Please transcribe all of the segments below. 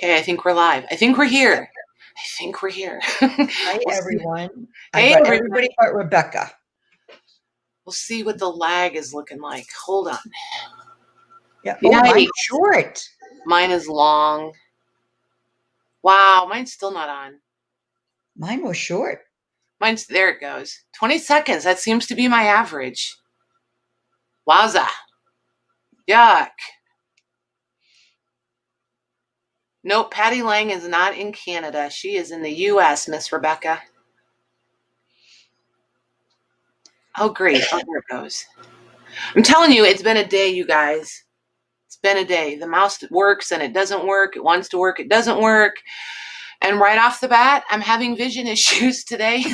Okay, I think we're live. I think we're here. Hi, everyone. Hey, I got everybody but Rebecca. We'll see what the lag is looking like. Hold on. Yeah. Oh, mine's short. Mine is long. Wow, mine's still not on. Mine was short. There it goes. 20 seconds. That seems to be my average. Wowza. Yuck. Nope, Patty Lang is not in Canada. She is in the U.S., Miss Rebecca. Oh, great. Oh, there it goes. I'm telling you, it's been a day, you guys. It's been a day. The mouse works and it doesn't work. It wants to work. It doesn't work. And right off the bat, I'm having vision issues today.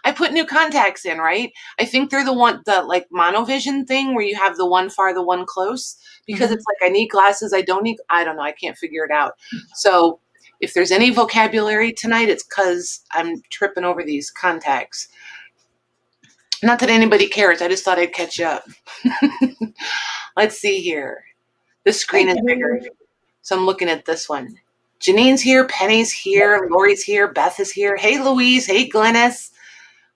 I put new contacts in, right? I think they're the like monovision thing where you have the one far, the one close, because it's like I need glasses. I don't know. I can't figure it out. So if there's any vocabulary tonight, it's because I'm tripping over these contacts. Not that anybody cares. I just thought I'd catch up. Let's see here. This screen is bigger. So I'm looking at this one. Janine's here. Penny's here. Lori's here. Beth is here. Hey, Louise. Hey, Glennis.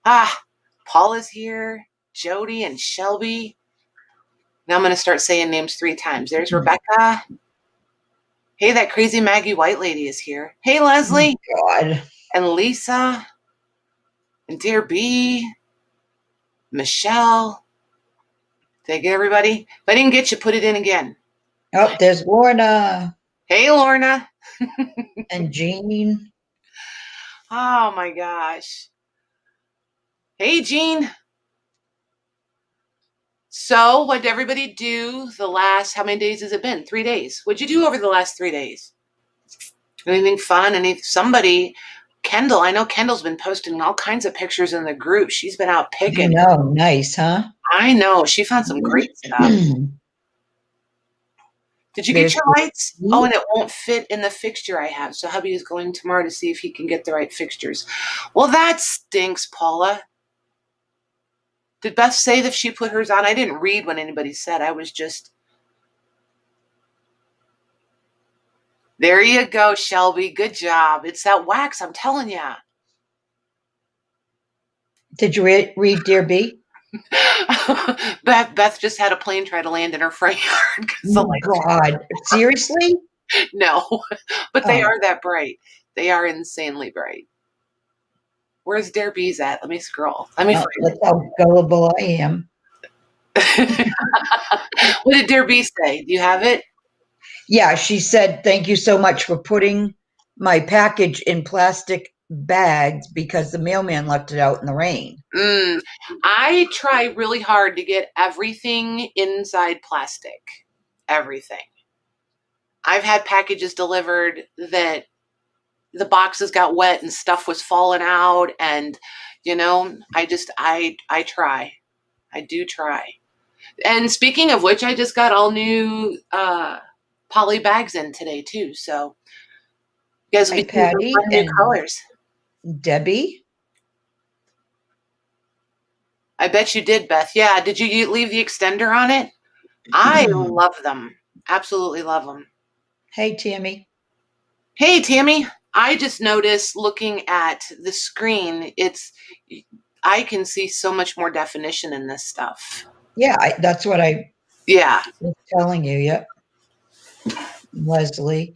Paul is here. Jody and Shelby. Now I'm going to start saying names 3 times. There's Rebecca. Hey, that crazy Maggie White lady is here. Hey, Leslie. Oh, God. And Lisa. And Dear B. Michelle. Did I get everybody? If I didn't get you, put it in again. Oh, there's Lorna. Hey, Lorna. And Jean. Oh, my gosh. Hey, Jean. So what did everybody do the last, how many days has it been? 3 days. What'd you do over the last 3 days? Anything fun? Kendall, I know Kendall's been posting all kinds of pictures in the group. She's been out picking. I know, nice, huh? I know. She found some great stuff. Did you get your lights? Oh, and it won't fit in the fixture I have. So hubby is going tomorrow to see if he can get the right fixtures. Well, that stinks, Paula. Did Beth say that she put hers on? I didn't read what anybody said. I was just... There you go, Shelby. Good job. It's that wax, I'm telling you. Did you read Dear B? Beth just had a plane try to land in her front yard. Oh, God. Seriously? No, but they are that bright. They are insanely bright. Where's Dear B's at? Let me scroll. Let me find That's how gullible I am. What did Dear B say? Do you have it? Yeah, she said, thank you so much for putting my package in plastic bags because the mailman left it out in the rain. I try really hard to get everything inside plastic. Everything. I've had packages delivered that the boxes got wet and stuff was falling out, and I try. I do try. And speaking of which, I just got all new poly bags in today too. So you guys will be Patty new colors. Debbie. I bet you did, Beth. Yeah. Did you leave the extender on it? I love them. Absolutely love them. Hey, Tammy. Hey, Tammy. I just noticed looking at the screen, I can see so much more definition in this stuff. Yeah, that's what I was telling you. Yep. Leslie.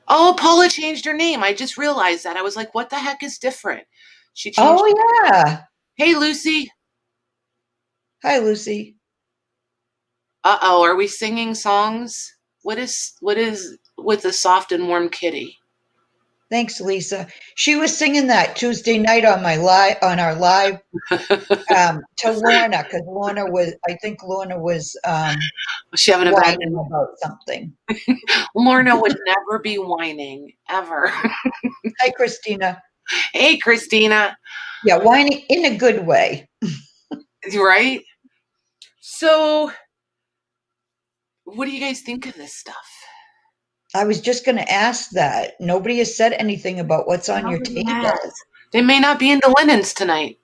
Oh, Paula changed her name. I just realized that. I was like, what the heck is different? She changed. Oh, yeah. Hey, Lucy. Hi, Lucy. Uh-oh, are we singing songs? What is with the soft and warm kitty? Thanks, Lisa. She was singing that Tuesday night on our live to Lorna, because Lorna was she having a bad whining about something. Lorna would never be whining, ever. Hi, Christina. Hey, Christina. Yeah, whining in a good way. Right? So, what do you guys think of this stuff? I was just going to ask that. Nobody has said anything about what's on your table. They may not be into linens tonight.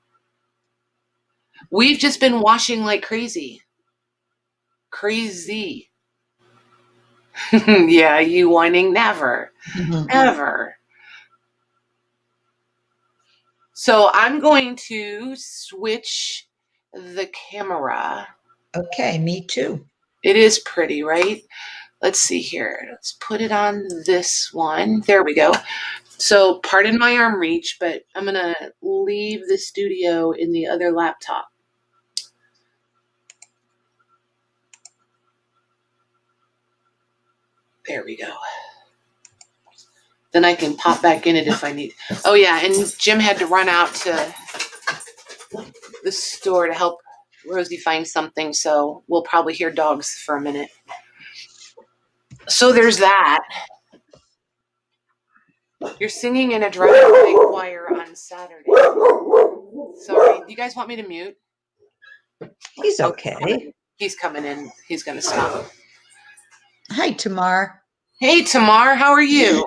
We've just been washing like crazy. Crazy. Yeah, you whining never. Ever. So I'm going to switch the camera. Okay, me too. It is pretty, right? Let's see here. Let's put it on this one. There we go. So pardon my arm reach, but I'm going to leave the studio in the other laptop. There we go. Then I can pop back in it if I need. Oh yeah, and Jim had to run out to the store to help Rosie find something, so we'll probably hear dogs for a minute. So there's that. You're singing in a driveway choir on Saturday. Sorry, do you guys want me to mute? He's okay. He's coming in. He's going to stop. Hi, Tamar. Hey, Tamar, how are you?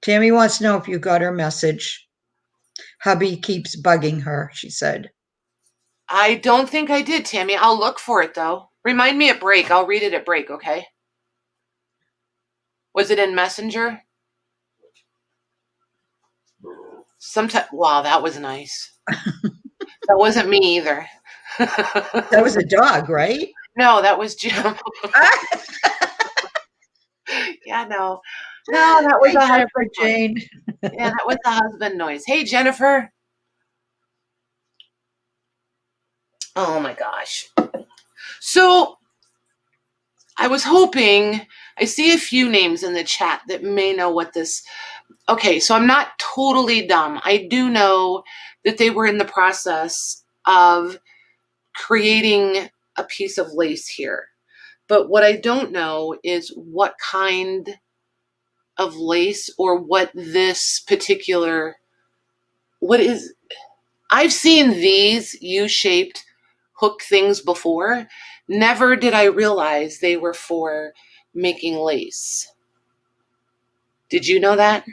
Tammy wants to know if you got her message. Hubby keeps bugging her, she said. I don't think I did, Tammy. I'll look for it, though. Remind me at break. I'll read it at break, okay? Was it in Messenger? Sometime. Wow, that was nice. That wasn't me either. That was a dog, right? No, that was Jim. Yeah, no, that was a husband. Jane. Yeah, that was the husband noise. Hey, Jennifer. Oh my gosh. So I was hoping, I see a few names in the chat that may know what this. Okay, so I'm not totally dumb. I do know that they were in the process of creating a piece of lace here. But what I don't know is what kind of lace or what this particular, what is, I've seen these U-shaped hook things before. Never did I realize they were for making lace. Did you know that?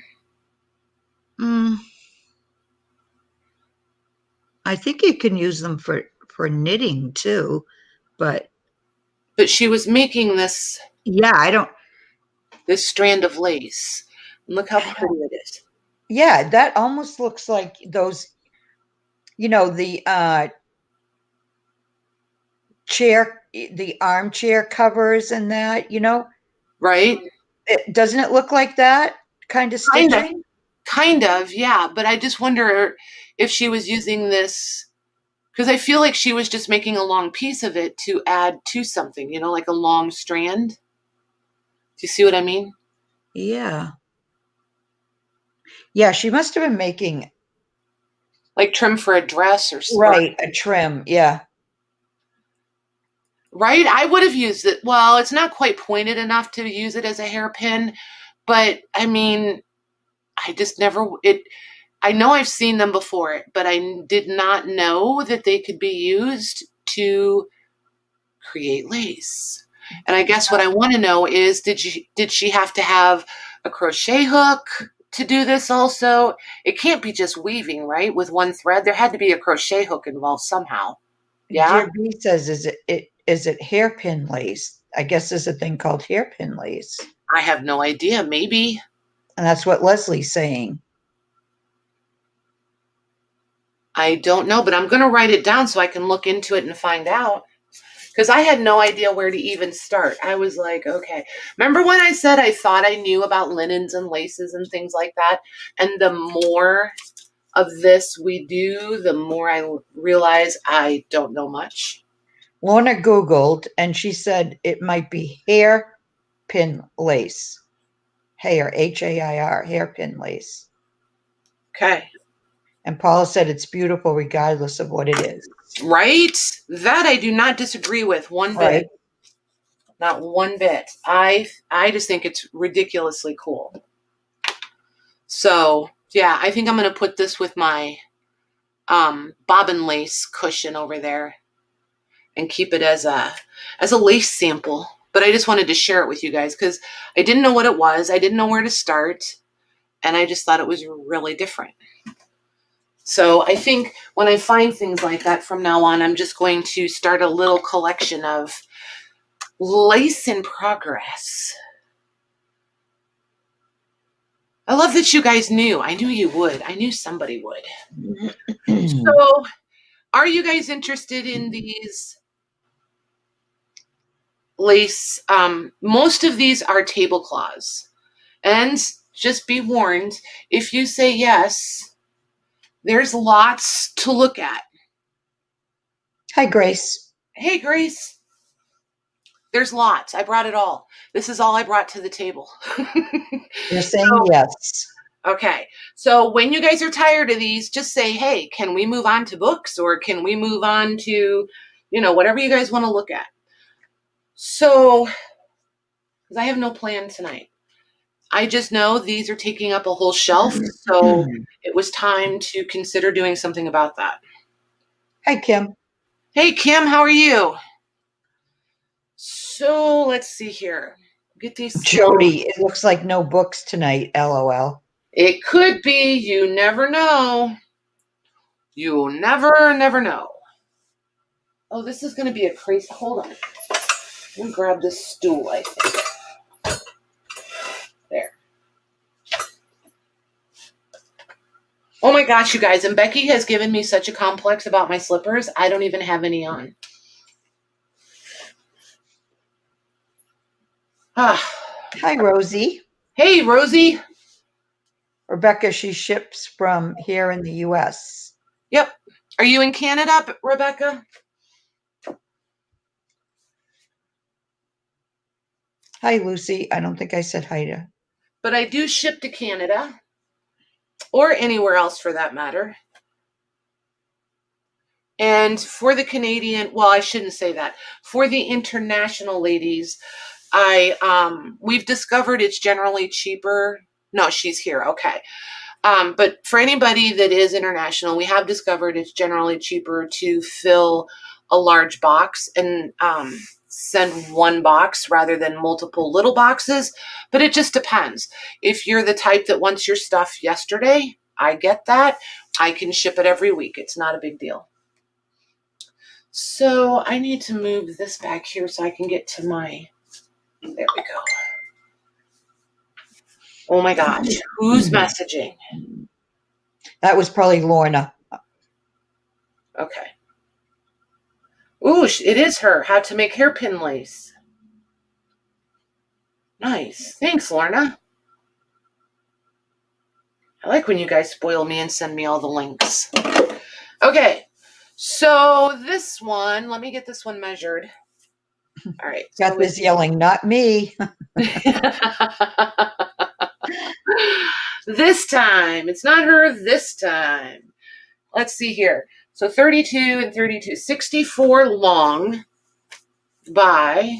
I think you can use them for knitting too, but she was making this. Yeah, I don't. This strand of lace. And look how pretty it is. Yeah, that almost looks like those, the the armchair covers and that, Right? Doesn't it look like that kind of stitching? Kind of, yeah. But I just wonder if she was using this, because I feel like she was just making a long piece of it to add to something, like a long strand. Do you see what I mean? Yeah. Yeah, she must have been making like trim for a dress or something. Right, a trim, yeah. Right? I would have used it. Well, it's not quite pointed enough to use it as a hairpin, but I mean, I just never, I know I've seen them before, but I did not know that they could be used to create lace. And I guess what I want to know is, did she have to have a crochet hook to do this also? It can't be just weaving, right? With one thread. There had to be a crochet hook involved somehow. Yeah. Dear B says, is it hairpin lace? I guess there's a thing called hairpin lace. I have no idea. Maybe. And that's what Leslie's saying. I don't know, but I'm going to write it down so I can look into it and find out. Because I had no idea where to even start. I was like, okay. Remember when I said I thought I knew about linens and laces and things like that? And the more of this we do, the more I realize I don't know much. Lorna Googled, and she said it might be hairpin lace. Hair, H-A-I-R, hairpin lace. Okay. And Paula said it's beautiful regardless of what it is. Right? That I do not disagree with one bit. Right. Not one bit. I just think it's ridiculously cool. So, yeah, I think I'm going to put this with my bobbin lace cushion over there and keep it as a lace sample. But I just wanted to share it with you guys because I didn't know what it was. I didn't know where to start. And I just thought it was really different. So I think when I find things like that from now on, I'm just going to start a little collection of lace in progress. I love that you guys knew. I knew you would. I knew somebody would. So are you guys interested in these lace? Most of these are tablecloths. And just be warned, if you say yes, there's lots to look at. Hi, Grace. Hey, Grace. There's lots. I brought it all. This is all I brought to the table. You're saying yes. Okay. So when you guys are tired of these, just say, hey, can we move on to books, or can we move on to, whatever you guys want to look at? So, because I have no plan tonight. I just know these are taking up a whole shelf. So it was time to consider doing something about that. Hi, Kim. Hey, Kim, how are you? So let's see here. Get these. Jody, it looks like no books tonight, LOL. It could be. You never know. You never know. Oh, this is going to be a crazy. Hold on. Let me grab this stool, I think. There. Oh my gosh, you guys. And Becky has given me such a complex about my slippers. I don't even have any on. Hi, Rosie. Hey, Rosie. Rebecca, she ships from here in the U.S. Yep. Are you in Canada, Rebecca? Hi, Lucy. I don't think I said hi to. But I do ship to Canada, or anywhere else for that matter. And for the Canadian, well, I shouldn't say that. For the international ladies, we've discovered it's generally cheaper. No, she's here. Okay. But for anybody that is international, we have discovered it's generally cheaper to fill a large box and send one box rather than multiple little boxes. But it just depends. If you're the type that wants your stuff yesterday, I get that. I can ship it every week. It's not a big deal. So I need to move this back here so I can get to my, there we go. Oh my gosh, who's messaging? That was probably Lorna. Okay. Ooh, it is her. How to make hairpin lace. Nice. Thanks, Lorna. I like when you guys spoil me and send me all the links. Okay. So this one, let me get this one measured. All right. Beth is yelling, not me. This time. It's not her this time. Let's see here. So 32 and 32. 64 long by,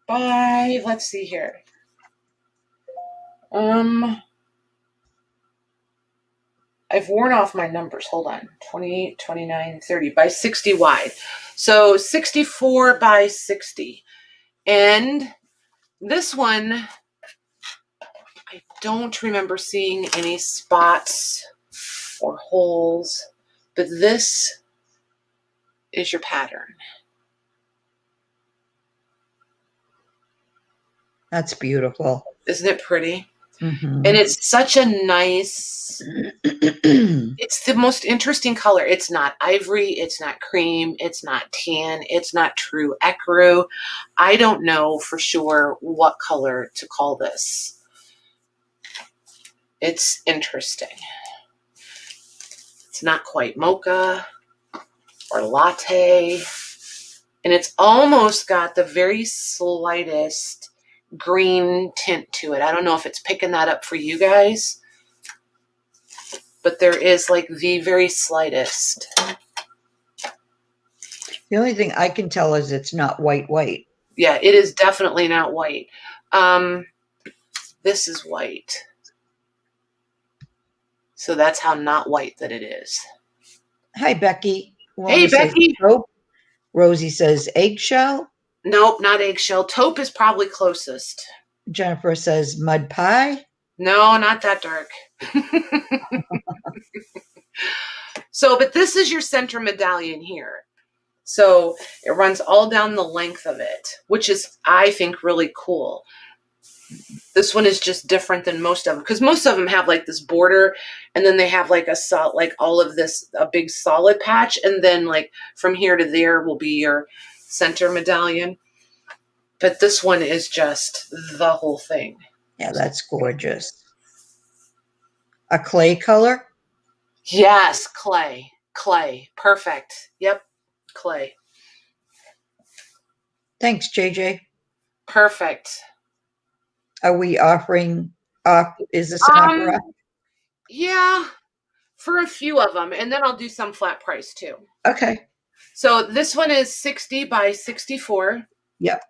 let's see here. I've worn off my numbers. Hold on. 28, 29, 30 by 60 wide. So 64 by 60. And this one, I don't remember seeing any spots or holes, but this is your pattern. That's beautiful. Isn't it pretty? Mm-hmm. And it's such a nice, it's the most interesting color. It's not ivory. It's not cream. It's not tan. It's not true ecru. I don't know for sure what color to call this. It's interesting. It's not quite mocha or latte. And it's almost got the very slightest green tint to it. I don't know if it's picking that up for you guys, but there is like the very slightest. The only thing I can tell is it's not white. Yeah, it is definitely not white. This is white. So that's how not white that it is. Hi, Becky. Hey, Becky. Taupe. Rosie says eggshell. Nope, not eggshell. Taupe is probably closest. Jennifer says mud pie. No, not that dark. So, but this is your center medallion here. So it runs all down the length of it, which is, I think, really cool. This one is just different than most of them, because most of them have like this border, and then they have like like all of this, a big solid patch, and then like from here to there will be your center medallion. But this one is just the whole thing. Yeah, that's gorgeous. A clay color? Yes, clay. Perfect. Yep, clay. Thanks, JJ. Perfect. Are we offering off? Is this an offer? Yeah, for a few of them, and then I'll do some flat price too. Okay. So this one is 60 by 64. Yep.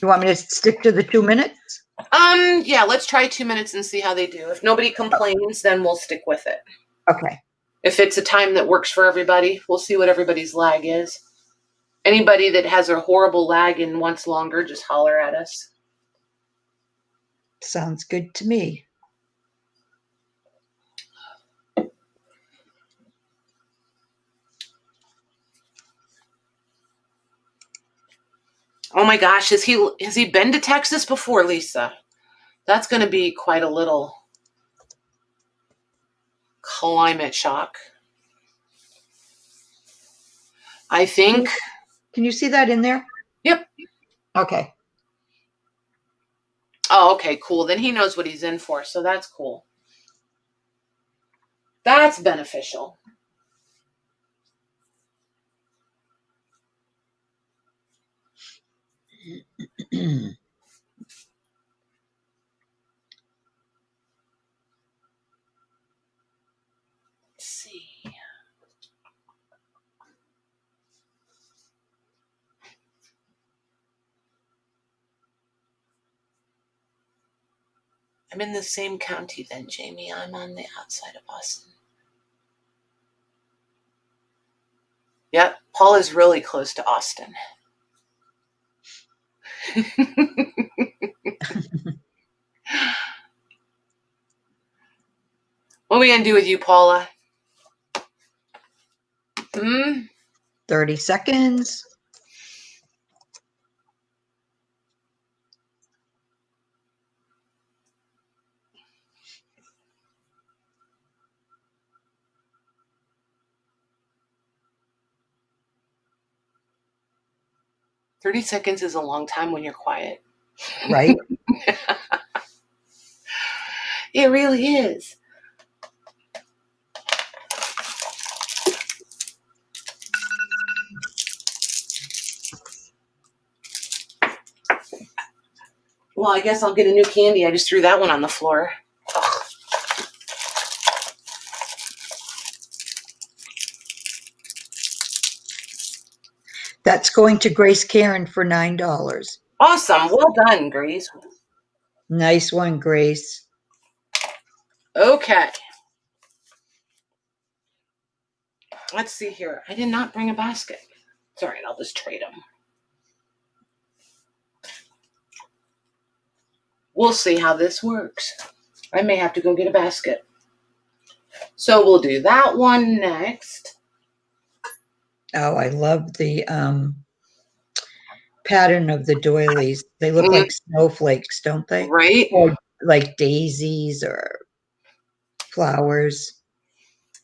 You want me to stick to the 2 minutes? Yeah, let's try 2 minutes and see how they do. If nobody complains, then we'll stick with it. Okay. If it's a time that works for everybody, we'll see what everybody's lag is. Anybody that has a horrible lag and wants longer, just holler at us. Sounds good to me. Oh my gosh, has he been to Texas before, Lisa? That's going to be quite a little climate shock. I think. Can you see that in there? Yep. Okay. Oh, okay, cool. Then he knows what he's in for, so that's cool. That's beneficial. Let's see. I'm in the same county then, Jamie. I'm on the outside of Austin. Yep, Paul is really close to Austin. What are we going to do with you, Paula? 30 seconds. "30 seconds is a long time when you're quiet." Right? It really is. Well, I guess I'll get a new candy. I just threw that one on the floor. Ugh. That's going to Grace Karen for $9. Awesome. Well done, Grace. Nice one, Grace. Okay. Let's see here. I did not bring a basket. It's all right. I'll just trade them. We'll see how this works. I may have to go get a basket. So we'll do that one next. Oh, I love the pattern of the doilies. They look like snowflakes, don't they? Right? Or like daisies or flowers.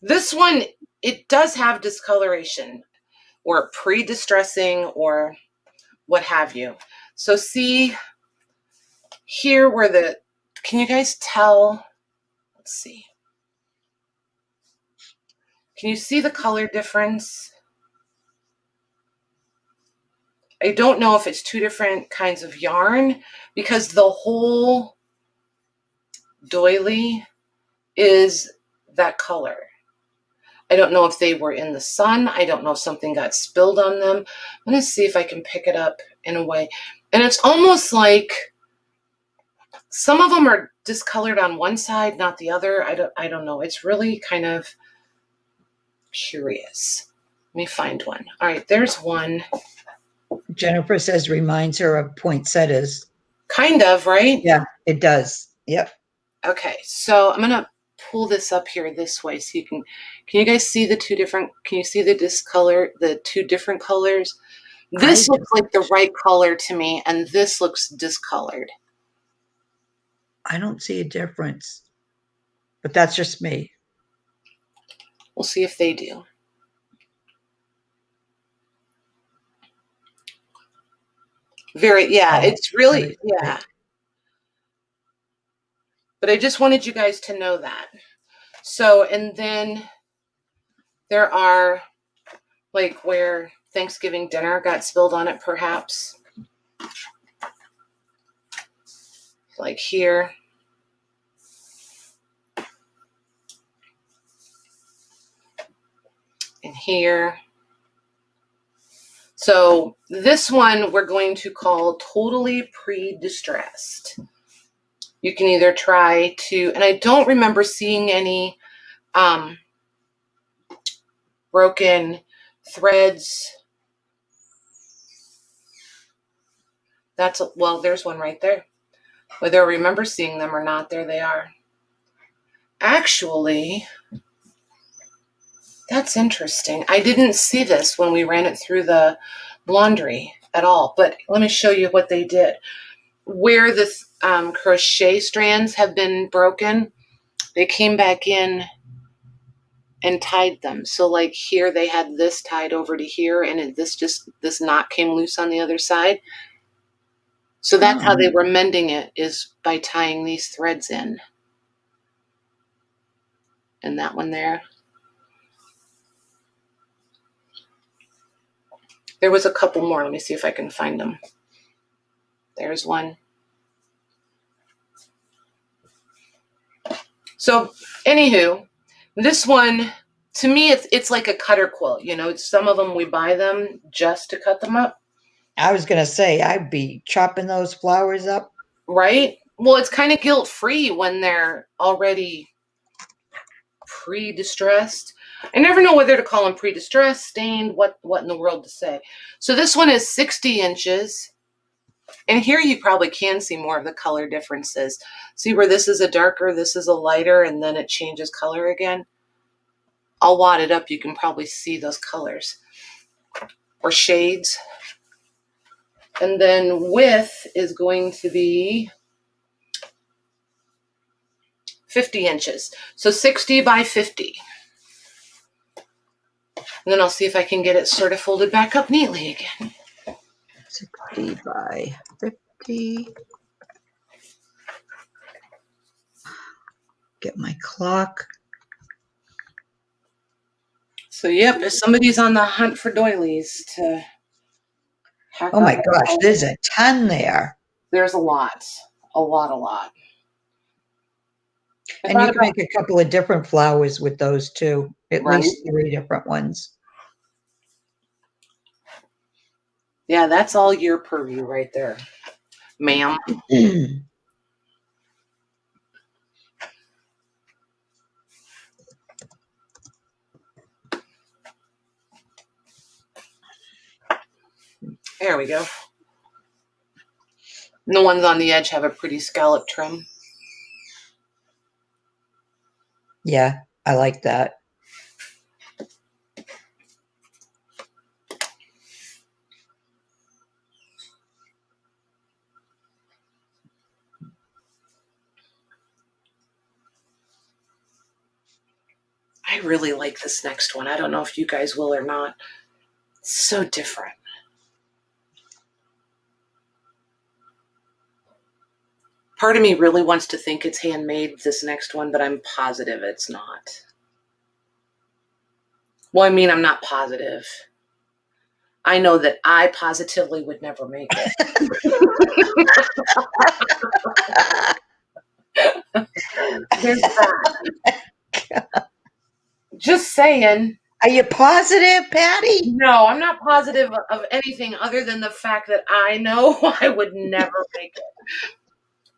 This one, it does have discoloration or pre-distressing or what have you. So see here where can you guys tell? Let's see. Can you see the color difference? I don't know if it's two different kinds of yarn because the whole doily is that color. I don't know if they were in the sun. I don't know if something got spilled on them. I'm going to see if I can pick it up in a way. And it's almost like some of them are discolored on one side, not the other. I don't know. It's really kind of curious. Let me find one. All right, there's one. Jennifer says reminds her of poinsettias. Kind of, right? Yeah, it does. Yep. Okay, so I'm gonna pull this up here this way so can you guys see the can you see the two different colors? This looks like the right color to me, and this looks discolored. I don't see a difference, but that's just me. We'll see if they do. It's really, yeah. But I just wanted you guys to know that. So, and then there are like where Thanksgiving dinner got spilled on it, perhaps. Like here. And here. So this one we're going to call totally pre-distressed. You can either try to, and I don't remember seeing any broken threads. Well, there's one right there. Whether I remember seeing them or not, there they are. Actually, that's interesting. I didn't see this when we ran it through the laundry at all, but let me show you what they did. Where the crochet strands have been broken, they came back in and tied them. So like here they had this tied over to here, and this knot came loose on the other side. So that's how they were mending it, is by tying these threads in. And that one there. There was a couple more. Let me see if I can find them. There's one. So anywho, this one, to me, it's like a cutter quilt. You know, some of them we buy them just to cut them up. I was going to say, I'd be chopping those flowers up. Right? Well, it's kind of guilt-free when they're already pre-distressed. I never know whether to call them pre-distressed, stained, what in the world to say. So this one is 60 inches. And here you probably can see more of the color differences. See where this is a darker, this is a lighter, and then it changes color again? I'll wad it up. You can probably see those colors or shades. And then width is going to be 50 inches. So 60 by 50. And then I'll see if I can get it sort of folded back up neatly again. 60 by 50. Get my clock. So yep, if somebody's on the hunt for doilies to hack Oh my gosh, there's a ton there. There's a lot. A lot. And you can make a couple of different flowers with those too. At least 3 different ones. Yeah, that's all your purview right there, ma'am. There we go. And the ones on the edge have a pretty scallop trim. Yeah, I like that. I really like this next one. I don't know if you guys will or not. It's so different. Part of me really wants to think it's handmade, this next one, but I'm positive it's not. Well, I mean, I'm not positive. I know that I positively would never make it. There's that. Just saying. Are you positive, Patty? No, I'm not positive of anything other than the fact that I know I would never make it.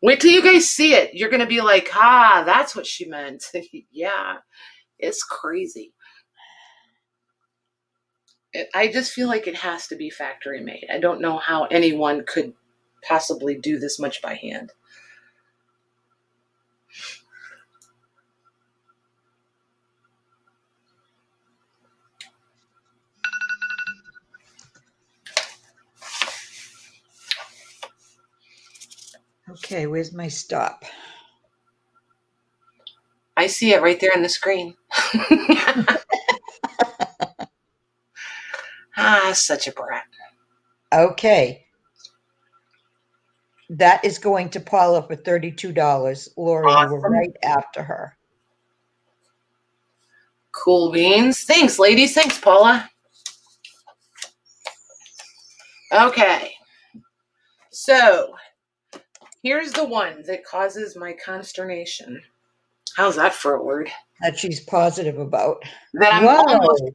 Wait till you guys see it. You're going to be like, that's what she meant. Yeah, it's crazy. I just feel like it has to be factory made. I don't know how anyone could possibly do this much by hand. Okay, where's my stop? I see it right there on the screen. Such a brat. Okay. That is going to Paula for $32. Lori, you were Awesome. right after her. Cool beans. Thanks, ladies. Thanks, Paula. Okay. So here's the one that causes my consternation. How's that for a word? That she's positive about. That Whoa.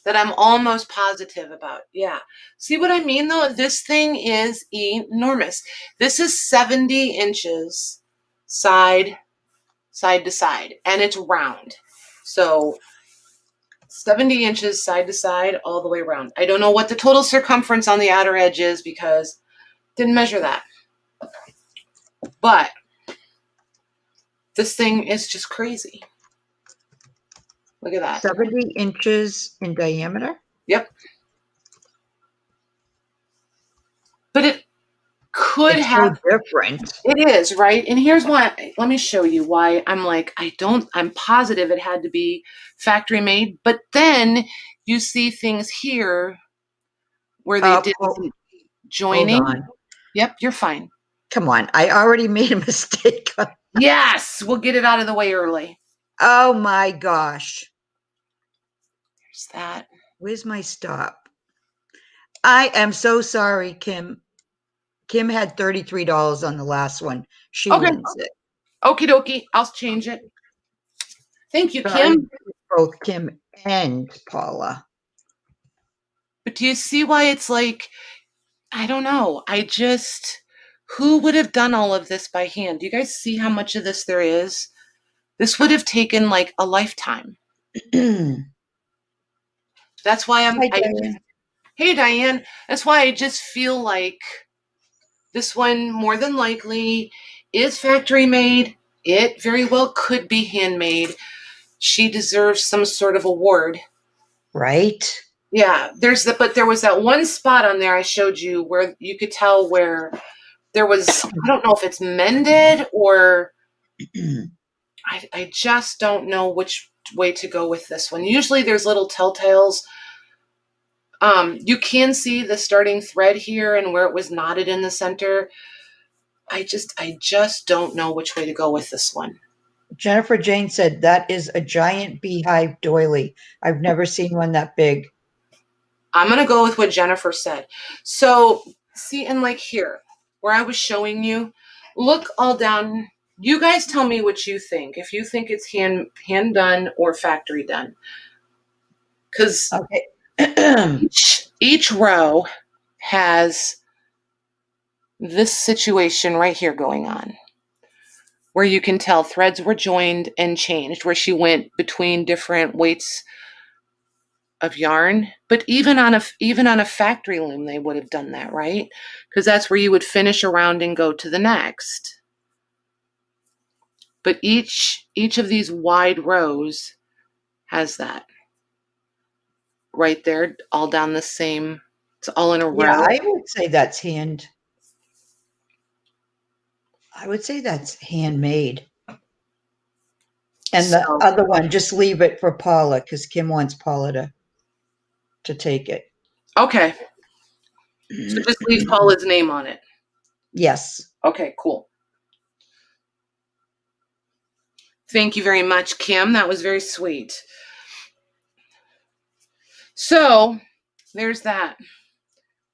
I'm almost positive about. Yeah. See what I mean though? This thing is enormous. This is 70 inches side to side, and it's round. So 70 inches side to side all the way around. I don't know what the total circumference on the outer edge is because didn't measure that. But this thing is just crazy. Look at that. 70 inches in diameter? Yep. But it could have. So different. It is, right? And here's why. Let me show you why I'm like, I'm positive it had to be factory made. But then you see things here where they did some joining. Hold on. Yep, you're fine. Come on. I already made a mistake. Yes, we'll get it out of the way early. Oh my gosh. There's that. Where's my stop? I am so sorry, Kim. Kim had $33 on the last one. She wins it. Okie dokie. I'll change it. Thank you, Sorry, Kim. both Kim and Paula. But do you see why it's like, I don't know. Who would have done all of this by hand? Do you guys see how much of this there is? This would have taken like a lifetime. That's why hey, Diane. That's why I just feel like this one more than likely is factory made. It very well could be handmade. She deserves some sort of award. Right? Yeah, but there was that one spot on there I showed you where you could tell where there was, I don't know if it's mended or I just don't know which way to go with this one. Usually there's little telltales. You can see the starting thread here and where it was knotted in the center. I just don't know which way to go with this one. Jennifer Jane said that is a giant beehive doily. I've never seen one that big. I'm going to go with what Jennifer said. So see, and like here, where I was showing you, look all down. You guys tell me what you think. If you think it's hand done or factory done. Because okay. each row has this situation right here going on, where you can tell threads were joined and changed, where she went between different weights of yarn. But even on a factory loom, they would have done that, right? Because that's where you would finish a round and go to the next. But each of these wide rows has that right there, all down the same. It's all in a row. Yeah, I would say that's handmade. And the other one, just leave it for Paula because Kim wants Paula to take it. Okay. So just leave Paula's name on it. Yes. Okay, cool. Thank you very much, Kim. That was very sweet. So there's that.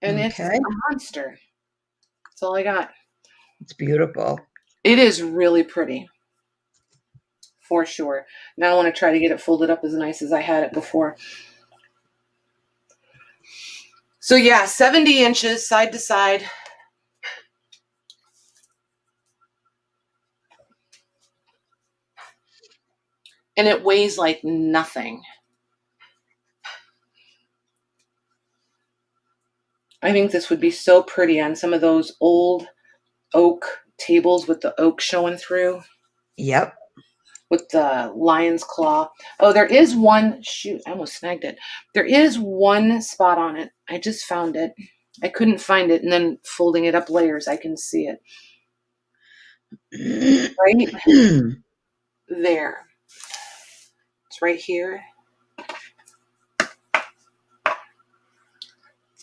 And It's a monster. That's all I got. It's beautiful. It is really pretty. For sure. Now I want to try to get it folded up as nice as I had it before. So yeah, 70 inches side to side. And it weighs like nothing. I think this would be so pretty on some of those old oak tables with the oak showing through. Yep. With the lion's claw. Oh, there is one. Shoot, I almost snagged it. There is one spot on it. I just found it. I couldn't find it, and then folding it up layers, I can see it. Right there. It's right here.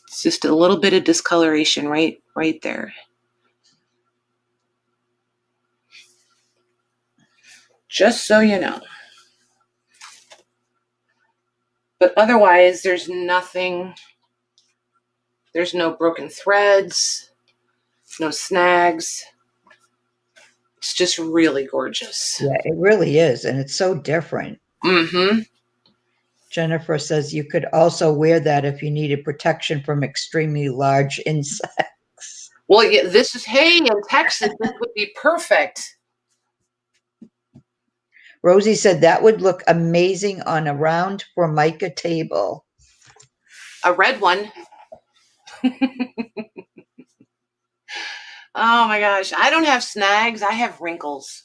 It's just a little bit of discoloration right there. Just so you know. But otherwise, there's nothing. There's no broken threads, no snags. It's just really gorgeous. Yeah, it really is. And it's so different. Mm-hmm. Jennifer says you could also wear that if you needed protection from extremely large insects. Well, yeah, this is, hey, in Texas, this would be perfect. Rosie said that would look amazing on a round Formica table. A red one. Oh my gosh. I don't have snags. I have wrinkles.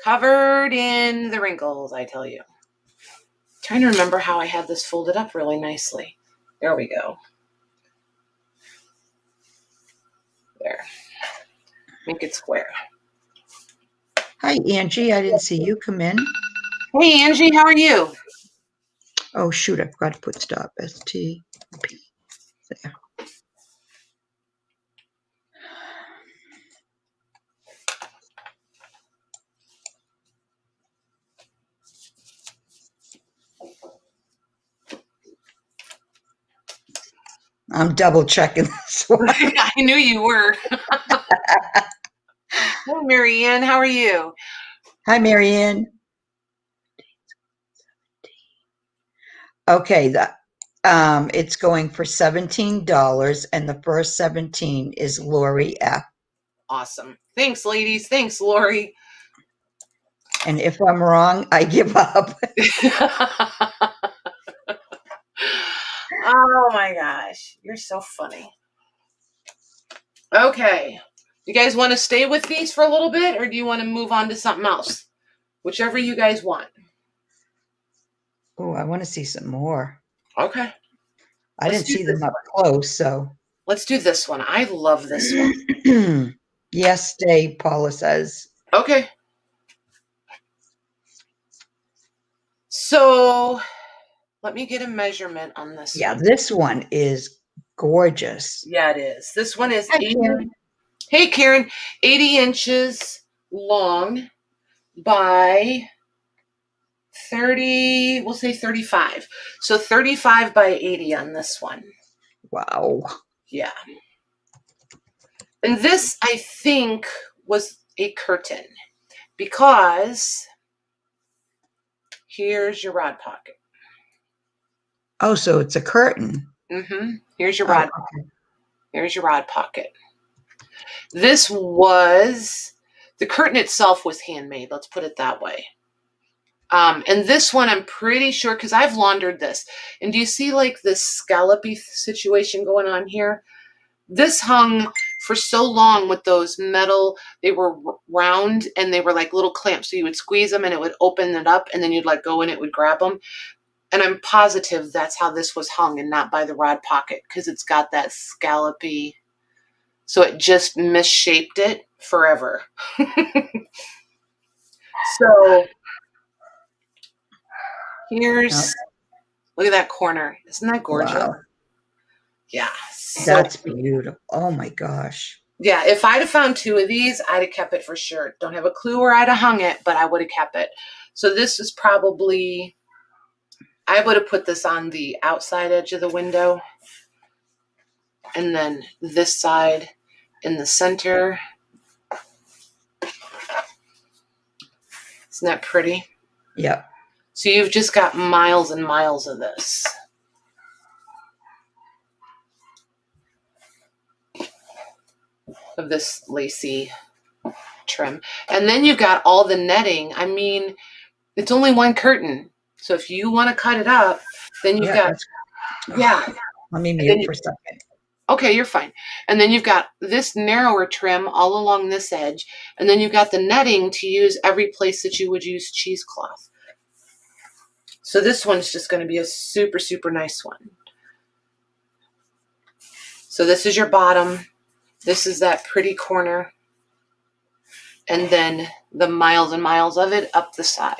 Covered in the wrinkles, I tell you. Trying to remember how I had this folded up really nicely. There we go. There. Make it square. Hi, Angie. I didn't see you come in. Hey, Angie, how are you? Oh, shoot. I forgot to put stop. STP. There. I'm double checking this one. I knew you were. Hey, Marianne, how are you? Hi, Marianne. Okay, it's going for $17, and the first 17 is Lori F. Awesome. Thanks, ladies. Thanks, Lori. And if I'm wrong, I give up. Oh my gosh, you're so funny. Okay, you guys want to stay with these for a little bit, or do you want to move on to something else? Whichever you guys want. Oh, I want to see some more. Okay. I didn't see them up close, so. Let's do this one. I love this one. Yes, stay, Paula says. Okay. So let me get a measurement on this one. Yeah, this one is gorgeous. Yeah, it is. This one is Hi, 80. Karen. Hey, Karen. 80 inches long by 30, we'll say 35. So 35 by 80 on this one. Wow. Yeah. And this, I think, was a curtain because here's your rod pocket. Oh, so it's a curtain. Mm-hmm. Here's your rod pocket. Here's your rod pocket. This was, the curtain itself was handmade. Let's put it that way. And this one, I'm pretty sure, because I've laundered this. And do you see like this scallopy situation going on here? This hung for so long with those metal, they were round and they were like little clamps. So you would squeeze them and it would open it up and then you'd let go and it would grab them. And I'm positive that's how this was hung and not by the rod pocket because it's got that scallopy. So it just misshaped it forever. So here's, look at that corner. Isn't that gorgeous? Wow. Yeah. That's beautiful. Oh my gosh. Yeah, if I'd have found two of these, I'd have kept it for sure. Don't have a clue where I'd have hung it, but I would have kept it. So this is probably, I would have put this on the outside edge of the window. And then this side in the center. Isn't that pretty? Yep. So you've just got miles and miles of this. Of this lacy trim. And then you've got all the netting. I mean, it's only one curtain. So if you want to cut it up, then you've got, yeah. Let me mute for a second. Okay, you're fine. And then you've got this narrower trim all along this edge. And then you've got the netting to use every place that you would use cheesecloth. So this one's just going to be a super, super nice one. So this is your bottom. This is that pretty corner. And then the miles and miles of it up the side.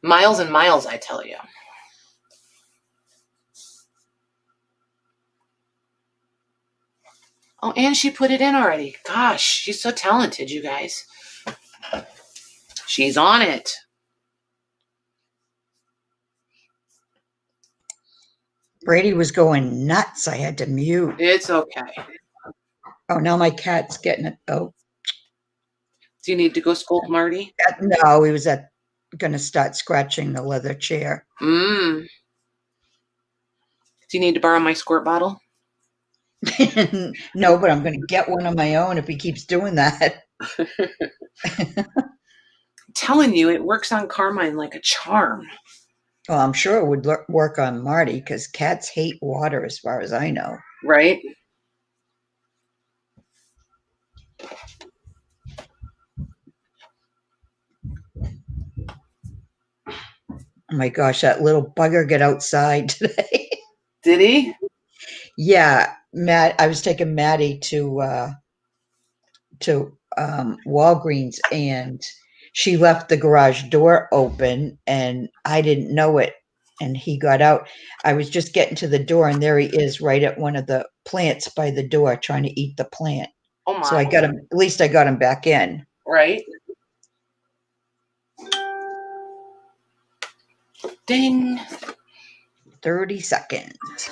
Miles and miles, I tell you. Oh, and she put it in already. Gosh, she's so talented, you guys. She's on it. Brady was going nuts. I had to mute. It's okay. Oh, now my cat's getting it. Oh, Do you need to go scold Marty? no, he was going to start scratching the leather chair. Do you need to borrow my squirt bottle? No, but I'm going to get one of my own if he keeps doing that. I'm telling you, it works on Carmine like a charm. Well, I'm sure it would work on Marty because cats hate water as far as I know. Right? Oh my gosh, that little bugger get outside today. Did he? Yeah, I was taking Maddie to Walgreens, and she left the garage door open, and I didn't know it. And he got out. I was just getting to the door, and there he is, right at one of the plants by the door, trying to eat the plant. Oh my. So I got him. At least I got him back in. Right? Ding. 30 seconds.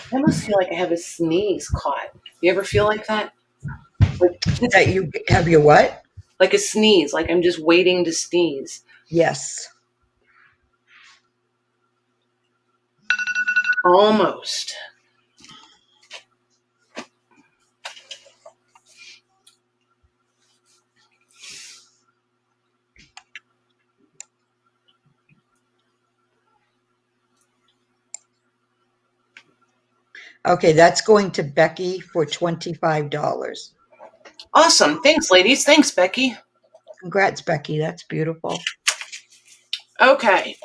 I almost feel like I have a sneeze caught. You ever feel like that? That you have your what? Like a sneeze, like I'm just waiting to sneeze. Yes. Almost. Okay, that's going to Becky for $25. Awesome. Thanks, ladies. Thanks, Becky. Congrats, Becky. That's beautiful. Okay.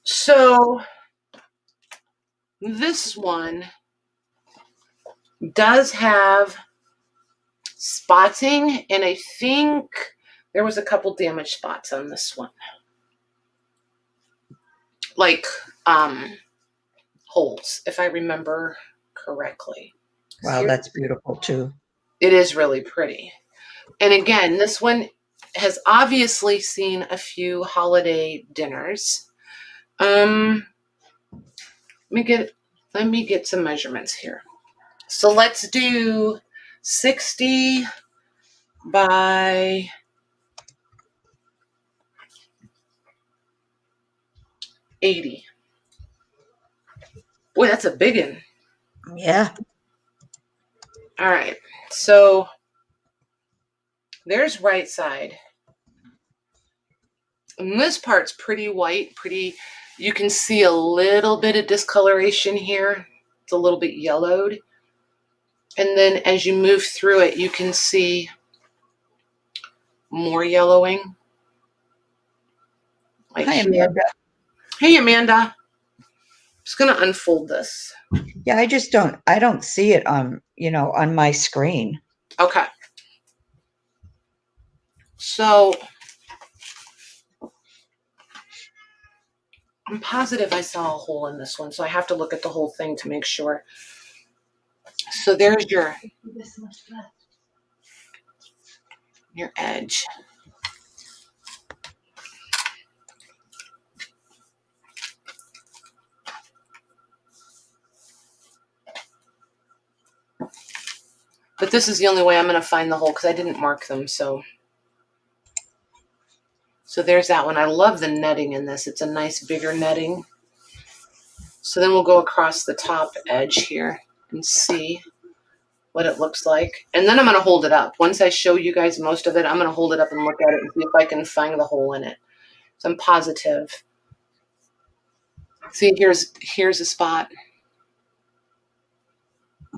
So this one does have spotting, and I think there was a couple damage spots on this one. Like holes, if I remember correctly. Wow, that's beautiful too. It is really pretty. And again, this one has obviously seen a few holiday dinners. Let me get some measurements here. So let's do 60 by 80. Boy, that's a big one. Yeah. All right. So there's right side. And this part's pretty white, you can see a little bit of discoloration here. It's a little bit yellowed. And then as you move through it, you can see more yellowing. Like Hi, Amanda. Hey, Amanda. I'm just going to unfold this. Yeah, I don't see it on my screen. Okay. So I'm positive I saw a hole in this one, so I have to look at the whole thing to make sure. So there's your edge. But this is the only way I'm going to find the hole because I didn't mark them. So there's that one. I love the netting in this. It's a nice bigger netting. So then we'll go across the top edge here and see what it looks like. And then I'm going to hold it up. Once I show you guys most of it, I'm going to hold it up and look at it and see if I can find the hole in it. So I'm positive. See, here's a spot.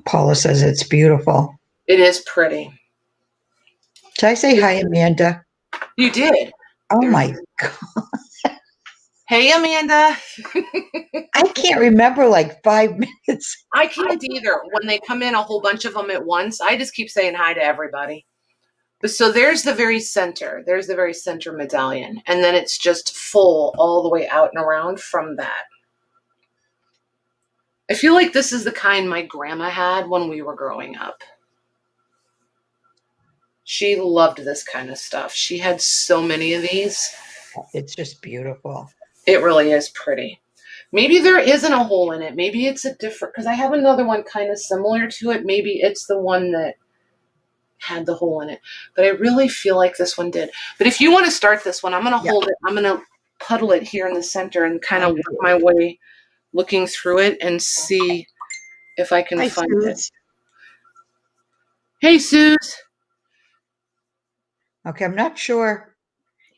Paula says it's beautiful. It is pretty. Did I say hi, Amanda? You did. Oh my God. Hey, Amanda. I can't remember like 5 minutes. I can't either. When they come in, a whole bunch of them at once, I just keep saying hi to everybody. So there's the very center. There's the very center medallion. And then it's just full all the way out and around from that. I feel like this is the kind my grandma had when we were growing up. She loved this kind of stuff. She had so many of these. It's just beautiful. It really is pretty. Maybe there isn't a hole in it. Maybe it's a different, because I have another one kind of similar to it. Maybe it's the one that had the hole in it. But I really feel like this one did. But if you want to start this one, I'm going to hold it. I'm going to puddle it here in the center and kind of work my way looking through it and see if I can find it. Hey, Suze. Okay, I'm not sure.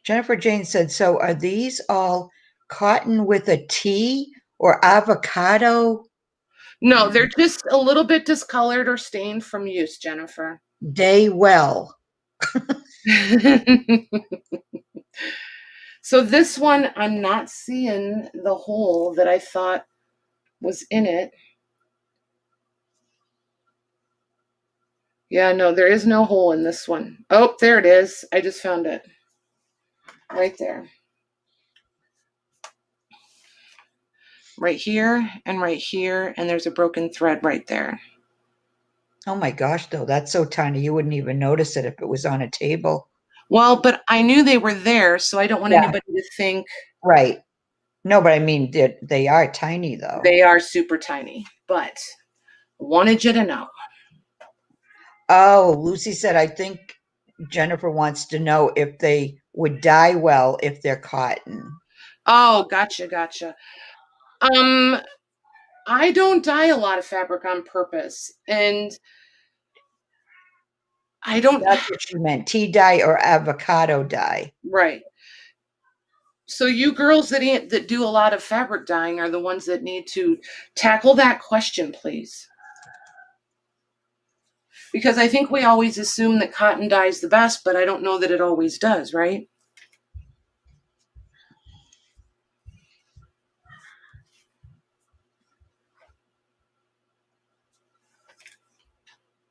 Jennifer Jane said, so are these all cotton with a T or avocado? No, they're just a little bit discolored or stained from use, Jennifer. Day well. So this one, I'm not seeing the hole that I thought was in it. Yeah, no, there is no hole in this one. Oh, there it is. I just found it. Right there. Right here and right here, and there's a broken thread right there. Oh my gosh, though, that's so tiny. You wouldn't even notice it if it was on a table. Well, but I knew they were there, so I don't want anybody to think. Right. No, but I mean, they are tiny, though. They are super tiny, but wanted you to know. Oh, Lucy said, I think Jennifer wants to know if they would dye well if they're cotton. Oh, gotcha. I don't dye a lot of fabric on purpose, and I don't. That's what she meant, tea dye or avocado dye. Right. So you girls that do a lot of fabric dyeing are the ones that need to tackle that question, please. Because I think we always assume that cotton dye is the best, but I don't know that it always does, right?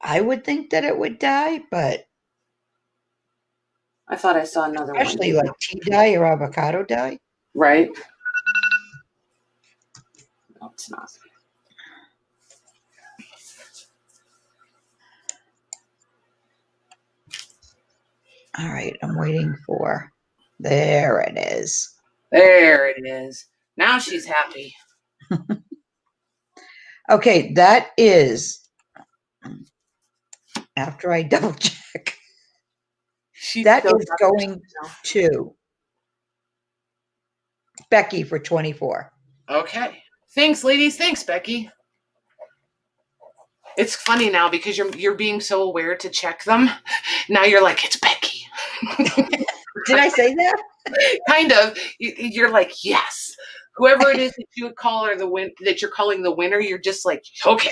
I would think that it would dye, but I thought I saw another one. especially like tea dye or avocado dye. Right? No, it's not. All right, I'm waiting for. There it is. There it is. Now she's happy. Okay, that is, after I double check, that is going to Becky for 24. Okay. Thanks, ladies. Thanks, Becky. It's funny now because you're being so aware to check them. Now you're like, it's Becky. Did I say that? Kind of. You're like, yes. Whoever it is that you would call her that you're calling the winner, you're just like, okay.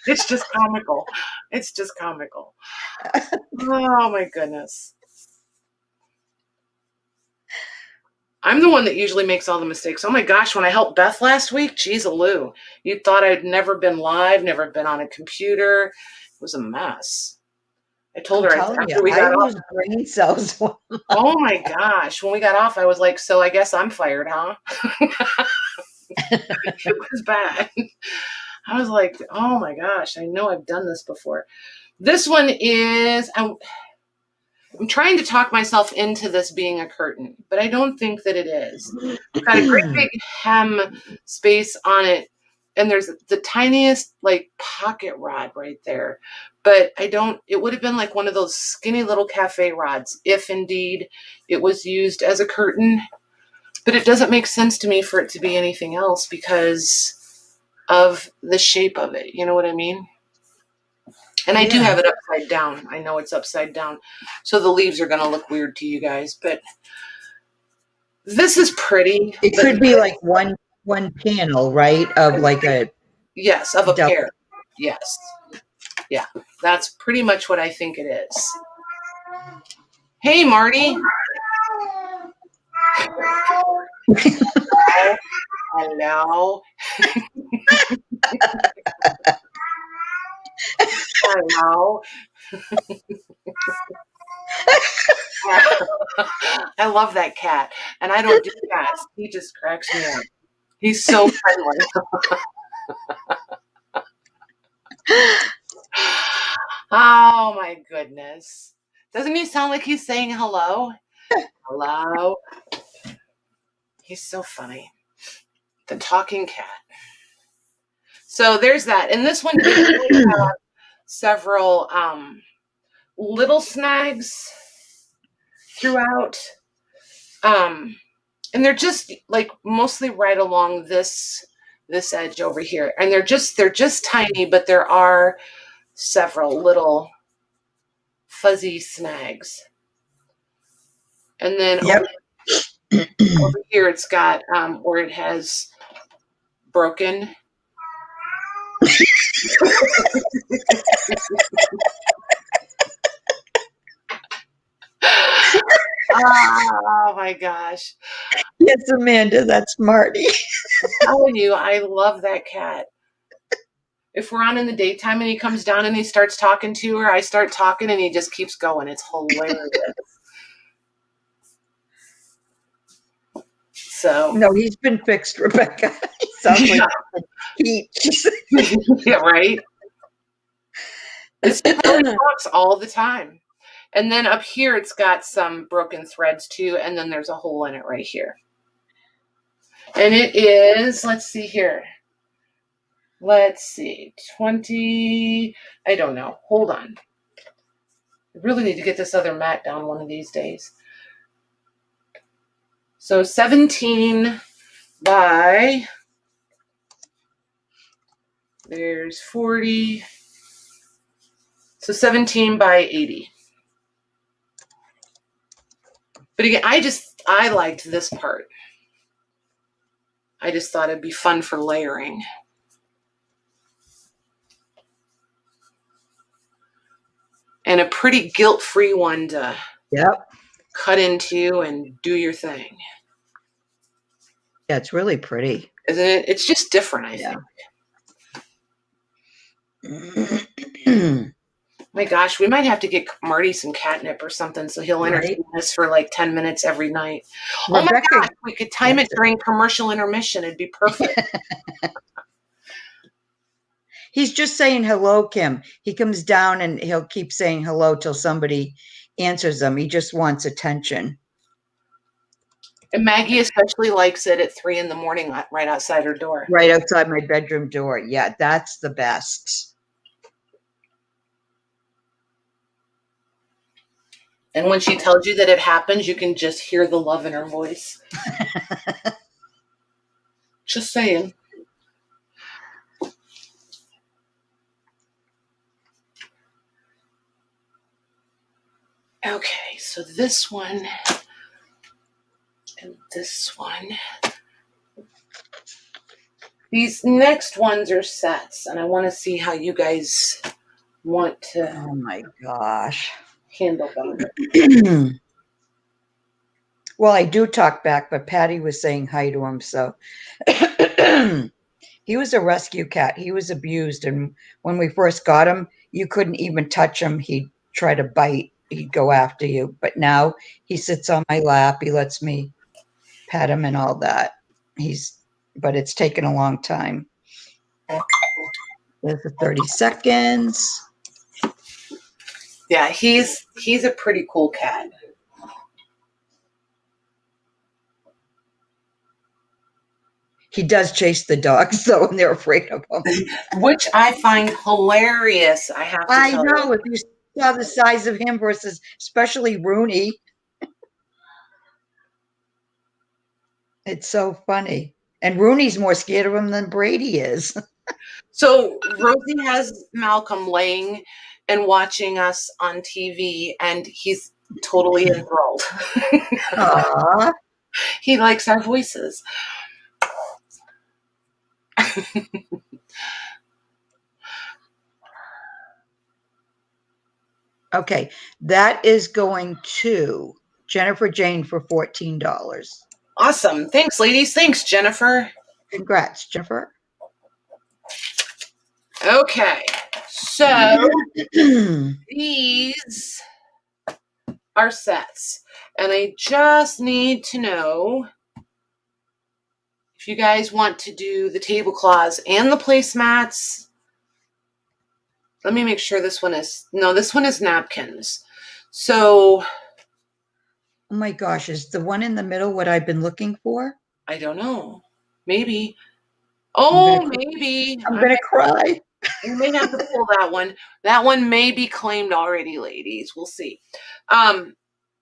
It's just comical. It's just comical. Oh my goodness. I'm the one that usually makes all the mistakes. Oh my gosh, when I helped Beth last week, geez, Lou, you thought I'd never been live, never been on a computer. It was a mess. I told her after we got off. Brain cells. Oh my gosh, when we got off, I was like, so I guess I'm fired, huh? It was bad. I was like, oh my gosh, I know I've done this before. This one is, I'm trying to talk myself into this being a curtain, but I don't think that it is. It's got a great big hem space on it, and there's the tiniest like pocket rod right there. But it would have been like one of those skinny little cafe rods, if indeed it was used as a curtain. But it doesn't make sense to me for it to be anything else because of the shape of it. You know what I mean? And I do have it upside down. I know it's upside down. So the leaves are going to look weird to you guys. But this is pretty. It could be like one panel, right? Of like a Yes, of a double. pair. Yes. Yeah, that's pretty much what I think it is. Hey, Marty. Hello. Hello. I love that cat. And I don't do cats. He just cracks me up. He's so friendly. Oh, my goodness. Doesn't he sound like he's saying hello? Hello. He's so funny. The talking cat. So there's that. And this one did have several little snags throughout. And they're just like mostly right along this edge over here. And they're just tiny, but there are several little fuzzy snags. And then over here it's got where it has broken. Oh my gosh. Yes, Amanda, that's Marty. I'm telling you, I love that cat. If we're on in the daytime and he comes down and he starts talking to her, I start talking and he just keeps going. It's hilarious. So no, he's been fixed, Rebecca. He sounds like Peach. Yeah, right. This talks all the time. And then up here, it's got some broken threads too. And then there's a hole in it right here. And it is, let's see here. Let's see, 20, I don't know. Hold on. I really need to get this other mat down one of these days. So 17 by, there's 40. So 17 by 80. But again, I liked this part. I just thought it'd be fun for layering. And a pretty guilt-free one to cut into and do your thing. Yeah, it's really pretty. Isn't it? It's just different, I think. My gosh, we might have to get Marty some catnip or something so he'll entertain us for like 10 minutes every night. Rebecca, oh my gosh, we could time it during commercial intermission. It'd be perfect. He's just saying hello, Kim. He comes down and he'll keep saying hello till somebody answers him. He just wants attention. And Maggie especially likes it at 3 in the morning, right outside her door. Right outside my bedroom door. Yeah, that's the best. And when she tells you that it happens, you can just hear the love in her voice. Just saying. Okay, so this one and this one. These next ones are sets, and I want to see how you guys want to. Oh my gosh. Handle them. Well, I do talk back, but Patty was saying hi to him, so he was a rescue cat. He was abused, and when we first got him, you couldn't even touch him. He'd try to bite. He'd go after you. But now he sits on my lap. He lets me pet him and all that. But it's taken a long time. There's the 30 seconds. Yeah, he's a pretty cool cat. He does chase the dogs, though, and they're afraid of him. Which I find hilarious, I have to tell you. I know, if you saw the size of him versus especially Rooney. It's so funny. And Rooney's more scared of him than Brady is. So Rosie has Malcolm laying and watching us on TV, and he's totally enthralled. Aw. He likes our voices. Okay, that is going to Jennifer Jane for $14. Awesome. Thanks, ladies. Thanks, Jennifer. Congrats, Jennifer. Okay. So these are sets. And I just need to know if you guys want to do the tablecloths and the placemats. Let me make sure this one is, no, this one is napkins. So Oh my gosh, is the one in the middle what I've been looking for? I don't know. Maybe. Oh, maybe. I'm gonna cry. We may have to pull that one. That one may be claimed already, ladies. We'll see.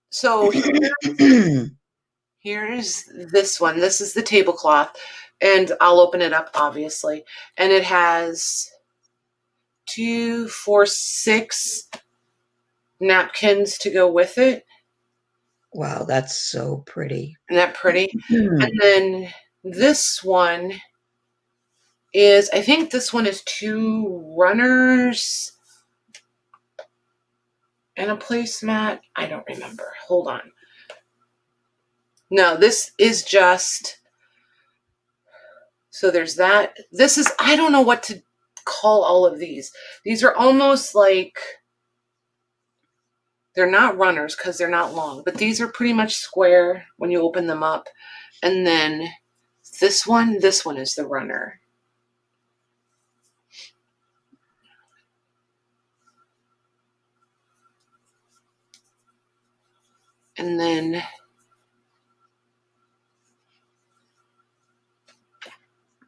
So here's this one. This is the tablecloth, and I'll open it up, obviously. And it has 2, 4, 6 napkins to go with it. Wow, that's so pretty. Isn't that pretty? And then this one is, I think this one is 2 runners and a placemat. I don't remember. Hold on. No, this is just, so there's that. This is, I don't know what to call all of these. These are almost like, they're not runners because they're not long, but these are pretty much square when you open them up. And then this one is the runner. And then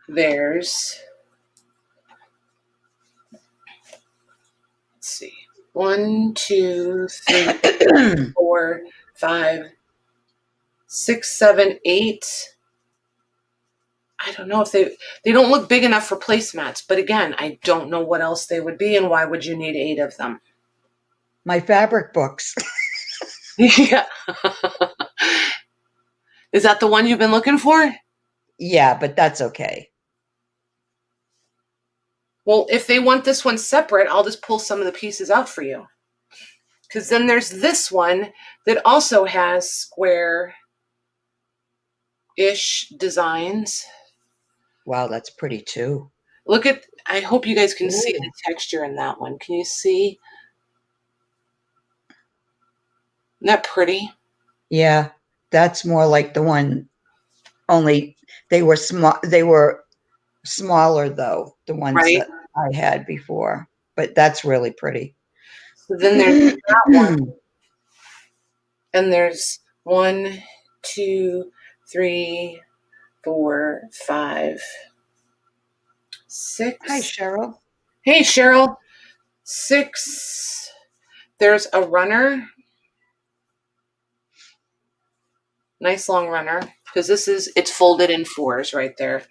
there's, let's see, 1, 2, 3, 4, 5, 6, 7, 8. I don't know if they don't look big enough for placemats, but again, I don't know what else they would be and why would you need 8 of them? My fabric books. Yeah. Is that the one you've been looking for? Yeah, but that's okay. Well, if they want this one separate, I'll just pull some of the pieces out for you. Because then there's this one that also has square-ish designs. Wow, that's pretty too. Look at, I hope you guys can see Ooh. the texture in that one. Can you see? Isn't that pretty? Yeah, that's more like the one, only they were small. They were smaller though, the ones Right? that I had before, but that's really pretty. So then there's that one. And there's 1, 2, 3, 4, 5, 6. Hi, Cheryl. Hey, Cheryl. 6. There's a runner. Nice long runner. Because it's folded in 4s right there.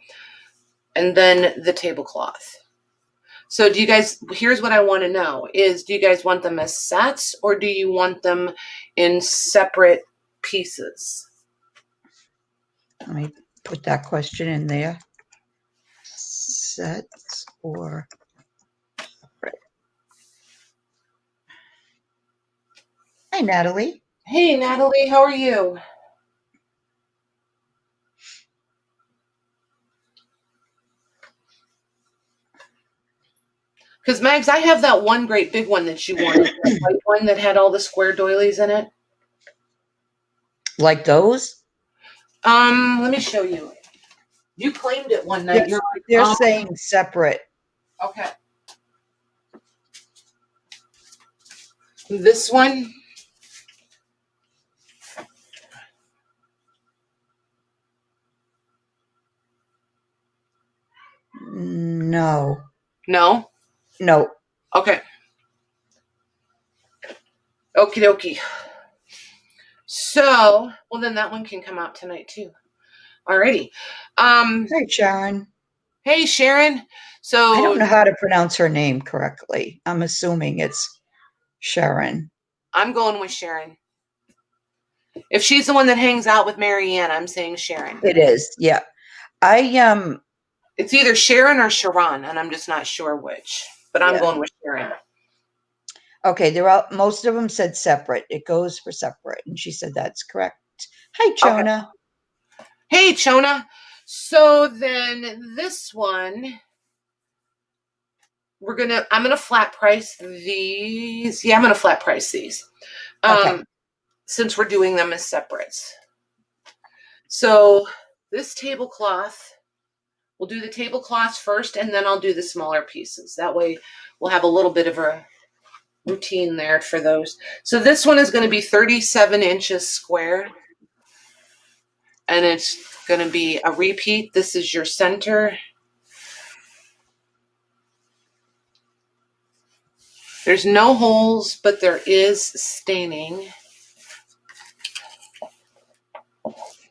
And then the tablecloth. So do you guys, here's what I want to know is, do you guys want them as sets or do you want them in separate pieces? Let me put that question in there. Sets or separate? Hi, Natalie. Hey, Natalie, how are you? Because, Mags, I have that one great big one that you wanted, that white one that had all the square doilies in it. Like those? Let me show you. You claimed it one night. Yes, they're saying separate. Okay. This one? No. No? No. Okay. Okie dokie. So, well, then that one can come out tonight too. Alrighty. Hi, Sharon. Hey, Sharon. I So don't know how to pronounce her name correctly. I'm assuming it's Sharon. I'm going with Sharon. If she's the one that hangs out with Marianne, I'm saying Sharon. It is, yeah. I It's either Sharon or Sharon, and I'm just not sure which. But I'm Yeah. going with Sharon. Okay, they're all, most of them said separate. It goes for separate, and she said that's correct. Hi, Okay. Chona. Hey, Chona. So then this one, I'm gonna flat price these. Yeah, I'm gonna flat price these. Okay. Since we're doing them as separates. So this tablecloth, we'll do the tablecloths first, and then I'll do the smaller pieces. That way we'll have a little bit of a routine there for those. So this one is going to be 37 inches square, and it's going to be a repeat. This is your center. There's no holes, but there is staining.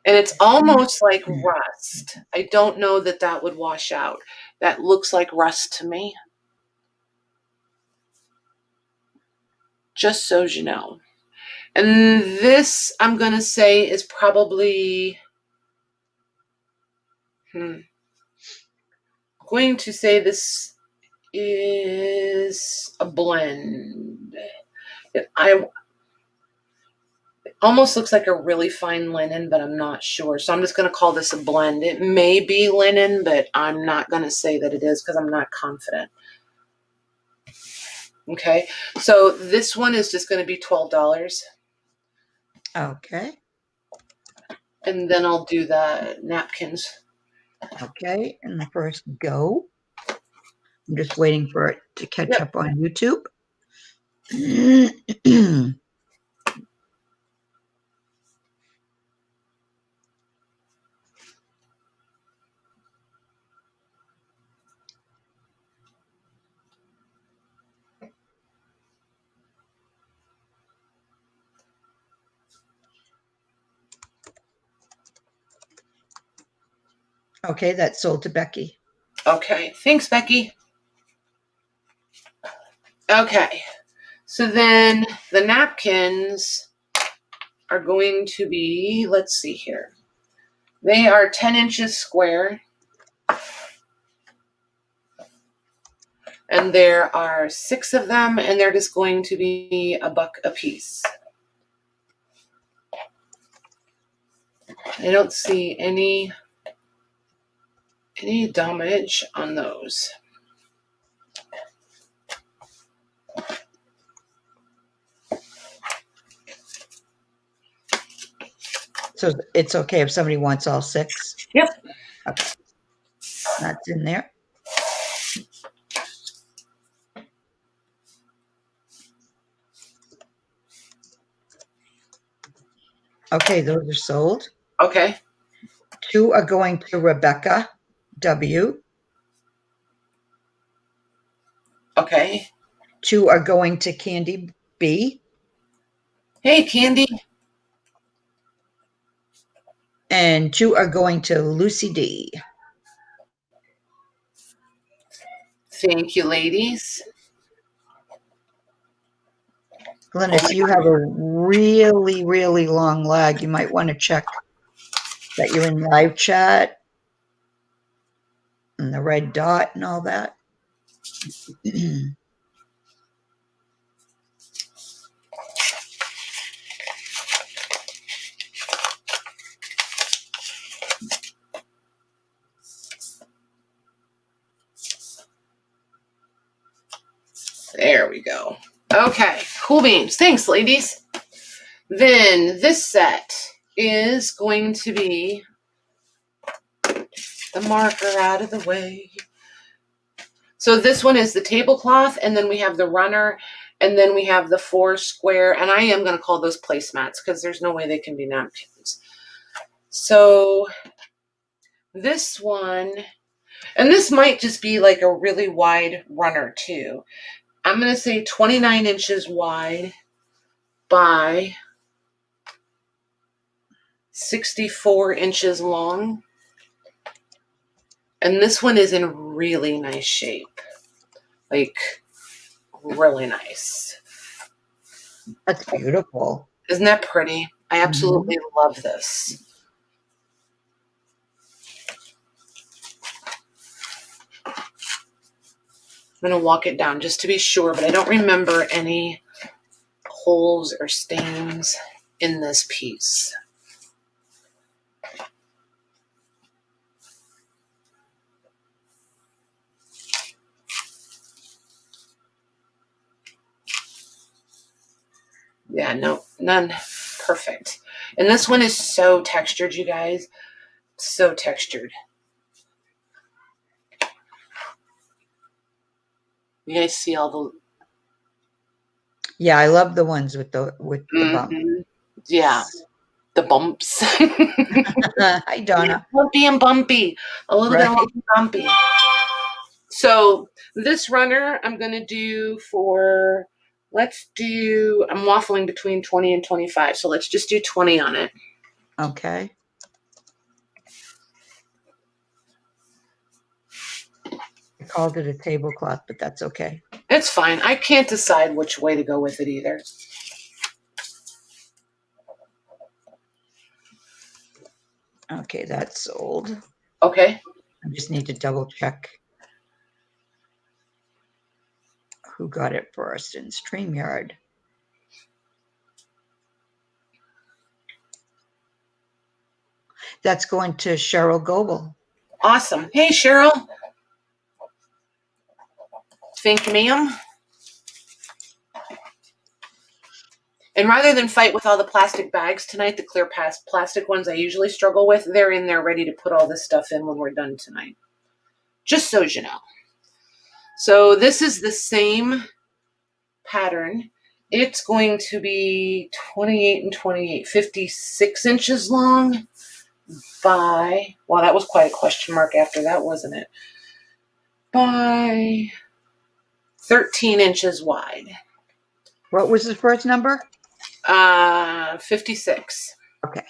And it's almost like rust. I don't know that that would wash out. That looks like rust to me. Just so you know. And this, I'm going to say, is probably, going to say this is a blend. It almost looks like a really fine linen, but I'm not sure. So I'm just going to call this a blend. It may be linen, but I'm not going to say that it is because I'm not confident. Okay, so this one is just going to be $12. Okay. And then I'll do the napkins. Okay, and the first go. I'm just waiting for it to catch up on YouTube. Okay, that's sold to Becky. Okay, thanks, Becky. Okay, so then the napkins are going to be, let's see here. They are 10 inches square. And there are 6 of them, and they're just going to be $1 a piece. I don't see any damage on those. So it's okay if somebody wants all 6? Yep. Okay. That's in there. Okay, those are sold. Okay. 2 are going to Rebecca W. Okay. 2 are going to Candy B. Hey, Candy. And 2 are going to Lucy D. Thank you, ladies. Glennis, you have a really, really long lag. You might want to check that you're in live chat and the red dot and all that. There we go. Okay, cool beans. Thanks, ladies. Then this set is going to be the marker out of the way. So this one is the tablecloth, and then we have the runner, and then we have the 4 square, and I am going to call those placemats because there's no way they can be napkins. So this one, and this might just be like a really wide runner too. I'm going to say 29 inches wide by 64 inches long. And this one is in really nice shape. Like, really nice. That's beautiful. Isn't that pretty? I absolutely love this. I'm going to walk it down just to be sure, but I don't remember any holes or stains in this piece. Yeah, no, none. Perfect. And this one is so textured, you guys. So textured. You guys see all the... Yeah, I love the ones with the bump. Yeah, the bumps. Hi, Donna. Lumpy and bumpy. A little bit Right. lumpy, bumpy. So this runner I'm going to do for, I'm waffling between 20 and 25. So let's just do 20 on it. Okay. I called it a tablecloth, but that's okay. It's fine. I can't decide which way to go with it either. Okay, that's sold. Okay. I just need to double check who got it first in StreamYard. That's going to Cheryl Goebel. Awesome. Hey, Cheryl. Thank you, ma'am. And rather than fight with all the plastic bags tonight, the clear plastic ones I usually struggle with, they're in there ready to put all this stuff in when we're done tonight. Just so you know. So this is the same pattern. It's going to be 28 and 28, 56 inches long by, wow, that was quite a question mark after that, wasn't it? By 13 inches wide. What was the first number? 56. Okay.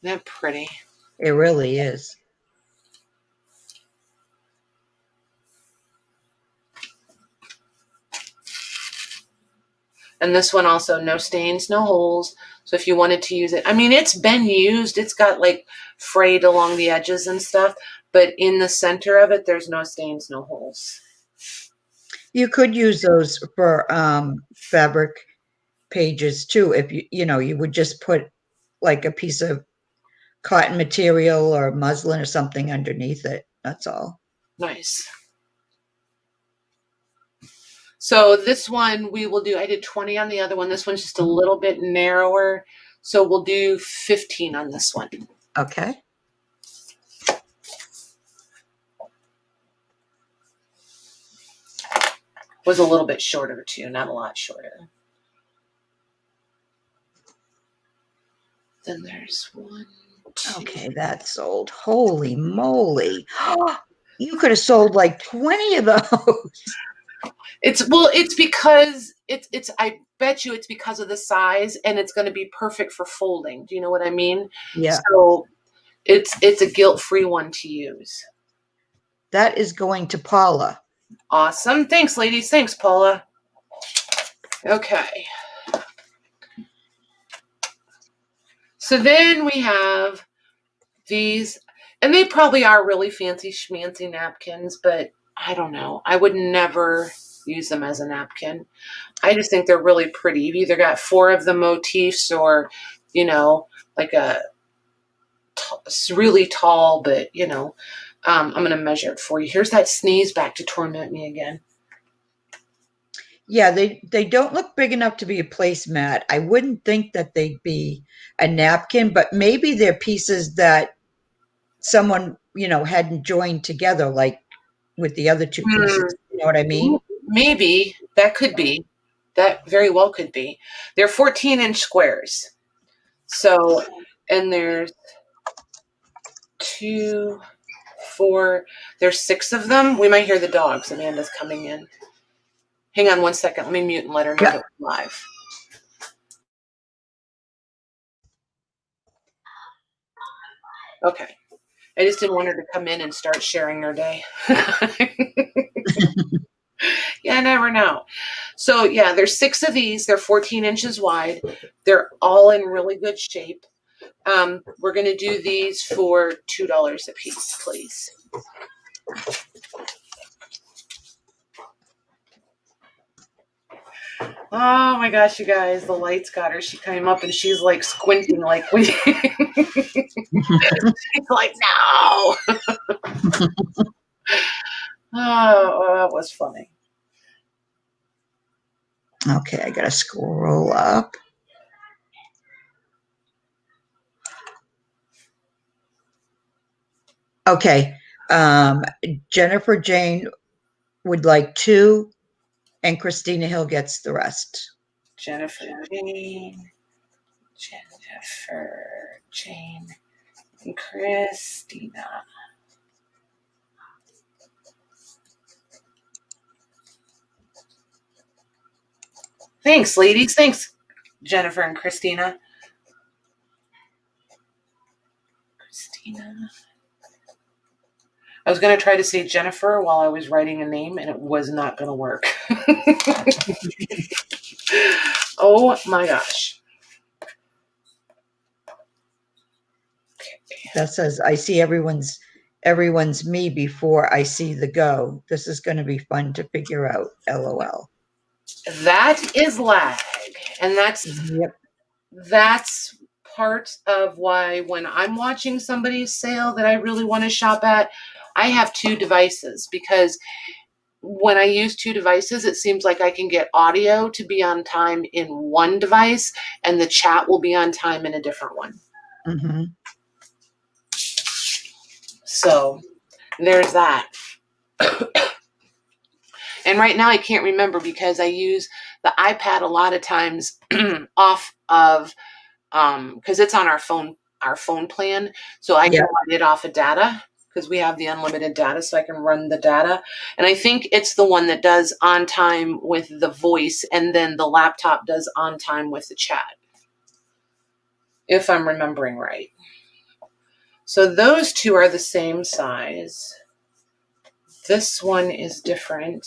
Isn't that pretty? It really is. And this one also, no stains, no holes. So if you wanted to use it, I mean, it's been used. It's got like frayed along the edges and stuff, but in the center of it, there's no stains, no holes. You could use those for fabric pages too. If you would just put like a piece of cotton material or muslin or something underneath it. That's all. Nice. So this one we will do, I did 20 on the other one. This one's just a little bit narrower. So we'll do 15 on this one. Okay. Was a little bit shorter too, not a lot shorter. Then there's one, two. Okay, that's sold. Holy moly. You could have sold like 20 of those. It's because it's I bet you it's because of the size, and it's going to be perfect for folding. Do you know what I mean? Yeah. So it's a guilt-free one to use. That is going to Paula. Awesome. Thanks, ladies. Thanks, Paula. Okay. So then we have these, and they probably are really fancy schmancy napkins, but I don't know. I would never use them as a napkin. I just think they're really pretty. You've either got 4 of the motifs or, like really tall, but, I'm going to measure it for you. Here's that sneeze back to torment me again. Yeah, they don't look big enough to be a placemat. I wouldn't think that they'd be a napkin, but maybe they're pieces that someone, hadn't joined together like with the other 2 pieces. You know what I mean? Maybe. That could be. That very well could be. They're 14-inch squares. So, and there's 2, 4, there's 6 of them. We might hear the dogs. Amanda's coming in. Hang on 1 second. Let me mute and let her know Yeah. that we're live. Okay. I just didn't want her to come in and start sharing her day. Yeah, I never know. So yeah, there's 6 of these. They're 14 inches wide. They're all in really good shape. We're going to do these for $2 a piece, please. Oh my gosh, you guys, the lights got her. She came up and she's like squinting like we she's like, no. Oh, that was funny. Okay, I gotta scroll up. Okay, Jennifer Jane would like 2, and Christina Hill gets the rest. Jennifer Jane, and Christina. Thanks, ladies. Thanks, Jennifer and Christina. Christina. I was going to try to say Jennifer while I was writing a name, and it was not going to work. Oh my gosh. Okay. That says, I see everyone's me before I see the go. This is going to be fun to figure out. LOL. That is lag, and Yep. that's part of why when I'm watching somebody's sale that I really want to shop at, I have 2 devices, because when I use 2 devices, it seems like I can get audio to be on time in one device and the chat will be on time in a different one. Mm-hmm. So there's that. And right now I can't remember because I use the iPad a lot of times off of, because it's on our phone plan. So I can run it off of data because we have the unlimited data, so I can run the data. And I think it's the one that does on time with the voice, and then the laptop does on time with the chat, if I'm remembering right. So those 2 are the same size. This one is different.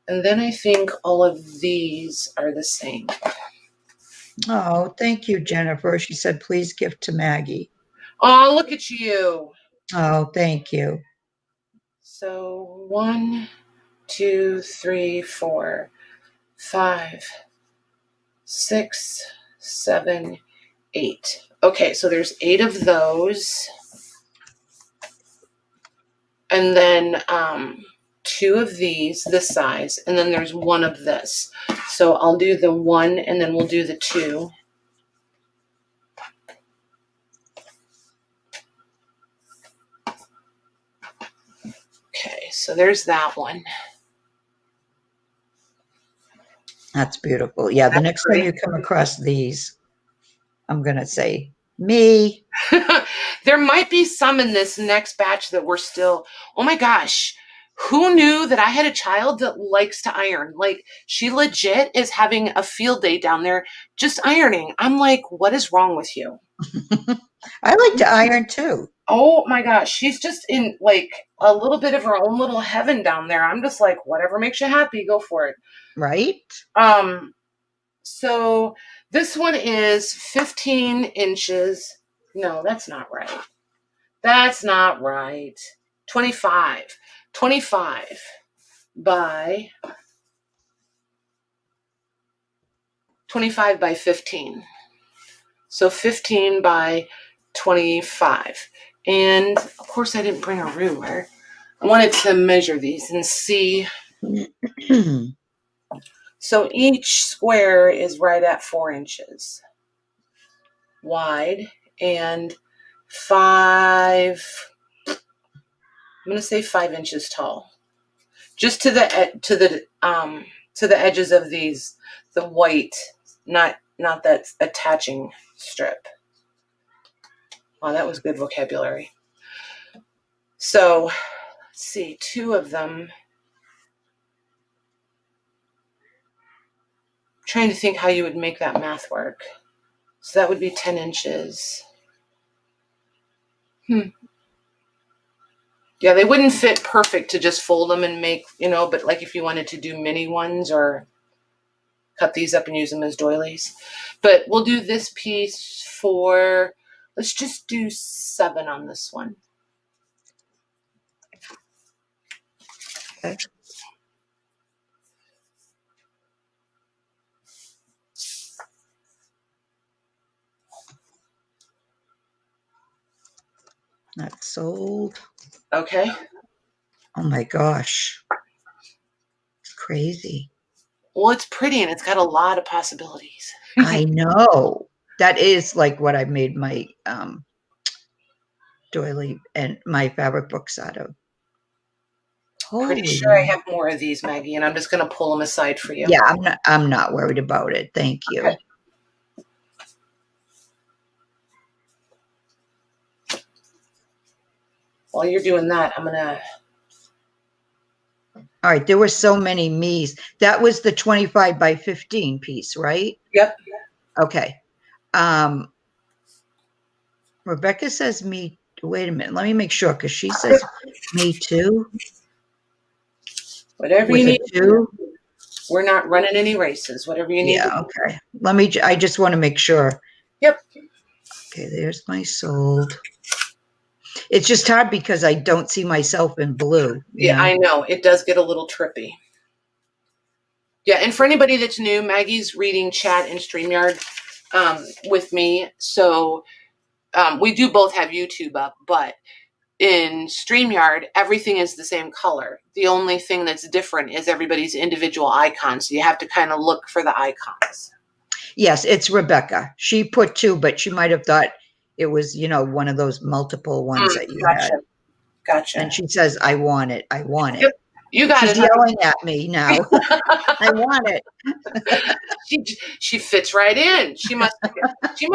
And then I think all of these are the same. Oh, thank you, Jennifer. She said, please give to Maggie. Oh, look at you. Oh, thank you. So 1, 2, 3, 4, 5, 6, 7, 8. Okay, so there's 8 of those. And then 2 of these, this size, and then there's 1 of this. So I'll do the 1 and then we'll do the 2. Okay, so there's that one. That's beautiful. Yeah, the next time you come across these, I'm going to say, me. There might be some in this next batch that we're still, oh my gosh, who knew that I had a child that likes to iron? Like, she legit is having a field day down there just ironing. I'm like, what is wrong with you? I like to iron too. Oh my gosh, she's just in like a little bit of her own little heaven down there. I'm just like, whatever makes you happy, go for it. Right? So this one is 15 inches. No, that's not right. That's not right. 25 by 25 by 15. So 15 by 25. And of course I didn't bring a ruler. I wanted to measure these and see. So each square is right at 4 inches wide and 5, I'm going to say 5 inches tall. Just to the edges of these, the white, not that attaching strip. Oh, that was good vocabulary. So let's see, 2 of them. trying to think how you would make that math work. So that would be 10 inches. Yeah, they wouldn't fit perfect to just fold them and make, but like if you wanted to do mini ones or cut these up and use them as doilies. But we'll do this piece for, let's just do 7 on this one. Okay. That's sold. Okay. Oh my gosh. It's crazy. Well, it's pretty and it's got a lot of possibilities. I know. That is like what I made my doily and my fabric books out of. Pretty Holy. sure I have more of these, Maggie, and I'm just going to pull them aside for you. Yeah, I'm not worried about it. Thank you. Okay. While you're doing that, I'm going to... All right, there were so many me's. That was the 25 by 15 piece, right? Yep. Okay. Rebecca says me. Wait a minute. Let me make sure because she says me too. Whatever With you a need. 2. We're not running any races. Whatever you need. Yeah. Okay. I just want to make sure. Yep. Okay. There's my sold. It's just hard because I don't see myself in blue. Yeah, I know. It does get a little trippy. Yeah, and for anybody that's new, Maggie's reading chat in StreamYard with me. So we do both have YouTube up, but in StreamYard, everything is the same color. The only thing that's different is everybody's individual icons. So you have to kind of look for the icons. Yes, it's Rebecca. She put 2, but she might have thought it was, one of those multiple ones that you had. Gotcha. And she says, I want it. I want it. Yep. You got She's it. yelling at me now. I want it. She fits right in. She must Right?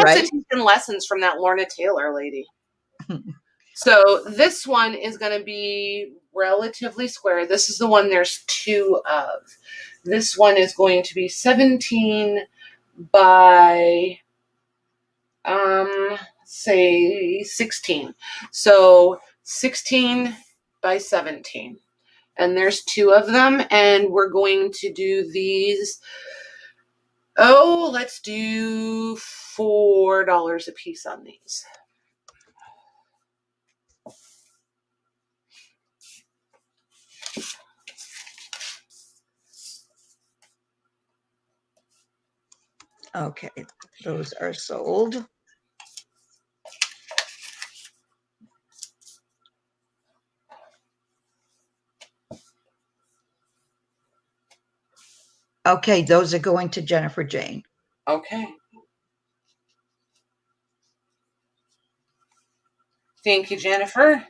have taken lessons from that Lorna Taylor lady. So this one is going to be relatively square. This is the one there's 2 of. This one is going to be 17 by say 16. So 16 by 17. And there's 2 of them, and we're going to do these. Oh, let's do $4 a piece on these. Okay, those are sold. Okay, those are going to Jennifer Jane. Okay. Thank you, Jennifer.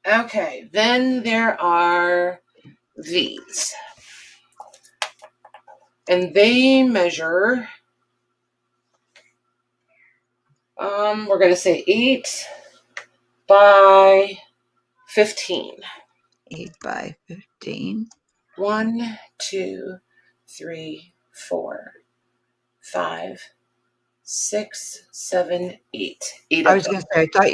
Okay, then there are these. And they measure, we're going to say 8 by 15. 8 by 15. 1, 2, 3, 4, 5, 6, 7, 8. 8 I of was them. going to say, I thought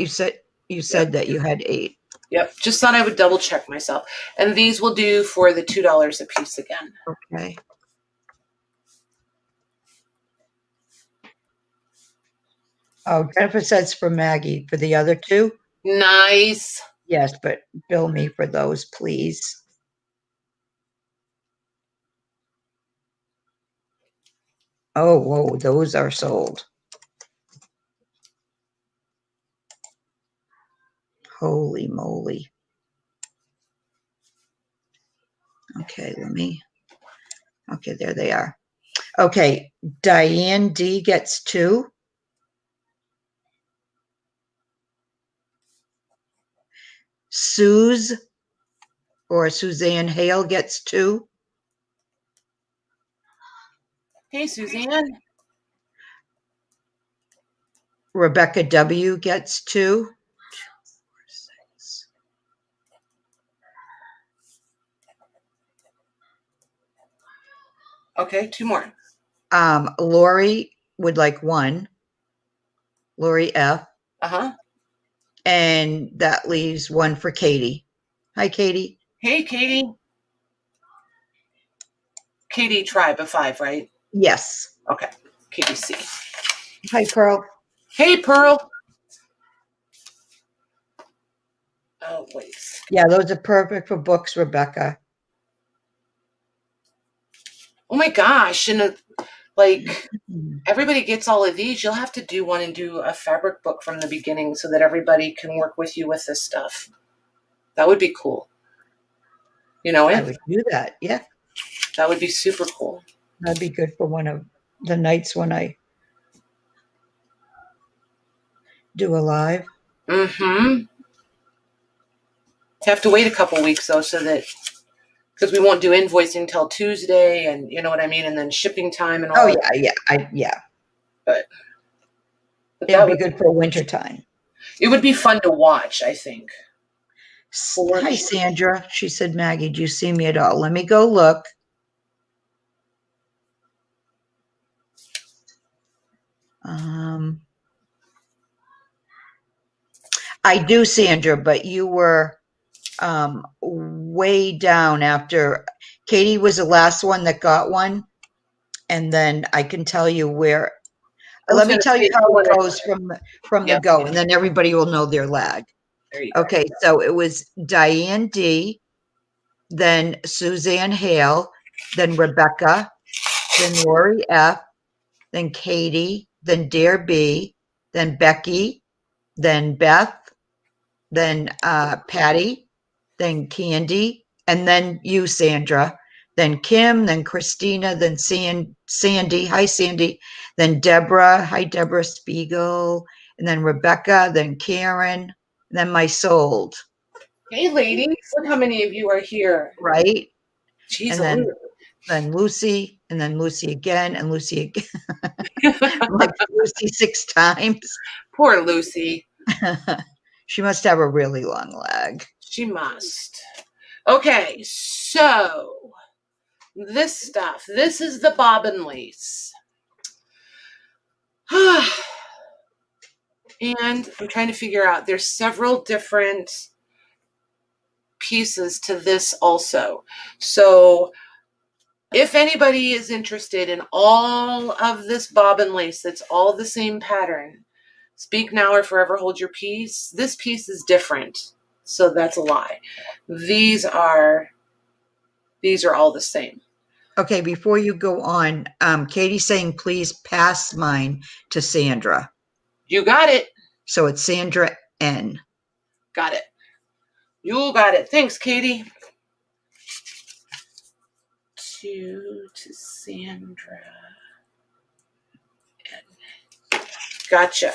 you said that you had 8. Yep, just thought I would double check myself. And these will do for the $2 a piece again. Okay. Oh, Jennifer says for Maggie. For the other 2? Nice. Yes, but bill me for those, please. Oh, whoa, those are sold. Holy moly. Okay, okay, there they are. Okay, Diane D gets 2. Suze or Suzanne Hale gets 2. Hey, Suzanne. Rebecca W gets 2. 2, 4, 6. Okay, 2 more. Lori would like 1. Lori F. Uh-huh. And that leaves 1 for Katie. Hi, Katie. Hey, Katie. Katie tribe of 5, right? Yes. Okay. Katie C. Hi, Pearl. Hey, Pearl. Oh, wait. Yeah, those are perfect for books, Rebecca. Oh my gosh. And like everybody gets all of these. You'll have to do one and do a fabric book from the beginning so that everybody can work with you with this stuff. That would be cool. You know I it? would do that. Yeah, That would be super cool. that'd be good for one of the nights when I do a live. Mm-hmm. Have to wait a couple weeks though, so that because we won't do invoicing until Tuesday, and you know what I mean, and then shipping time and all. Oh of yeah, yeah. But It would that be would good for winter time. it would be fun to watch. I think. Hi, Sandra. She said, Maggie, do you see me at all? Let me go look. I do, Sandra, but you were way down after Katie was the last one that got one. And then I can tell you where. Let me tell you how it goes from the go, and then everybody will know their lag. There you go. Okay, so it was Diane D, then Suzanne Hale, then Rebecca, then Lori F, then Katie, then Dare B, then Becky, then Beth, then Patty, then Candy, and then you, Sandra, then Kim, then Christina, then Sandy. Hi, Sandy. Then Deborah. Hi, Deborah Spiegel. And then Rebecca, then Karen, then my sold. Hey, ladies, look how many of you are here. Right? Jeez, And then Lucy, and then Lucy again, and Lucy again. Like Lucy 6 times. Poor Lucy. She must have a really long leg. She must. Okay, so this stuff. This is the bobbin lace. And I'm trying to figure out, there's several different pieces to this also. So if anybody is interested in all of this bobbin lace, that's all the same pattern, speak now or forever hold your peace. This piece is different, so that's a lie. These are all the same. Okay, before you go on, Katie's saying please pass mine to Sandra. You got it. So it's Sandra N. Got it. You got it. Thanks, Katie. To Sandra N. Gotcha.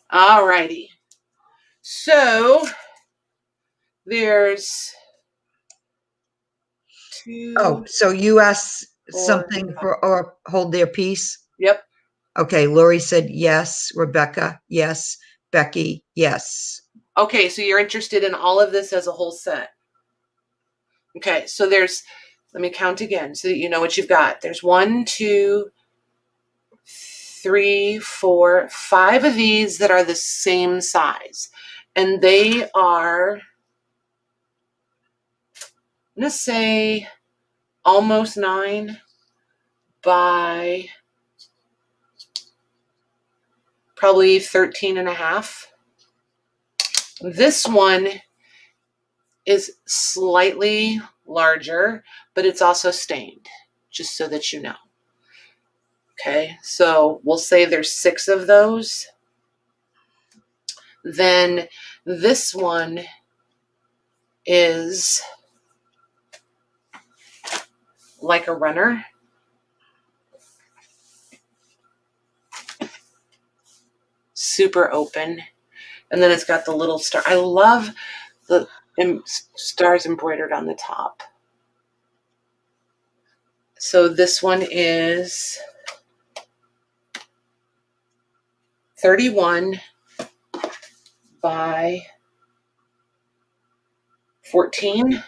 All righty. So there's 2. Oh, so you asked something for or hold their peace? Yep. Okay, Lori said yes. Rebecca, yes. Becky, yes. Okay, so you're interested in all of this as a whole set. Okay, so there's, let me count again so that you know what you've got. There's 1, 2, 3, 4, 5 of these that are the same size. And they are, I'm going to say almost 9 by probably 13 and a half. This one is slightly larger, but it's also stained, just so that you know. Okay, so we'll say there's 6 of those. Then this one is like a runner. Super open. And then it's got the little star. I love the stars embroidered on the top. So this one is 31 by 14.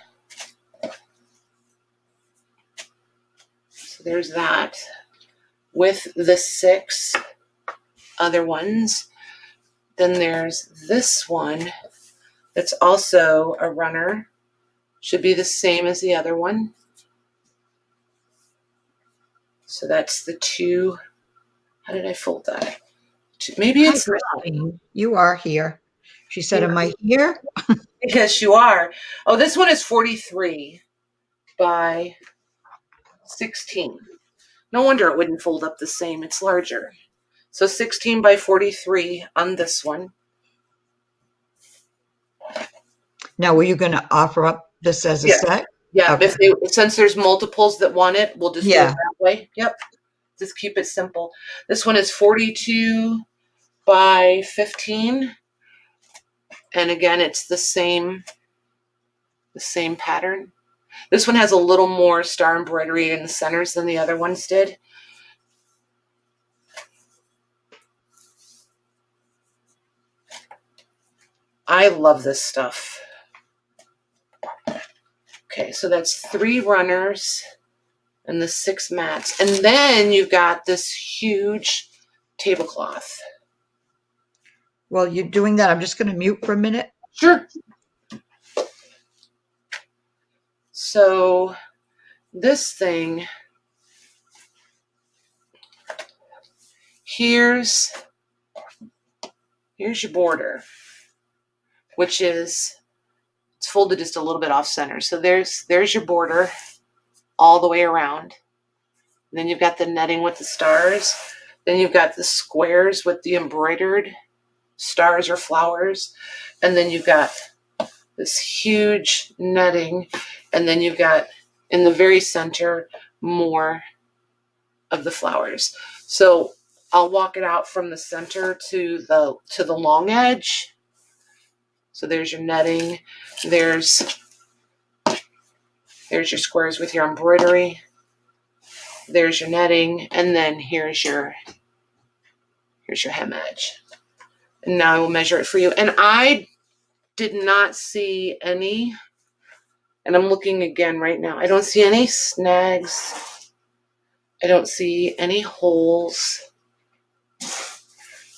there's that with the 6 other ones. Then there's this one that's also a runner. Should be the same as the other one. So that's the 2. How did I fold that? Maybe Hi, it's not. Christine. You are here. She said, am I here? Yes, you are. Oh, this one is 43 by 16. No wonder it wouldn't fold up the same. It's larger. So 16 by 43 on this one. Now, were you going to offer up this as a Yeah. set? Yeah, Okay. since there's multiples that want it, we'll just do it Yeah. that way. Yep. Just keep it simple. This one is 42 by 15. And again, it's the same pattern. This one has a little more star embroidery in the centers than the other ones did. I love this stuff. Okay, so that's 3 runners and the 6 mats. And then you've got this huge tablecloth. Well, you're doing that. I'm just going to mute for a minute. Sure. So this thing, here's your border, which is, it's folded just a little bit off center. So there's your border all the way around. And then you've got the netting with the stars. Then you've got the squares with the embroidered stars or flowers. And then you've got this huge netting. And then you've got in the very center more of the flowers. So I'll walk it out from the center to the long edge. So there's your netting. There's your squares with your embroidery. There's your netting, and then here's your hem edge. And now I will measure it for you. And I did not see any, and I'm looking again right now. I don't see any snags. I don't see any holes.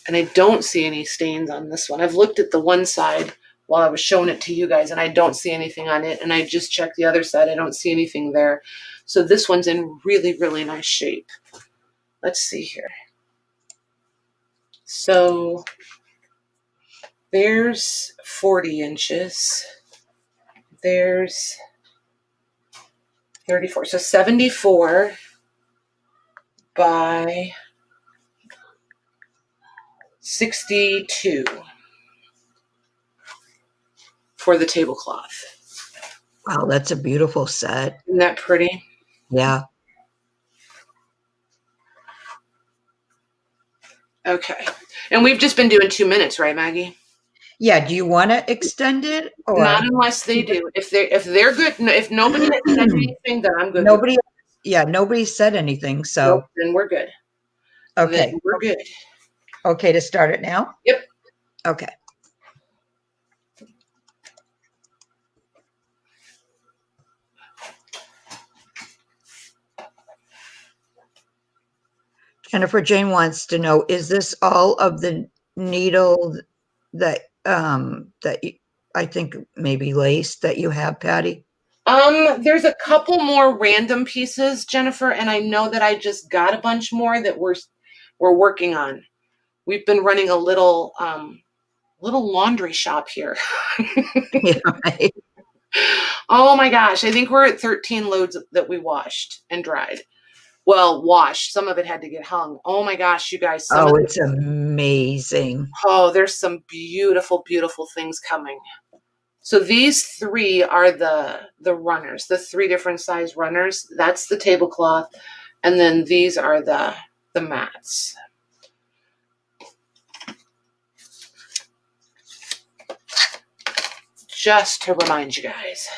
And I don't see any stains on this one. I've looked at the one side while I was showing it to you guys, and I don't see anything on it. And I just checked the other side. I don't see anything there. So this one's in really, really nice shape. Let's see here. So there's 40 inches. There's 34. So 74 by 62 for the tablecloth. Wow, that's a beautiful set. Isn't that pretty? Yeah. Okay. And we've just been doing 2 minutes, right, Maggie? Yeah. Do you want to extend it or Not unless they do. If they're good, if nobody has said anything, then I'm good. nobody? Yeah, nobody said anything. So Nope, then we're good. okay, Then we're good. okay to start it now. Yep. Okay. Jennifer Jane wants to know: is this all of the needle that I think maybe lace that you have, Patty? There's a couple more random pieces, Jennifer, and I know that I just got a bunch more that we're working on. We've been running a little laundry shop here. Yeah, right. Oh my gosh, I think we're at 13 loads that we washed and dried. Well, washed. Some of it had to get hung. Oh my gosh, you guys. Oh, it's amazing. Oh, there's some beautiful, beautiful things coming. So these 3 are the runners, the 3 different size runners. That's the tablecloth. And then these are the mats. Just to remind you guys.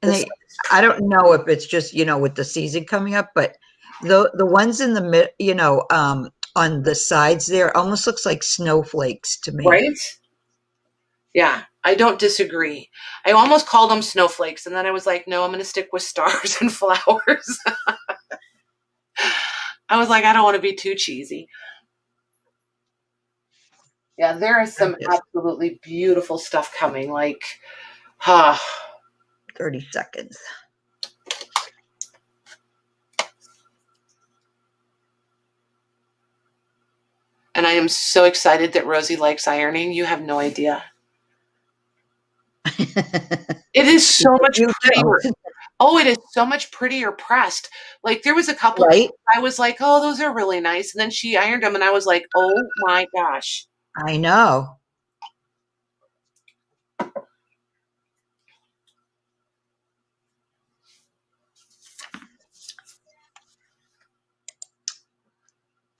And I don't know if it's just, with the season coming up, but the ones in the mid, on the sides there almost looks like snowflakes to me. Right? Yeah, I don't disagree. I almost called them snowflakes, and then I was like, no, I'm going to stick with stars and flowers. I was like, I don't want to be too cheesy. Yeah, there is some absolutely beautiful stuff coming. Like, 30 seconds. And I am so excited that Rosie likes ironing. You have no idea. It is so much prettier. Oh, it is so much prettier pressed. Like there was a couple Right? I was like, oh, those are really nice. And then she ironed them and I was like, oh my gosh. I know.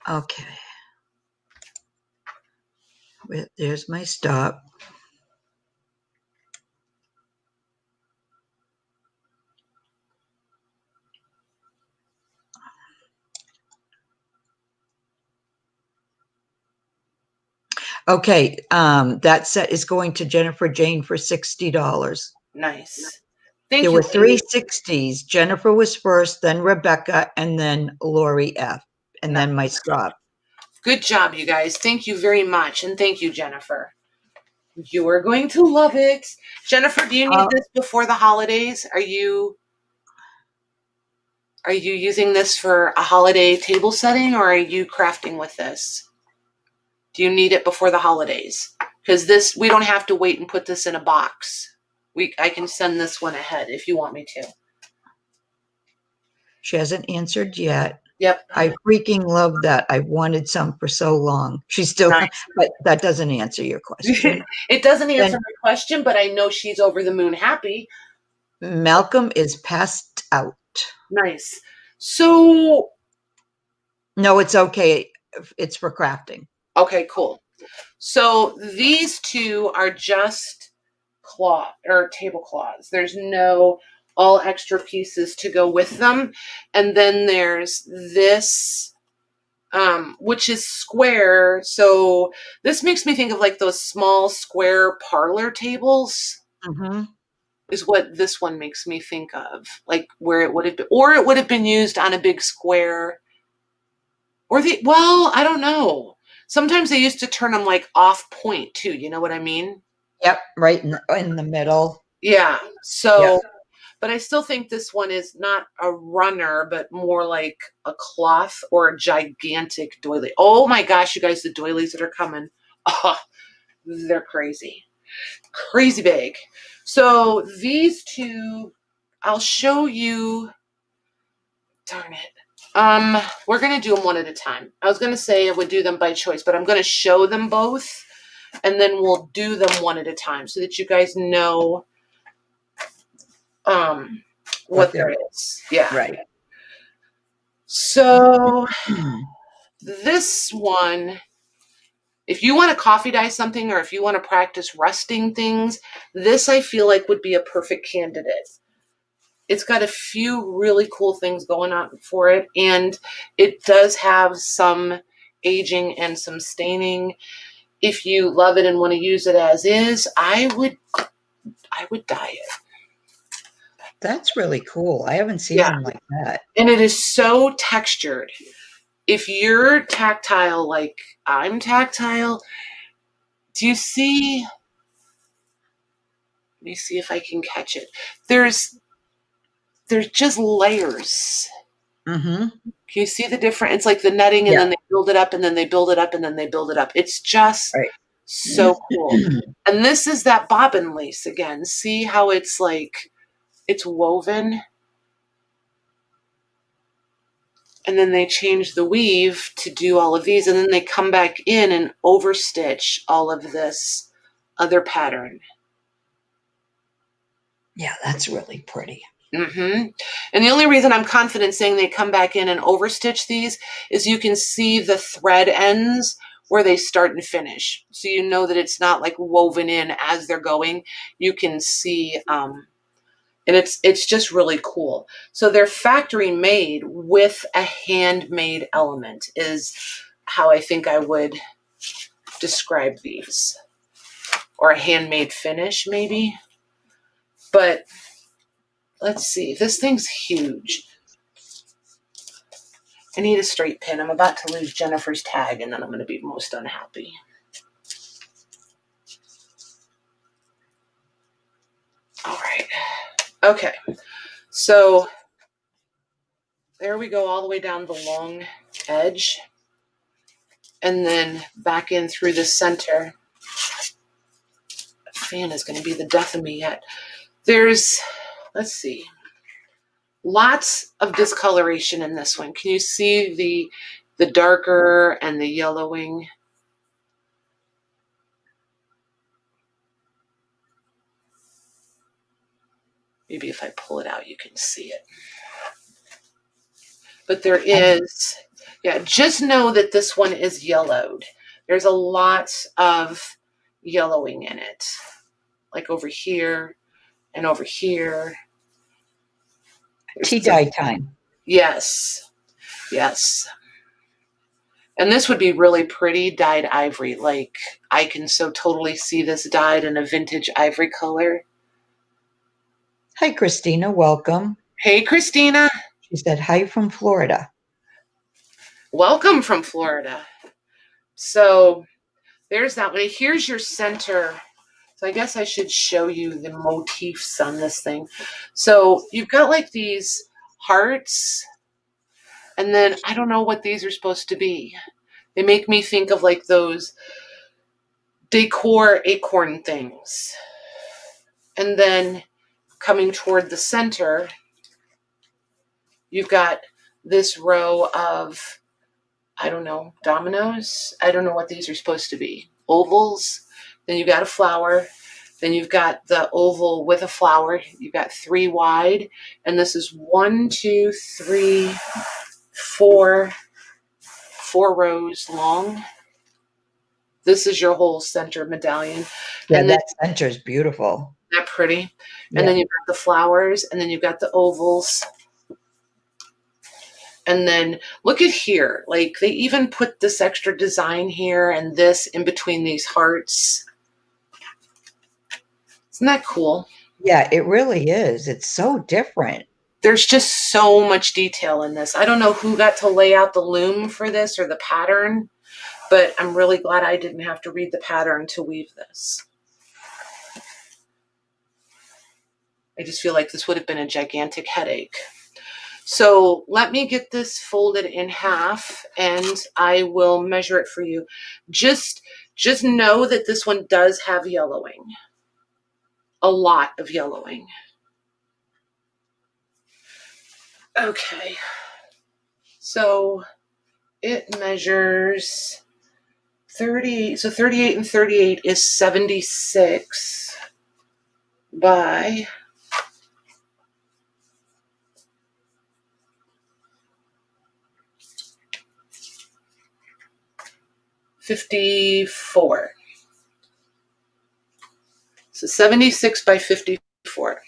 Okay. There's my stop. Okay, that set is going to Jennifer Jane for $60. Nice. Thank There you. were 3 60s. Jennifer was first, then Rebecca, and then Lori F. And then my stop. Good job, you guys. Thank you very much. And thank you, Jennifer. You are going to love it. Jennifer, do you need this before the holidays? Are you using this for a holiday table setting or are you crafting with this? Do you need it before the holidays? Because this, we don't have to wait and put this in a box. I can send this one ahead if you want me to. She hasn't answered yet. Yep. I freaking love that. I've wanted some for so long. She's still, nice. But that doesn't answer your question. It doesn't answer my question, but I know she's over the moon happy. Malcolm is passed out. Nice. So. No, it's okay. It's for crafting. Okay, cool. So these two are just cloth or tablecloths. There's no all extra pieces to go with them. And then there's this, which is square. So this makes me think of like those small square parlor tables. Mm-hmm. Is what this one makes me think of, like where it would have been, or it would have been used on a big square. Or I don't know. Sometimes they used to turn them like off point too. You know what I mean? Yep, right in the middle. Yeah. So, but I still think this one is not a runner, but more like a cloth or a gigantic doily. Oh my gosh, you guys, the doilies that are coming. Oh, they're crazy. Crazy big. So these two, I'll show you. Darn it. We're going to do them one at a time. I was going to say I would do them by choice, but I'm going to show them both and then we'll do them one at a time so that you guys know what there is. Yeah. Right. So this one, if you want to coffee dye something or if you want to practice rusting things, this I feel like would be a perfect candidate. It's got a few really cool things going on for it, and it does have some aging and some staining. If you love it and want to use it as is, I would dye it. That's really cool. I haven't seen them like that. And it is so textured. If you're tactile like I'm tactile, do you see? Let me see if I can catch it. There's just layers. Mm-hmm. Can you see the difference? It's like the netting and then they build it up and then they build it up and then they build it up. It's just so cool. And this is that bobbin lace again. See how it's like, it's woven. And then they change the weave to do all of these. And then they come back in and overstitch all of this other pattern. Yeah, that's really pretty. Mm-hmm. And the only reason I'm confident saying they come back in and overstitch these is you can see the thread ends where they start and finish. So you know that it's not like woven in as they're going. You can see, and it's just really cool. So they're factory made with a handmade element is how I think I would describe these. or a handmade finish maybe. But let's see, this thing's huge. I need a straight pin. I'm about to lose Jennifer's tag and then I'm going to be most unhappy. All right. Okay. So there we go, all the way down the long edge. And then back in through the center. The fan is going to be the death of me yet. There's, let's see, lots of discoloration in this one. Can you see the darker and the yellowing? Maybe if I pull it out, you can see it. But there is, yeah, just know that this one is yellowed. There's a lot of yellowing in it, like over here and over here. Tea dye time. Yes, yes. And this would be really pretty dyed ivory. Like, I can so totally see this dyed in a vintage ivory color. Hi, Christina. Welcome. Hey, Christina. She said, hi from Florida. Welcome from Florida. So there's that one. Here's your center. So I guess I should show you the motifs on this thing. So you've got like these hearts, and then I don't know what these are supposed to be. They make me think of like those decor acorn things. And then coming toward the center, you've got this row of, I don't know, dominoes. I don't know what these are supposed to be. Ovals. Then you've got a flower. Then you've got the oval with a flower. You've got 3 wide. And this is 1, 2, 3, 4 rows long. This is your whole center medallion. Yeah, and then, that center is beautiful. Isn't that pretty? And then you've got the flowers, and then you've got the ovals. And then look at here. Like, they even put this extra design here and this in between these hearts. Isn't that cool? Yeah, it really is. It's so different. There's just so much detail in this. I don't know who got to lay out the loom for this or the pattern, but I'm really glad I didn't have to read the pattern to weave this. I just feel like this would have been a gigantic headache. So let me get this folded in half and I will measure it for you. Just know that this one does have yellowing. A lot of yellowing. Okay. So it measures 30. So 38 and 38 is 76 by 54. So 76 by 54.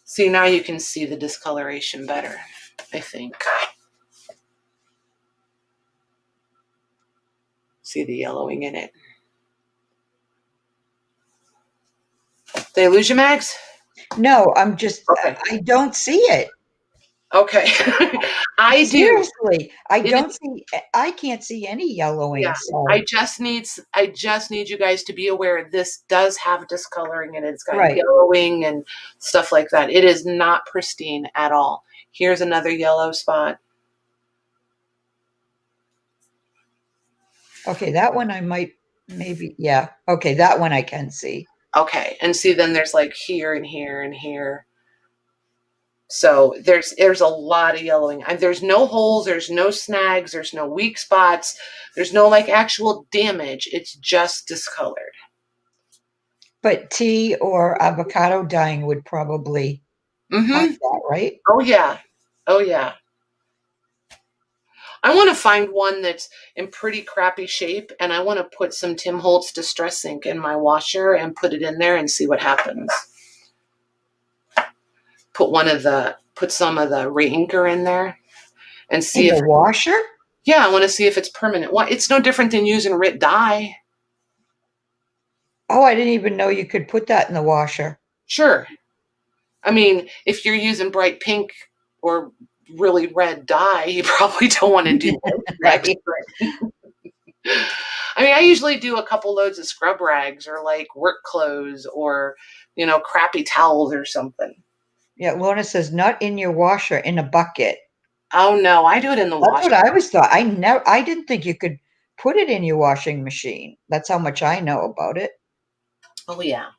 See, now you can see the discoloration better, I think. See the yellowing in it. Did I lose you, Mags? No, I'm just, Okay. I don't see it. Okay. I do. Seriously, I can't see any yellowing. Yeah, So. I just need you guys to be aware this does have discoloring in it. It's got Right. yellowing and stuff like that. It is not pristine at all. Here's another yellow spot. Okay, that one I might maybe, yeah. Okay, that one I can see. Okay, and see then there's like here and here and here. So there's a lot of yellowing. There's no holes, there's no snags, there's no weak spots, there's no like actual damage. It's just discolored. But tea or avocado dyeing would probably hide that, right? Oh yeah. Oh yeah. I want to find one that's in pretty crappy shape, and I want to put some Tim Holtz Distress ink in my washer and put it in there and see what happens. Put some of the reinker in there and see in if the washer. Yeah, I want to see if it's permanent. Why? It's no different than using RIT dye. Oh, I didn't even know you could put that in the washer. Sure. I mean, if you're using bright pink or really red dye, you probably don't want to do those next. Right. I mean, I usually do a couple loads of scrub rags or like work clothes or, crappy towels or something. Yeah, Lorna says not in your washer, in a bucket. Oh no, I do it in the That's wash. what I always thought. I didn't think you could put it in your washing machine. That's how much I know about it. Oh yeah,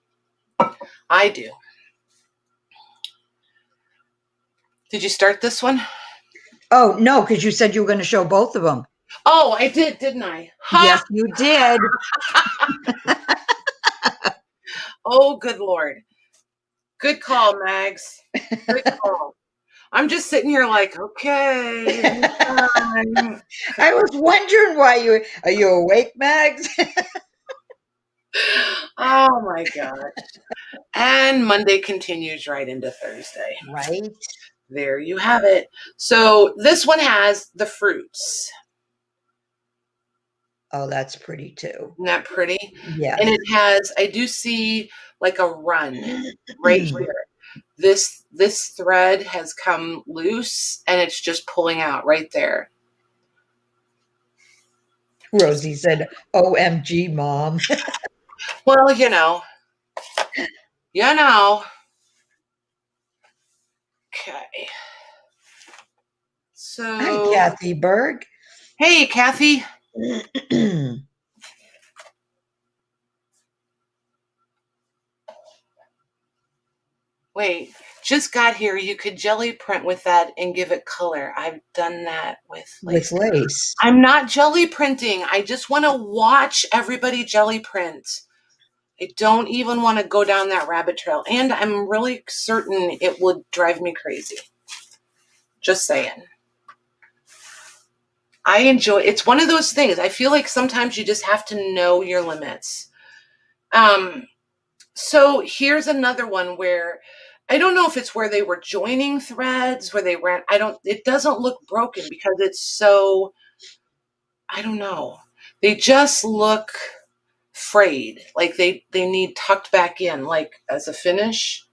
I do. Did you start this one? Oh, no, because you said you were going to show both of them. Oh, I did, didn't I? Yes, Ha! you did. Oh, good Lord. Good call, Mags. Good call. I'm just sitting here like, okay, anytime. I was wondering why are you awake, Mags? Oh my gosh. And Monday continues right into Thursday. Right. There you have it. So this one has the fruits. Oh, that's pretty too. Isn't that pretty? Yeah. And it has, I do see like a run right here. This thread has come loose and it's just pulling out right there. Rosie said, OMG, Mom. Well, you know. Okay. Hi, So, Kathy Berg. hey, Kathy. Wait, just got here. You could jelly print with that and give it color. I've done that with lace. With lace. I'm not jelly printing. I just want to watch everybody jelly print. I don't even want to go down that rabbit trail. And I'm really certain it would drive me crazy. Just saying. I enjoy it's one of those things. I feel like sometimes you just have to know your limits. So here's another one where I don't know if it's where they were joining threads, where they ran. It doesn't look broken because it's so, I don't know. They just look frayed, like they need tucked back in, like as a finish.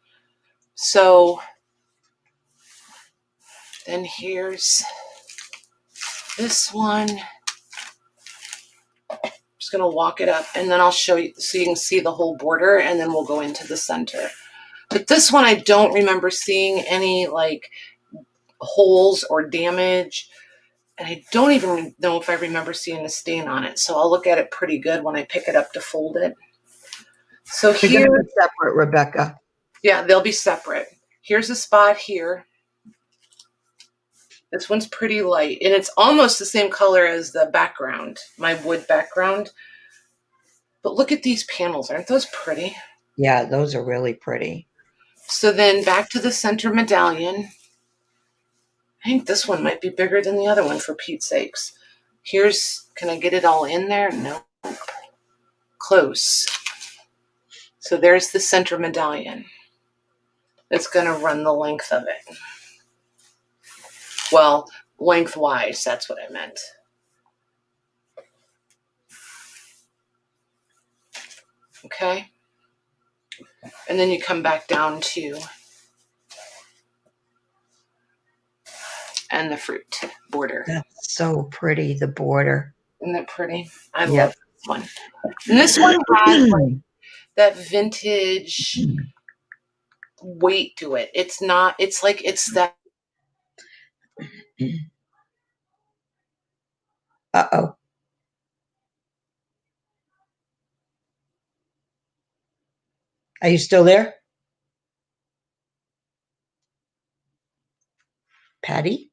So then here's this one. Just gonna walk it up and then I'll show you so you can see the whole border and then we'll go into the center. But this one I don't remember seeing any like holes or damage. And I don't even know if I remember seeing a stain on it. So I'll look at it pretty good when I pick it up to fold it. So They're here, going to be separate, Rebecca. yeah, they'll be separate. Here's a spot here. This one's pretty light and it's almost the same color as the background, my wood background. But look at these panels. Aren't those pretty? Yeah, those are really pretty. So then back to the center medallion. I think this one might be bigger than the other one for Pete's sakes. Can I get it all in there? No. Close. So there's the center medallion. It's going to run the length of it. Well, lengthwise, that's what I meant. Okay. And then you come back down to, and the fruit border. That's so pretty, the border. Isn't that pretty? I Yep. love this one. And this one has like that vintage weight to it. It's not, it's like, it's that. Uh-oh. Are you still there? Patty?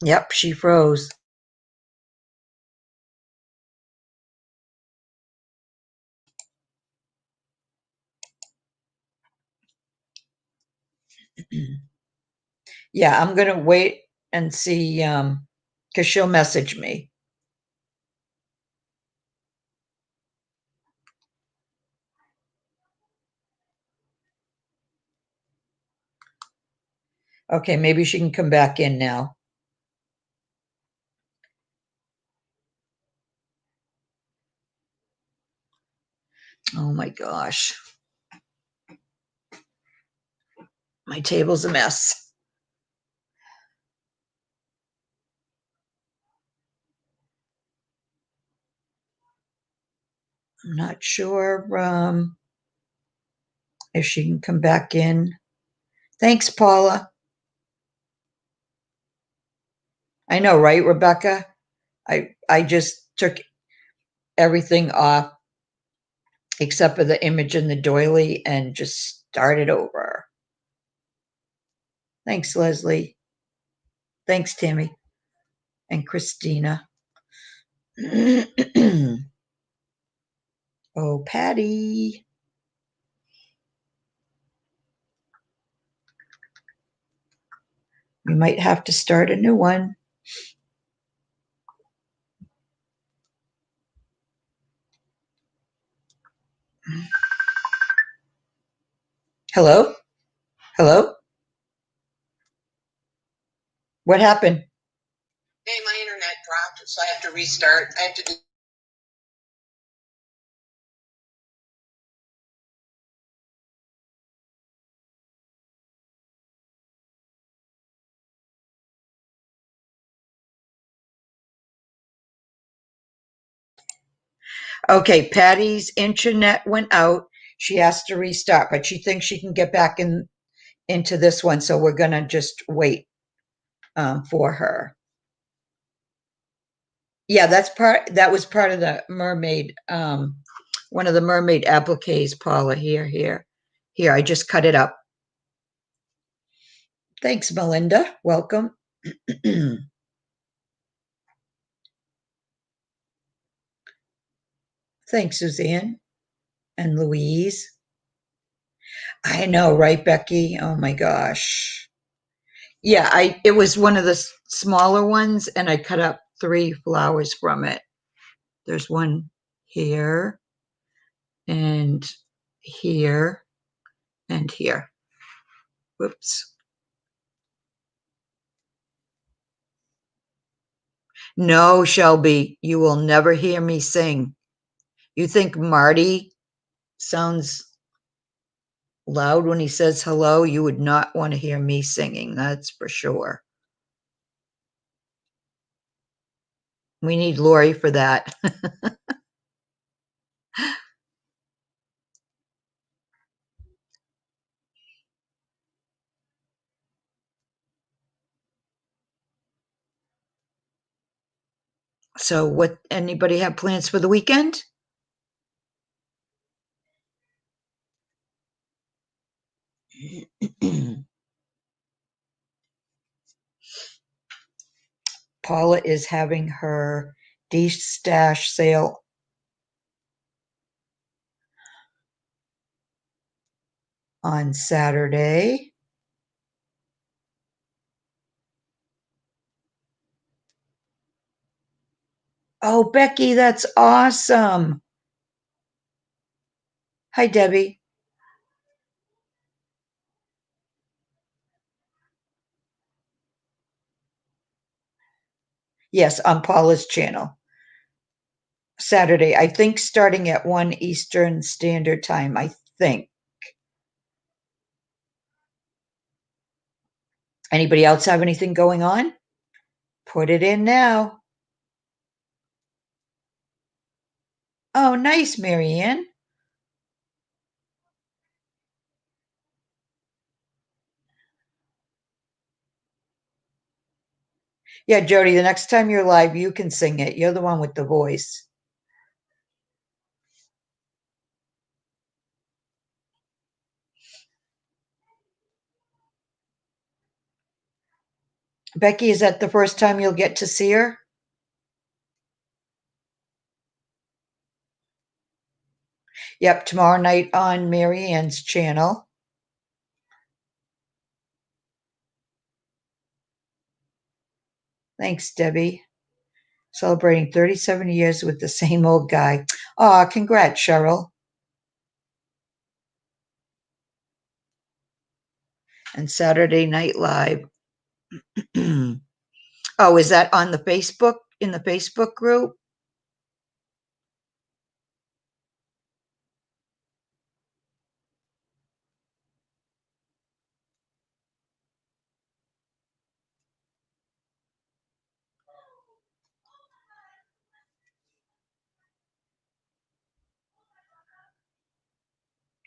Yep, she froze. Yeah, I'm gonna wait and see, because she'll message me. Okay, maybe she can come back in now. Oh my gosh. My table's a mess. I'm not sure if she can come back in. Thanks, Paula. I know, right, Rebecca? I just took everything off except for the image in the doily and just started over. Thanks, Leslie. Thanks, Tammy and Christina. Oh, Patty. We might have to start a new one. Hello? Hello? What happened? Hey, my internet dropped, so I have to restart. I have to do. Okay, Patty's internet went out. She has to restart, but she thinks she can get back into this one, so we're gonna just wait for her. Yeah, that was part of the mermaid, one of the mermaid appliques, Paula. Here. I just cut it up. Thanks, Melinda. Welcome. Thanks, Suzanne and Louise. I know, right, Becky? Oh my gosh. Yeah, it was one of the smaller ones, and I cut up 3 flowers from it. There's one here, and here, and here. Whoops. No, Shelby, you will never hear me sing. You think Marty sounds loud when he says hello? You would not want to hear me singing, that's for sure. We need Lori for that. So anybody have plans for the weekend? Paula is having her de-stash sale on Saturday. Oh, Becky, that's awesome. Hi, Debbie. Yes, on Paula's channel. Saturday, I think starting at 1 Eastern Standard Time, I think. Anybody else have anything going on? Put it in now. Oh, nice, Marianne. Yeah, Jody, the next time you're live, you can sing it. You're the one with the voice. Becky, is that the first time you'll get to see her? Yep, tomorrow night on Marianne's channel. Thanks, Debbie. Celebrating 37 years with the same old guy. Aw, congrats, Cheryl. And Saturday Night Live. Oh, is that on the Facebook, in the Facebook group?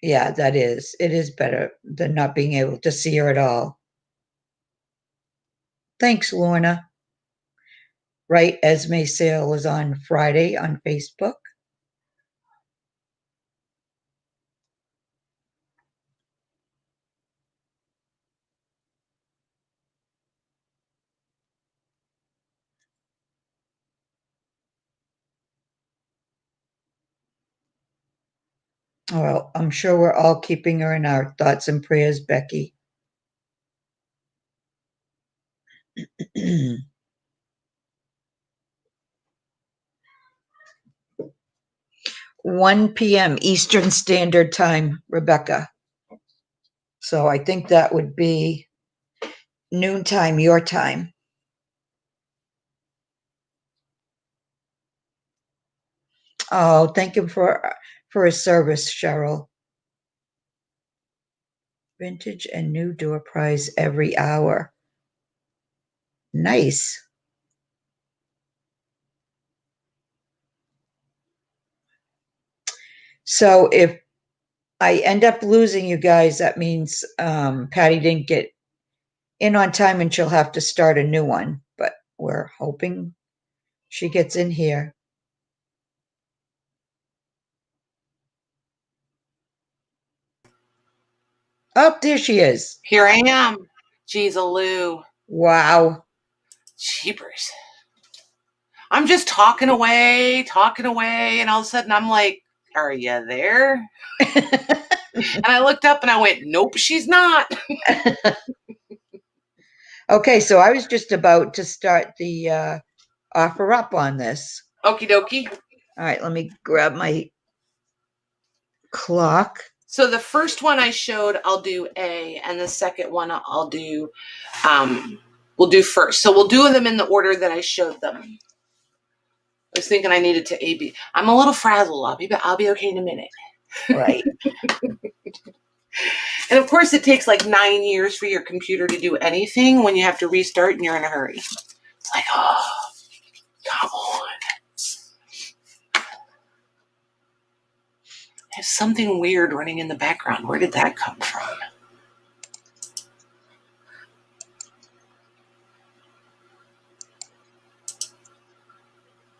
Yeah, that is. It is better than not being able to see her at all. Thanks, Lorna. Right, Esme sale is on Friday on Facebook. Well, I'm sure we're all keeping her in our thoughts and prayers, Becky. 1 p.m. Eastern Standard Time, Rebecca. So I think that would be noontime, your time. Oh, thank you for his service, Cheryl. Vintage and new door prize every hour. Nice. So if I end up losing you guys, that means Patty didn't get in on time and she'll have to start a new one. But we're hoping she gets in here. Oh, there she is. Here I am. Geez, Lou. Wow. Jeepers. I'm just talking away, and all of a sudden I'm like, are you there? And I looked up and I went, nope, she's not. Okay, so I was just about to start the offer up on this. Okie dokie. All right, let me grab my clock. So the first one I showed, I'll do A, and the second one I'll do, we'll do first. So we'll do them in the order that I showed them. I was thinking I needed to A, B. I'm a little frazzled. I'll be okay in a minute. Right. And of course, it takes like 9 years for your computer to do anything when you have to restart and you're in a hurry. It's like, oh, come on. There's something weird running in the background. Where did that come from?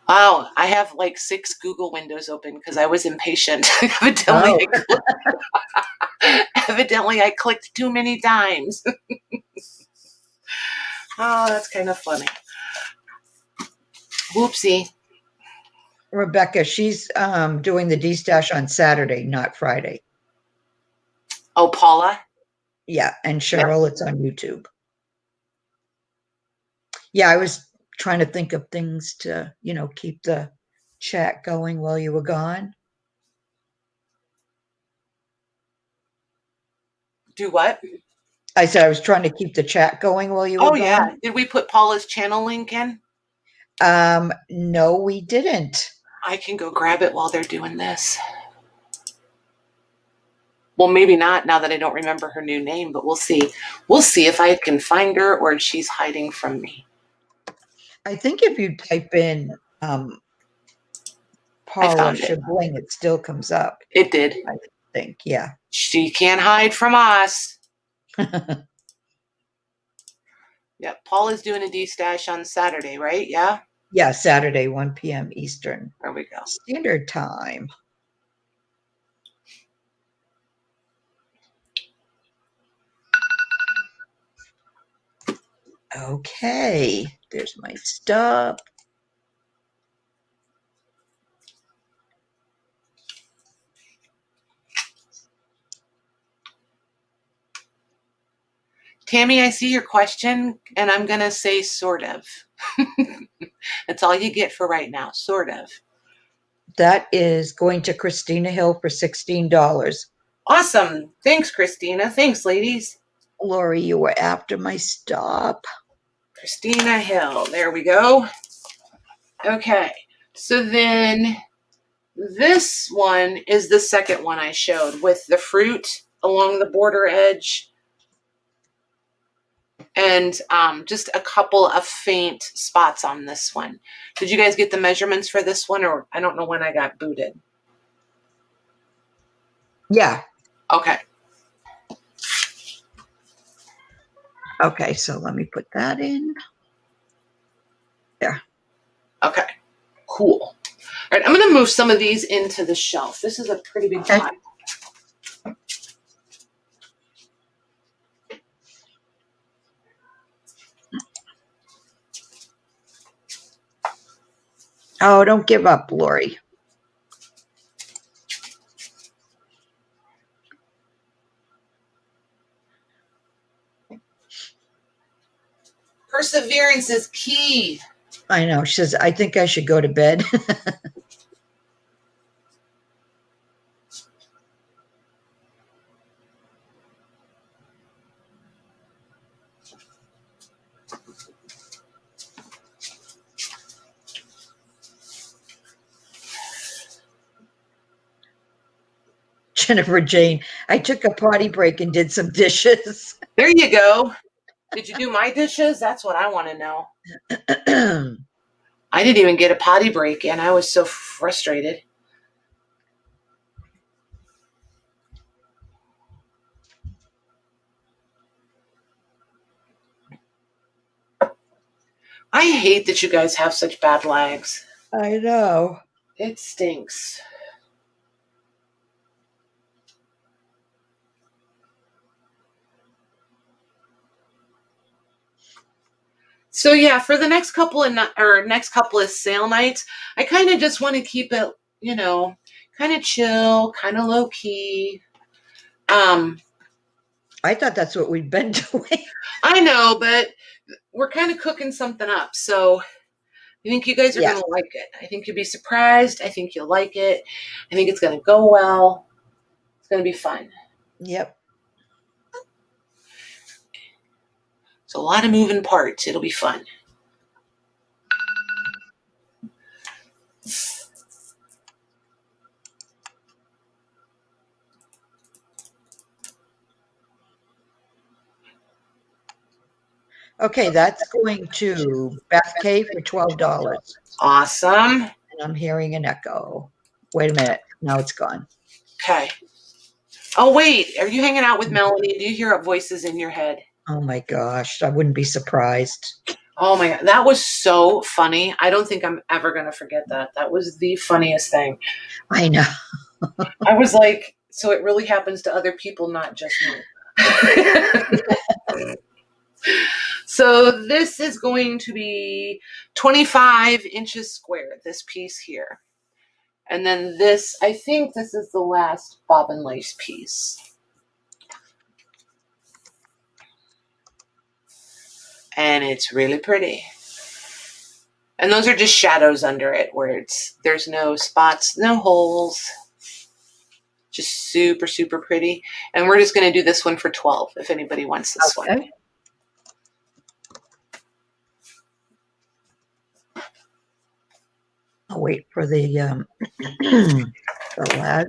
Wow, I have like 6 Google windows open because I was impatient. Evidently, I clicked too many times. Oh, that's kind of funny. Whoopsie. Rebecca, she's doing the D-Stash on Saturday, not Friday. Oh, Paula? Yeah, and Cheryl, It's on YouTube. Yeah, I was trying to think of things to, keep the chat going while you were gone. Do what? I said I was trying to keep the chat going while you were gone. Yeah. Did we put Paula's channel link in? No, we didn't. I can go grab it while they're doing this. Well, maybe not now that I don't remember her new name, but we'll see. We'll see if I can find her or if she's hiding from me. I think if you type in Paula Shabling, it still comes up. It did. I think, yeah. She can't hide from us. Yep, Paula's doing a D-Stash on Saturday, right? Yeah? Yeah, Saturday, 1 p.m. Eastern. There we go. Standard Time. Okay, there's my stuff. Tammy, I see your question, and I'm going to say sort of. That's all you get for right now, sort of. That is going to Christina Hill for $16. Awesome. Thanks, Christina. Thanks, ladies. Lori, you were after my stop. Christina Hill. There we go. Okay. So then this one is the second one I showed with the fruit along the border edge and just a couple of faint spots on this one. Did you guys get the measurements for this one, or I don't know when I got booted? Yeah. Okay. Okay, so let me put that in. There. Okay. Cool. All right, I'm going to move some of these into the shelf. This is a pretty big pile. Oh, don't give up, Lori. Perseverance is key. I know. She says, I think I should go to bed. Jennifer Jane, I took a potty break and did some dishes. There you go. Did you do my dishes? That's what I want to know. I didn't even get a potty break in. I was so frustrated. I hate that you guys have such bad legs. I know. It stinks. So yeah, for the next couple of sale nights, I kind of just want to keep it, you know, kind of chill, kind of low key. I thought that's what we'd been doing. I know, but we're kind of cooking something up. So I think you guys are going to like it. I think you'll be surprised. I think you'll like it. I think it's going to go well. It's going to be fun. Yep. It's a lot of moving parts. It'll be fun. Okay, that's going to Beth K for $12. Awesome. And I'm hearing an echo. Wait a minute. Now it's gone. Okay. Oh, wait. Are you hanging out with Melanie? Do you hear voices in your head? Oh my gosh. I wouldn't be surprised. Oh my God. That was so funny. I don't think I'm ever going to forget that. That was the funniest thing. I know. I was like, so it really happens to other people, not just me. So this is going to be 25 inches square, this piece here. And then this, I think this is the last bobbin lace piece. And it's really pretty. And those are just shadows under it where there's no spots, no holes. Just super, super pretty. And we're just going to do this one for 12 if anybody wants this one. I'll wait for the lad.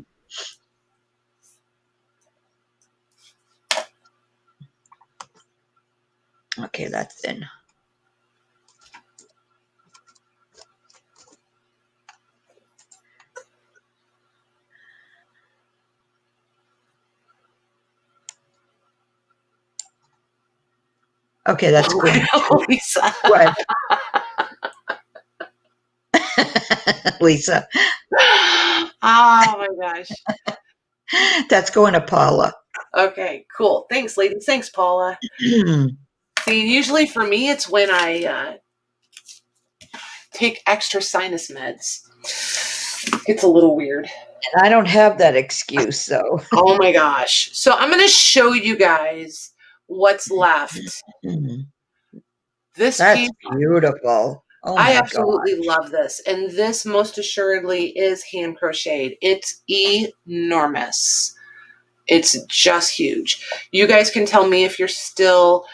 Okay, that's in. Okay, that's good. Lisa. What? Lisa. Oh my gosh. That's going to Paula. Okay, cool. Thanks, ladies. Thanks, Paula. See, usually for me, it's when I take extra sinus meds. It's a little weird. And I don't have that excuse, so. Oh my gosh. So I'm going to show you guys what's left. This That's piece, beautiful. Oh I absolutely love this. And this most assuredly is hand crocheted. It's enormous. It's just huge. You guys can tell me if you're still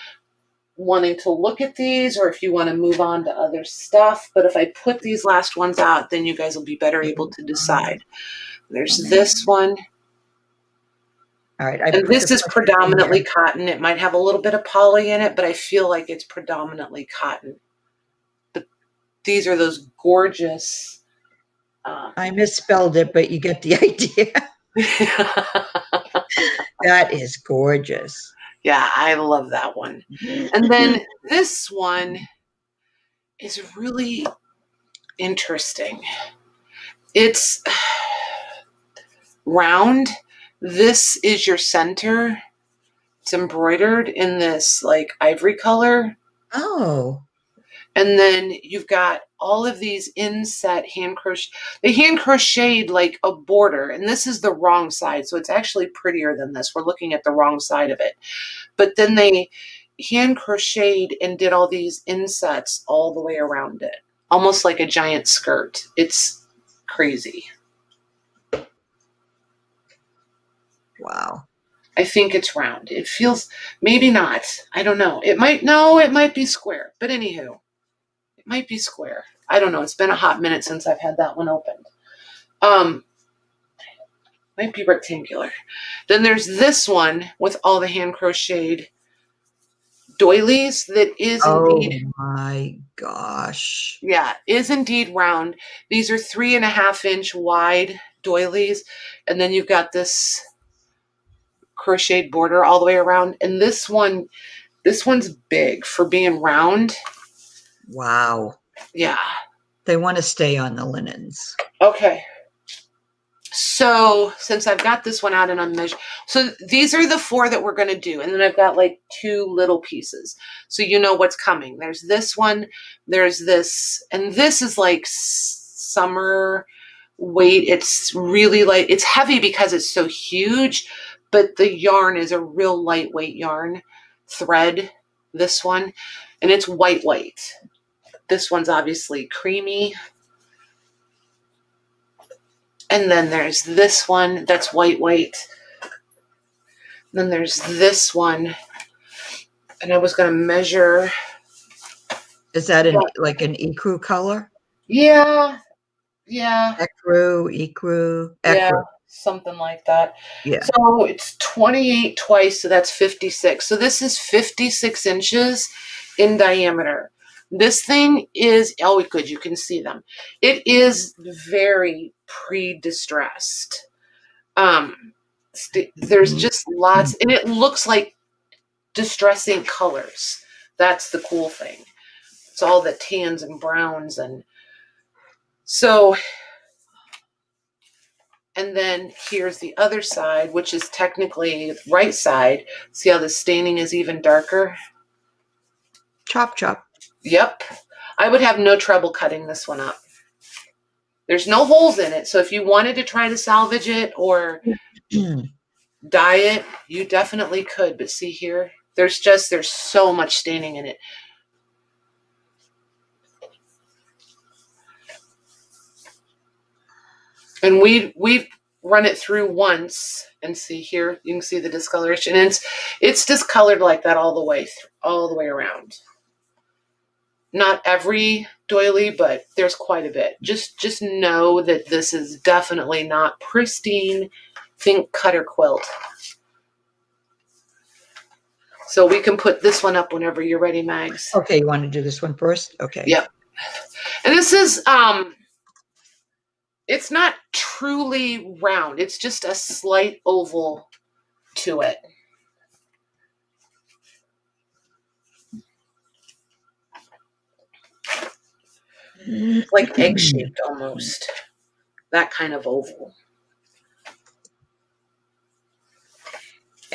wanting to look at these or if you want to move on to other stuff. But if I put these last ones out, then you guys will be better able to decide. There's this one. All right. And this is predominantly cotton. It might have a little bit of poly in it, but I feel like it's predominantly cotton. But these are those gorgeous. I misspelled it, but you get the idea. That is gorgeous. Yeah, I love that one. And then this one is really interesting. It's round. This is your center. It's embroidered in this like ivory color. Oh. And then you've got all of these inset hand crochet. They hand crocheted like a border, and this is the wrong side. So it's actually prettier than this. We're looking at the wrong side of it. But then they hand crocheted and did all these insets all the way around it, almost like a giant skirt. It's crazy. Wow. I think it's round. It feels, maybe not. I don't know. It might be square. But anywho, it might be square. I don't know. It's been a hot minute since I've had that one opened. Might be rectangular. Then there's this one with all the hand crocheted doilies that is indeed. Oh my gosh. Yeah, is indeed round. These are 3.5-inch wide doilies. And then you've got this crocheted border all the way around. And this one's big for being round. Wow. Yeah. They want to stay on the linens. Okay. So since I've got this one out and I'm measuring, so these are the 4 that we're going to do. And then I've got like 2 little pieces. So you know what's coming. There's this one, there's this, and this is like summer weight. It's really light. It's heavy because it's so huge, but the yarn is a real lightweight yarn thread, this one, and it's white. This one's obviously creamy. And then there's this one that's white. Then there's this one. And I was going to measure. Is that like an ecru color? Yeah. Ecru. Yeah, something like that. Yeah. So it's 28 twice, so that's 56. So this is 56 inches in diameter. This thing is, oh, good, you can see them. It is very pre-distressed. There's just lots, and it looks like distressing colors. That's the cool thing. It's all the tans and browns, and so, and then here's the other side, which is technically the right side. See how the staining is even darker? Chop. Yep. I would have no trouble cutting this one up. There's no holes in it. So if you wanted to try to salvage it or dye it, you definitely could. But see here, there's so much staining in it. And we've run it through once and see here, you can see the discoloration. And it's discolored like that all the way around. Not every doily, but there's quite a bit. Just know that this is definitely not pristine. Think cutter quilt. So we can put this one up whenever you're ready, Mags. Okay, you want to do this one first? Okay. Yep. And this is it's not truly round. It's just a slight oval to it. Like egg-shaped almost. That kind of oval.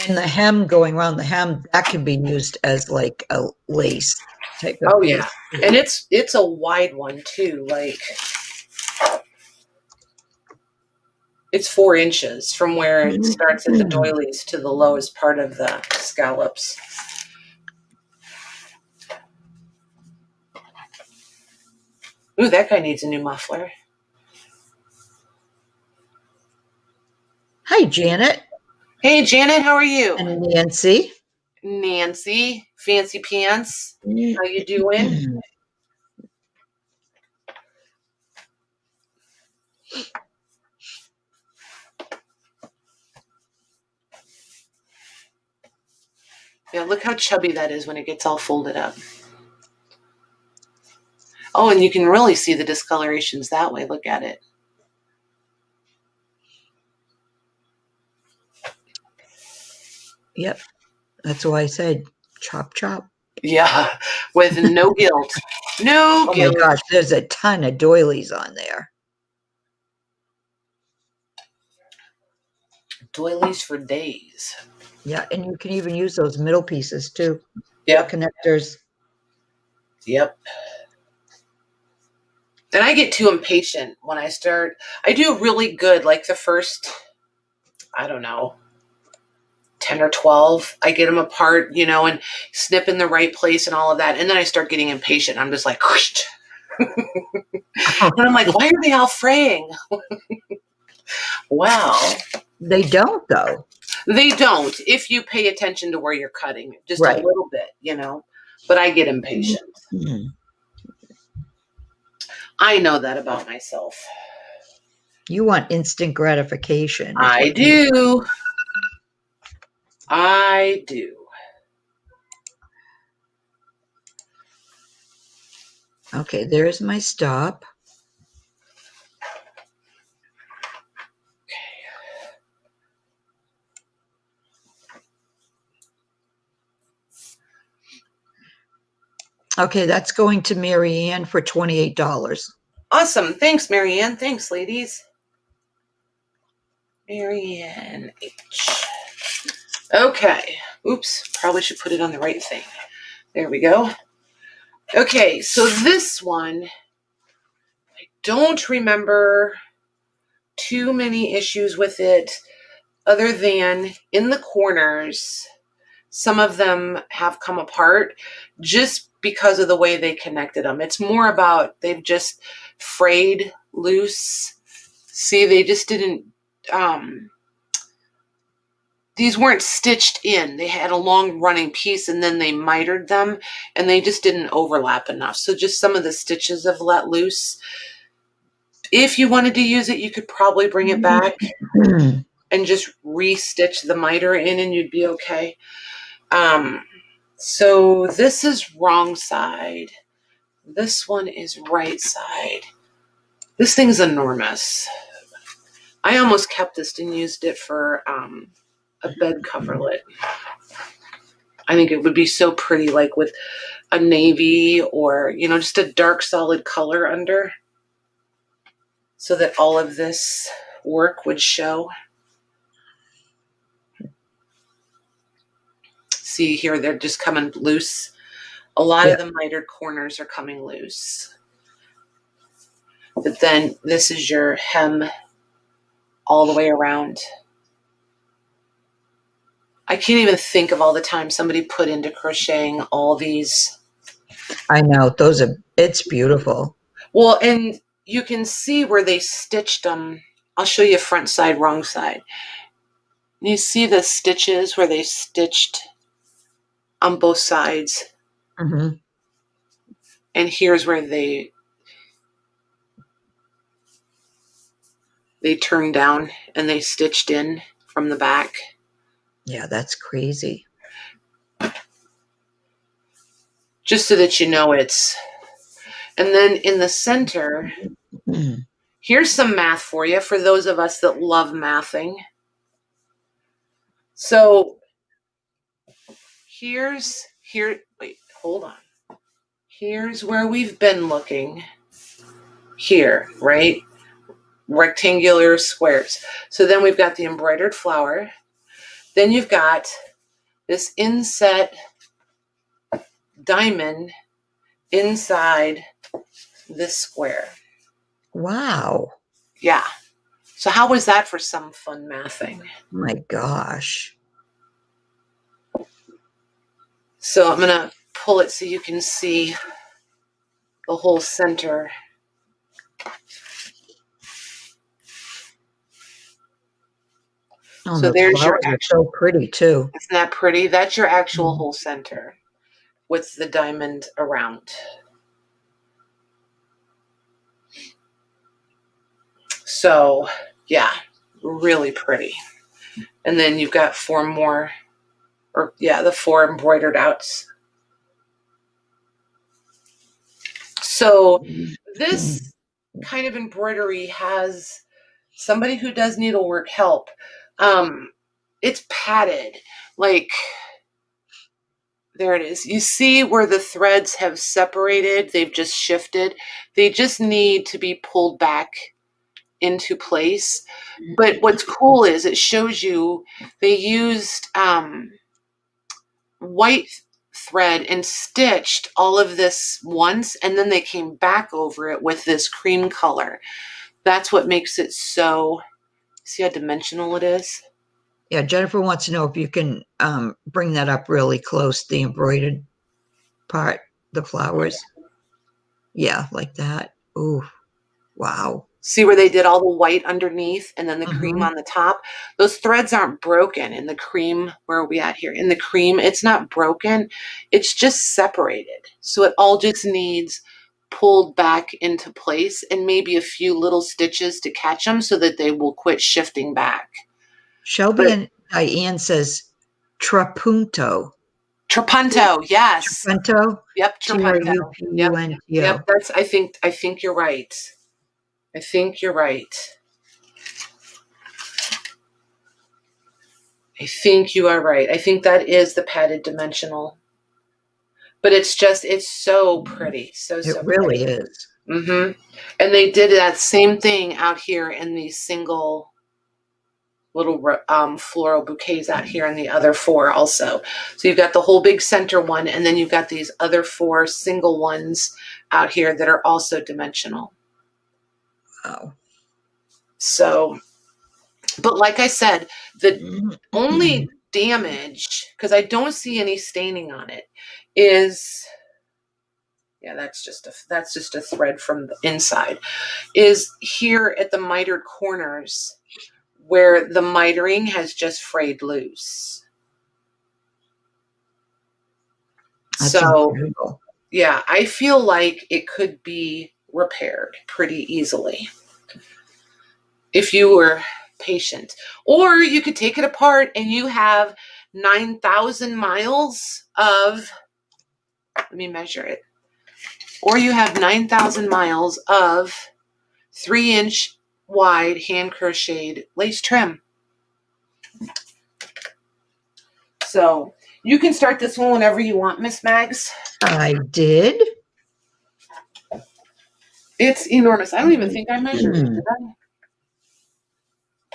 And the hem going around the hem, that can be used as like a lace type of. Oh yeah. And it's a wide one too. Like it's 4 inches from where it starts at the doilies to the lowest part of the scallops. Ooh, that guy needs a new muffler. Hi, Janet. Hey, Janet, how are you? And Nancy. Nancy, Fancy Pants, how you doing? Yeah, look how chubby that is when it gets all folded up. Oh, and you can really see the discolorations that way. Look at it. Yep. That's why I said chop, chop. Yeah, with no guilt. No Oh my guilt. gosh, there's a ton of doilies on there. Doilies for days. Yeah, and you can even use those middle pieces too. Yep, Connectors. yep. And I get too impatient when I start. I do really good, like the first, I don't know, 10 or 12. I get them apart, and snip in the right place and all of that. And then I start getting impatient. I'm just like, whoosh. And I'm like, why are they all fraying? Wow. They don't though. They don't if you pay attention to where you're cutting, just a Right. little bit, but I get impatient. Hmm. I know that about myself. You want instant gratification. Is I what you do. I do. Okay, there's my stop. Okay, that's going to Mary Ann for $28. Awesome. Thanks, Marianne. Thanks, ladies. Marianne H. Okay. Oops. Probably should put it on the right thing. There we go. Okay, so this one, I don't remember too many issues with it other than in the corners, some of them have come apart just because of the way they connected them. It's more about they've just frayed loose. See, they just didn't, these weren't stitched in. They had a long running piece and then they mitered them and they just didn't overlap enough. So just some of the stitches have let loose. If you wanted to use it, you could probably bring it back and just re-stitch the miter in and you'd be okay. So this is wrong side. This one is right side. This thing's enormous. I almost kept this and used it for a bed coverlet. I think it would be so pretty, like with a navy or, just a dark solid color under so that all of this work would show. See here, they're just coming loose. A lot of the mitered corners are coming loose. But then this is your hem all the way around. I can't even think of all the time somebody put into crocheting all these. I know, it's beautiful. Well, and you can see where they stitched them. I'll show you front side, wrong side. You see the stitches where they stitched on both sides. Mm-hmm. And here's where they turned down and they stitched in from the back. Yeah, that's crazy. Just so that you know it's. And then in the center, here's some math for you, for those of us that love mathing. So wait, hold on. Here's where we've been looking. Here, right? Rectangular squares. So then we've got the embroidered flower. Then you've got this inset diamond inside this square. Wow. Yeah. So how was that for some fun mathing? Oh my gosh. So I'm going to pull it so you can see the whole center. Oh, So the there's your flowers are actual, so pretty too. isn't that pretty? That's your actual Mhm. whole center with the diamond around. So yeah, really pretty. And then you've got 4 more, or yeah, the 4 embroidered outs. So this kind of embroidery has somebody who does needlework help. It's padded, like there it is. You see where the threads have separated, they've just shifted. They just need to be pulled back into place. But what's cool is it shows you they used white thread and stitched all of this once, and then they came back over it with this cream color. That's what makes it so, see how dimensional it is? Yeah, Jennifer wants to know if you can bring that up really close, the embroidered part, the flowers. Yeah, like that. Ooh, wow. See where they did all the white underneath and then the cream Mhm. on the top? Those threads aren't broken in the cream. Where are we at here? In the cream, it's not broken. It's just separated. So it all just needs pulled back into place and maybe a few little stitches to catch them so that they will quit shifting back. Shelby But and Diane says trapunto. Trapunto, yes. Trapunto? Yep, Trapunto. Yep. Yep, Trupunto. that's I think you're right. I think you're right. I think you are right. I think that is the padded dimensional. But it's so pretty. So, It so really pretty. is. Mm-hmm. And they did that same thing out here in these single little floral bouquets out here in the other 4 also. So you've got the whole big center one, and then you've got these other 4 single ones out here that are also dimensional. Wow. So, but like I said, the Mhm. only damage, because I don't see any staining on it, is, yeah, that's just a thread from the inside, is here at the mitered corners where the mitering has just frayed loose. That's So incredible. yeah, I feel like it could be repaired pretty easily if you were patient. Or you could take it apart and you have 9,000 miles of, let me measure it. Or you have 9,000 miles of 3-inch wide hand crocheted lace trim. So you can start this one whenever you want, Miss Mags. I did. It's enormous. I don't even think I measured it, did I?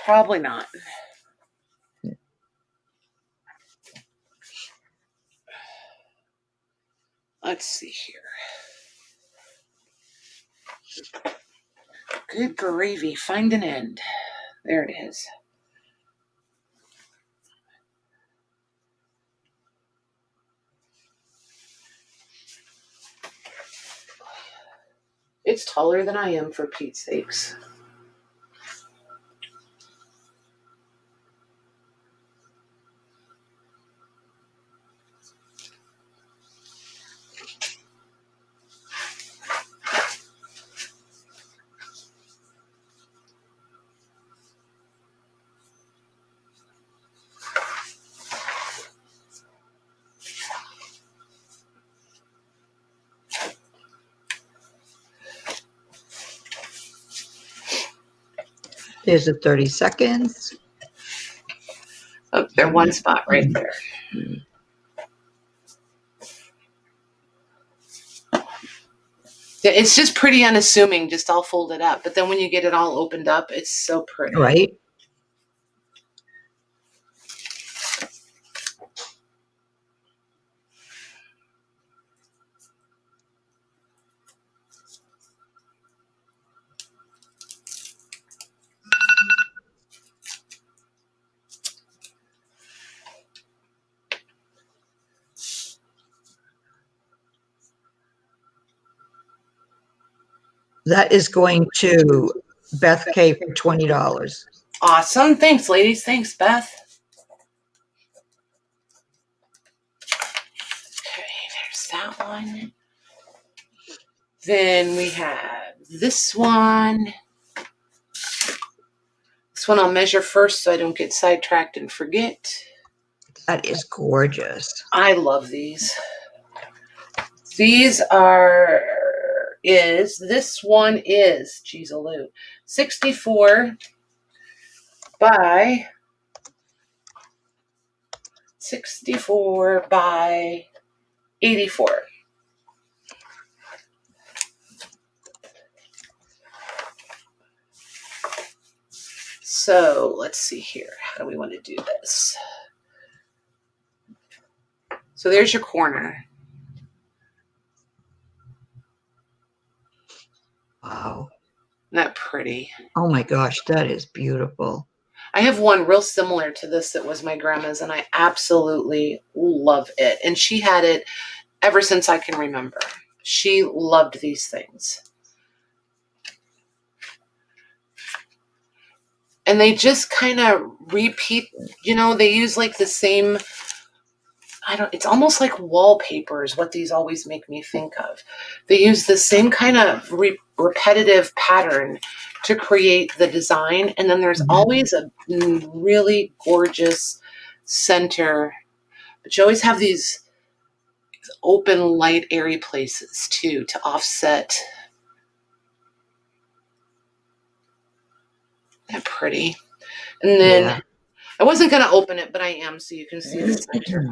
Probably not. Let's see here. Good gravy, find an end. There it is. It's taller than I am, for Pete's sakes. There's the 30 seconds. Oh, there's one spot right there. It's just pretty unassuming, just all folded up. But then when you get it all opened up, it's so pretty. Right? That is going to Beth K for $20. Awesome. Thanks, ladies. Thanks, Beth. Okay, there's that one. Then we have this one. This one I'll measure first so I don't get sidetracked and forget. That is gorgeous. I love these. This one is, geez, 64 by 84. So let's see here. How do we want to do this? So there's your corner. Wow. Isn't that pretty? Oh my gosh, that is beautiful. I have one real similar to this that was my grandma's, and I absolutely love it. And she had it ever since I can remember. She loved these things. And they just kind of repeat, they use like the same, it's almost like wallpaper is what these always make me think of. They use the same kind of repetitive pattern to create the design. And then there's always a really gorgeous center. But you always have these open, light, airy places too to offset. That pretty. And then I wasn't going to open it, but I am, so you can see the center.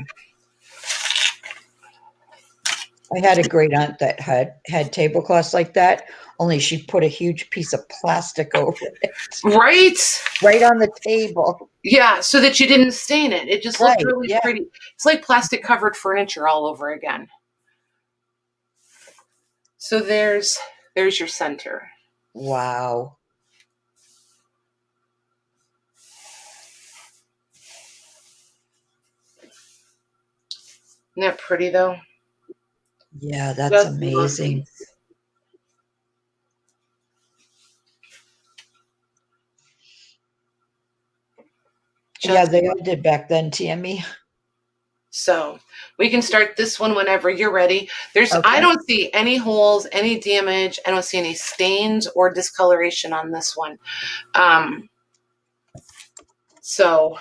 I had a great aunt that had tablecloths like that, only she put a huge piece of plastic over it. Right on the table. Yeah, so that you didn't stain it. It just looked really pretty. It's like plastic covered furniture all over again. So there's your center. Wow. Isn't that pretty though? Yeah, that's amazing. Yeah, they all did back then, Tammy. So we can start this one whenever you're ready. I don't see any holes, any damage. I don't see any stains or discoloration on this one. So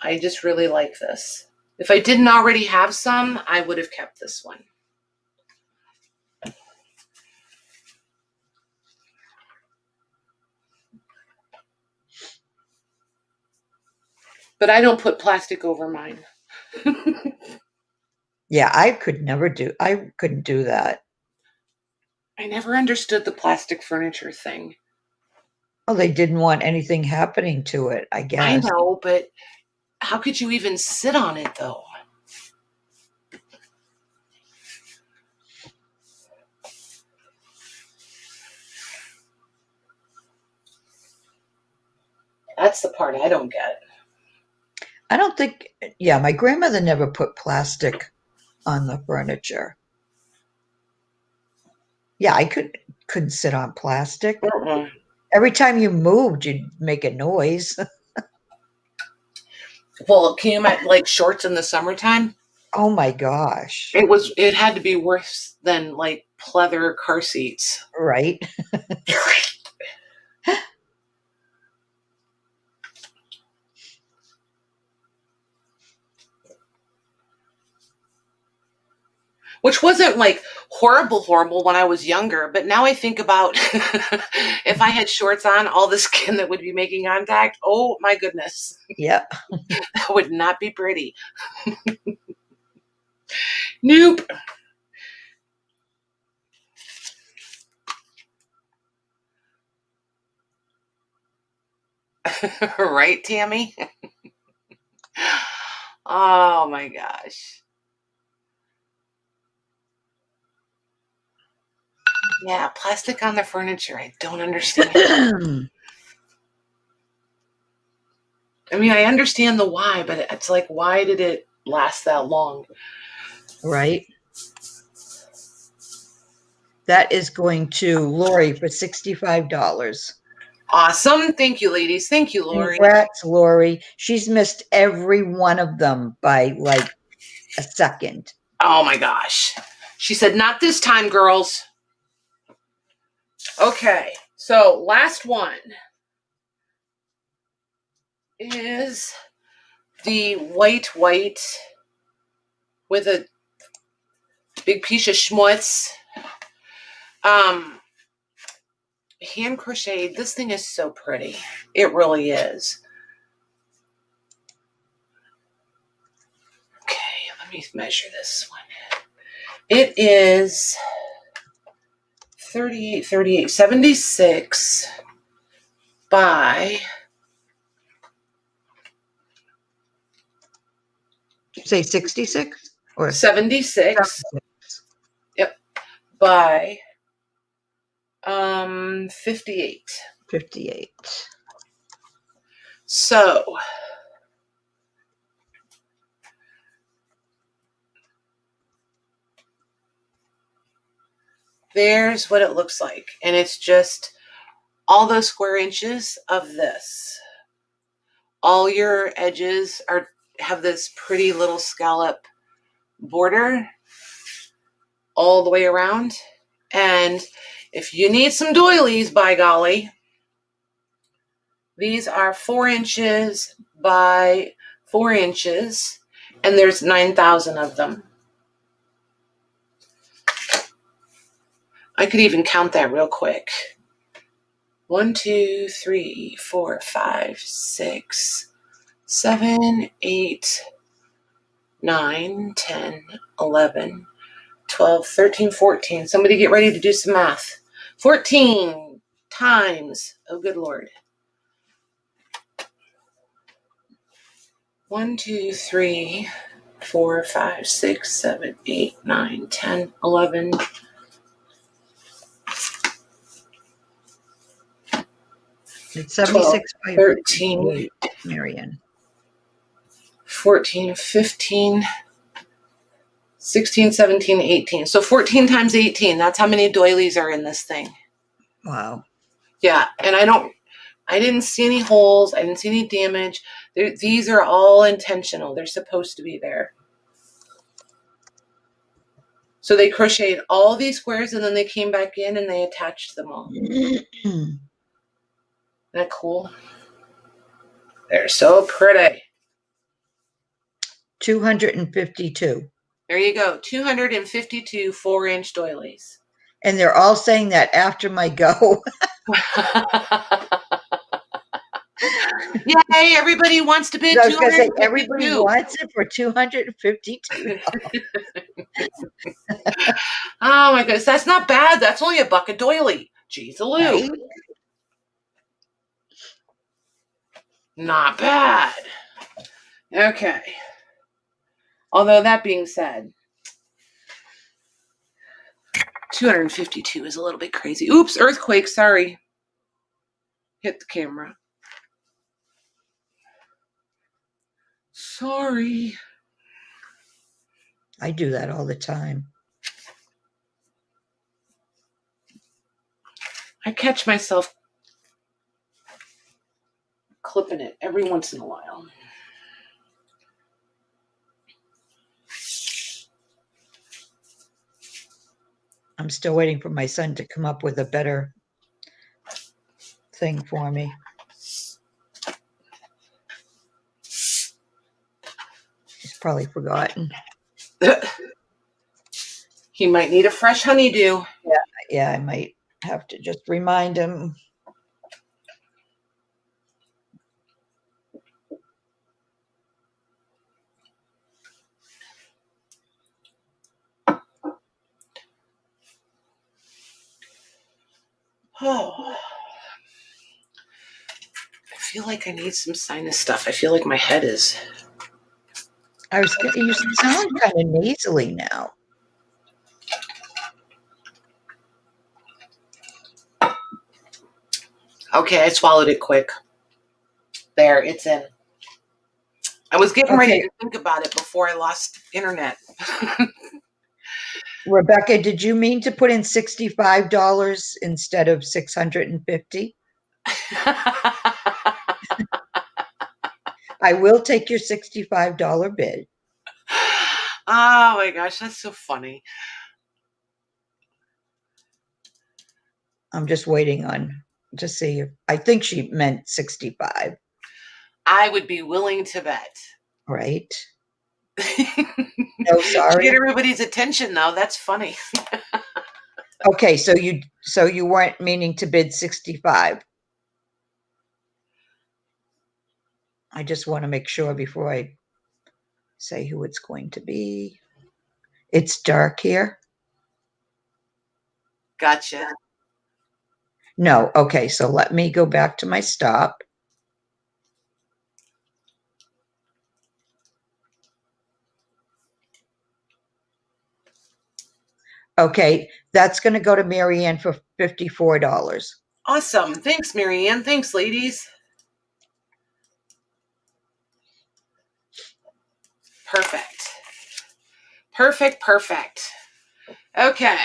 I just really like this. If I didn't already have some, I would have kept this one. But I don't put plastic over mine. Yeah, I couldn't do that. I never understood the plastic furniture thing. Oh, they didn't want anything happening to it, I guess. I know, but how could you even sit on it though? That's the part I don't get. I don't think, my grandmother never put plastic on the furniture. Yeah, I couldn't sit on plastic. Every time you moved, you'd make a noise. Well, can you imagine like shorts in the summertime? Oh my gosh. It had to be worse than like pleather car seats. Right. Which wasn't like horrible when I was younger. But now I think about if I had shorts on, all the skin that would be making contact. Oh my goodness. Yep. That would not be pretty. Nope. Right, Tammy? Oh my gosh. Yeah, plastic on the furniture. I don't understand. I mean, I understand the why, but it's like, why did it last that long? Right. That is going to Lori for $65. Awesome. Thank you, ladies. Thank you, Lori. Congrats, Lori. She's missed every one of them by like a second. Oh my gosh. She said, not this time, girls. Okay. So last one is the white with a big piece of schmutz. Hand crocheted. This thing is so pretty. It really is. Okay, let me measure this one. It is 76 by... Did you say 66 or 76? Yep. By 58. 58. So there's what it looks like. And it's just all those square inches of this. All your edges have this pretty little scallop border all the way around. And if you need some doilies, by golly, these are 4 inches by 4 inches, and there's 9,000 of them. I could even count that real quick. 1, 2, 3, 4, 5, 6, 7, 8, 9, 10, 11, 12, 13, 14. Somebody get ready to do some math. 14 times, oh good Lord. 1, 2, 3, 4, 5, 6, 7, 8, 9, 10, 11. It's 76 by 13, Marion. 14, 15, 16, 17, 18. So 14 times 18. That's how many doilies are in this thing. Wow. Yeah, and I didn't see any holes. I didn't see any damage. These are all intentional. They're supposed to be there. So they crocheted all these squares and then they came back in and they attached them all. Isn't that cool? They're so pretty. 252. There you go. 252 4-inch doilies. And they're all saying that after my go. Yay, everybody wants to bid. I was going to say, everybody wants it for 252. Oh my goodness, that's not bad. That's only $1 a doily. Jeez, a Right? Not bad. Okay. Although that being said, 252 is a little bit crazy. Oops, earthquake, sorry. Hit the camera. Sorry. I do that all the time. I catch myself clipping it every once in a while. I'm still waiting for my son to come up with a better thing for me. He's probably forgotten. He might need a fresh honeydew. Yeah, I might have to just remind him. Oh. I feel like I need some sinus stuff. I feel like my head is... You sound kind of nasally now. Okay, I swallowed it quick. There, it's in. I was getting ready to think about it before I lost internet. Rebecca, did you mean to put in $65 instead of $650? I will take your $65 bid. Oh my gosh, that's so funny. I'm just waiting on to see if I think she meant 65, I would be willing to bet. right? To No, get sorry. everybody's attention though, that's funny. Okay, so you weren't meaning to bid 65. I just want to make sure before I say who it's going to be. It's dark here. Gotcha. No, okay, so let me go back to my stop. Okay, that's going to go to Mary Ann for $54. Awesome. Thanks, Marianne. Thanks, ladies. Perfect. Perfect, perfect. Okay.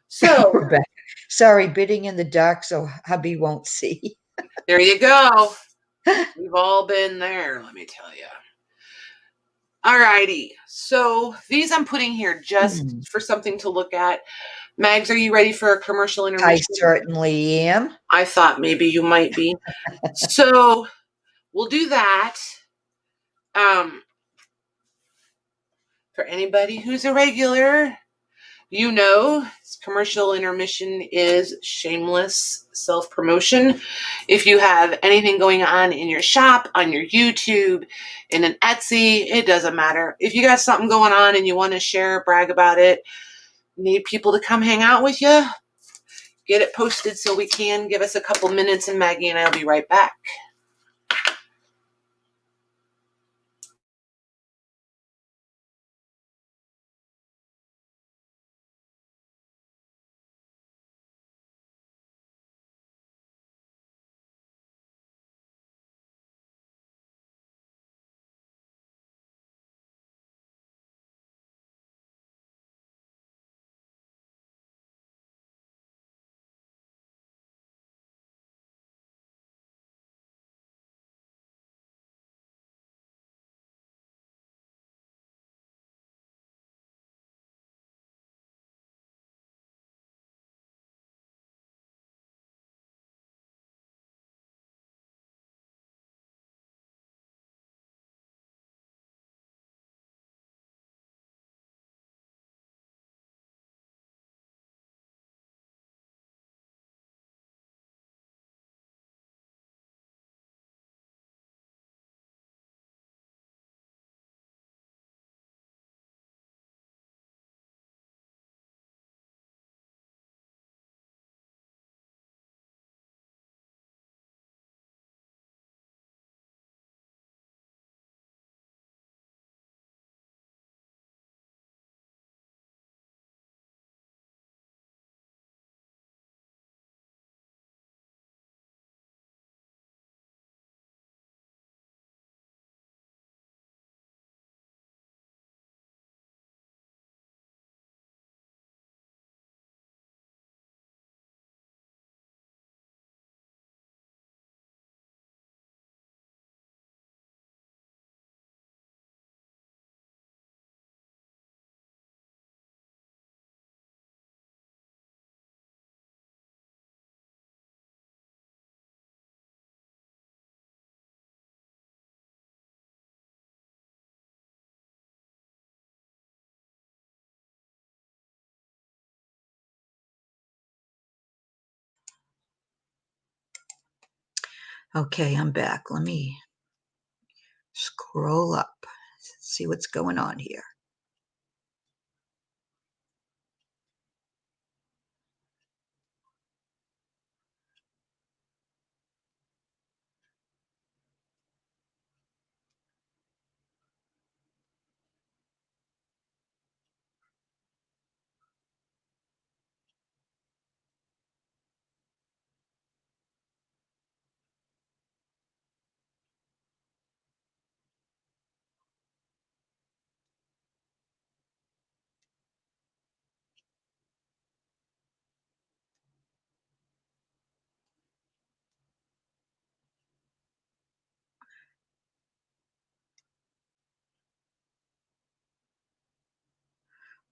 So We're back. Sorry, bidding in the dark so hubby won't see. there you go. We've all been there, let me tell you. All righty. So these I'm putting here just for something to look at. Mags, are you ready for a commercial I intermission? certainly am. I thought maybe you might be. So we'll do that. For anybody who's a regular, you know, commercial intermission is shameless self-promotion. If you have anything going on in your shop, on your YouTube, in an Etsy, it doesn't matter. If you got something going on and you want to share, brag about it, need people to come hang out with you, get it posted so we can. Give us a couple minutes and Maggie and I'll be right back. Okay, I'm back. Let me scroll up, see what's going on here.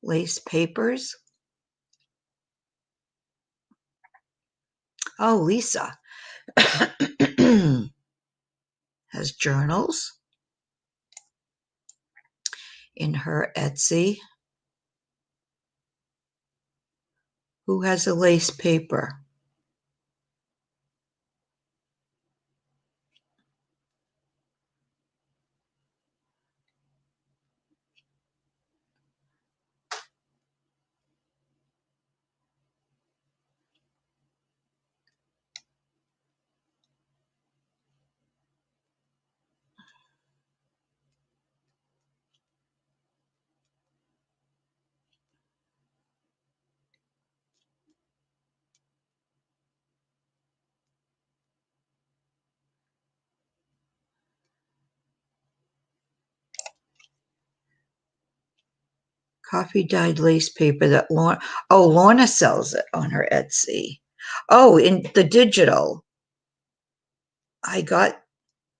Lace papers. Oh, Lisa has journals in her Etsy. Who has a lace paper? Coffee dyed lace paper that Lorna sells it on her Etsy. Oh, in the digital. I got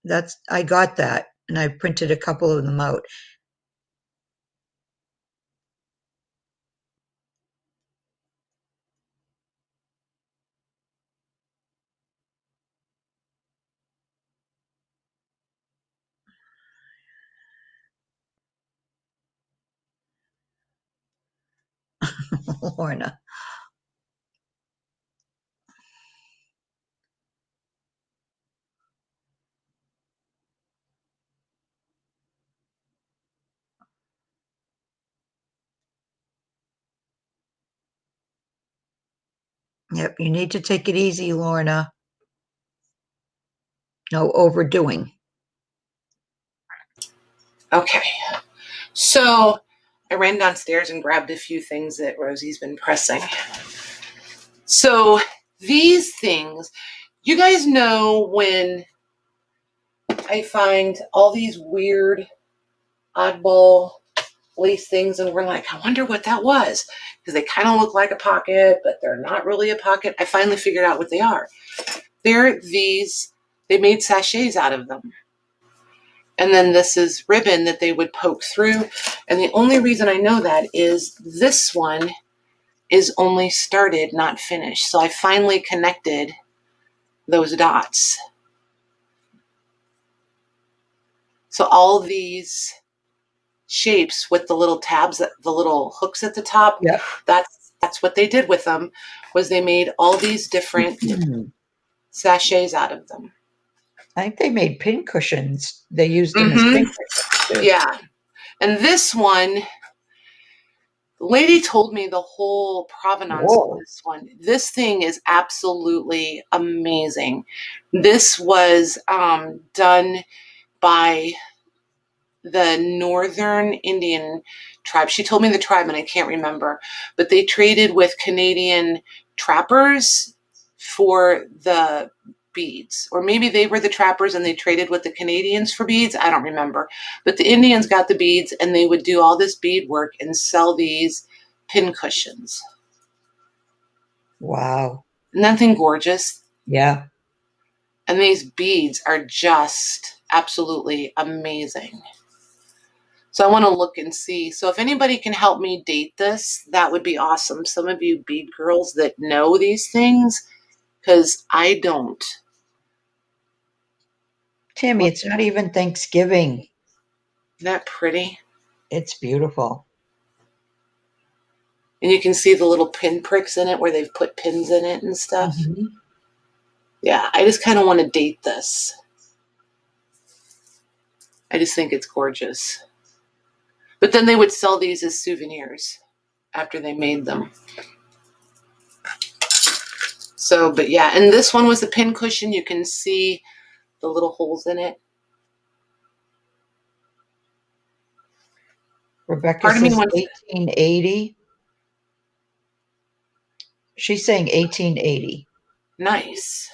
that and I printed a couple of them out. Lorna. Yep, you need to take it easy, Lorna. No overdoing. Okay. So I ran downstairs and grabbed a few things that Rosie's been pressing. So these things, you guys know when I find all these weird oddball lace things and we're like, I wonder what that was, because they kind of look like a pocket, but they're not really a pocket. I finally figured out what they are. They're these, they made sachets out of them. And then this is ribbon that they would poke through. And the only reason I know that is this one is only started, not finished. So I finally connected those dots. So all these shapes with the little tabs, the little hooks at the top, Yep. That's what they did with them, was they made all these different sachets out of them. I think they made pin cushions. They used them as pin cushions too. Yeah. And this one, the lady told me the whole provenance of this one. This thing is absolutely amazing. This was done by the Northern Indian tribe. She told me the tribe and I can't remember, but they traded with Canadian trappers for the beads, or maybe they were the trappers and they traded with the Canadians for beads. I don't remember, but the Indians got the beads and they would do all this bead work and sell these pin cushions. Wow. Isn't that thing gorgeous? Yeah. And these beads are just absolutely amazing. So I want to look and see. So if anybody can help me date this, that would be awesome. Some of you bead girls that know these things, because I don't. Tammy, it's not even Thanksgiving. Isn't that pretty? It's beautiful. And you can see the little pin pricks in it where they've put pins in it and stuff. Mm-hmm. Yeah, I just kind of want to date this. I just think it's gorgeous. But then they would sell these as souvenirs after they made them. So, but yeah, and this one was a pin cushion. You can see the little holes in it. Rebecca says 1880. She's saying 1880. Nice.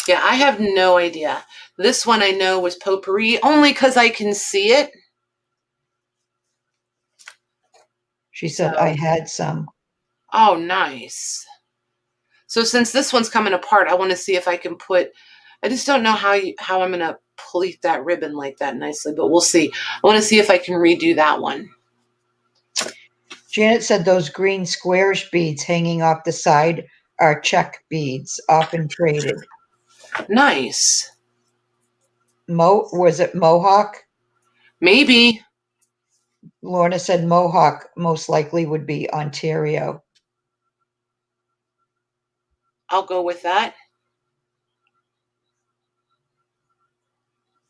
Yeah, I have no idea. This one I know was potpourri, only because I can see it. She said, I had some. Oh, nice. So since this one's coming apart, I want to see if I can put, I just don't know how I'm going to pleat that ribbon like that nicely, but we'll see. I want to see if I can redo that one. Janet said those green squarish beads hanging off the side are check beads, often traded. Nice. Was it Mohawk? Maybe. Lorna said Mohawk most likely would be Ontario. I'll go with that.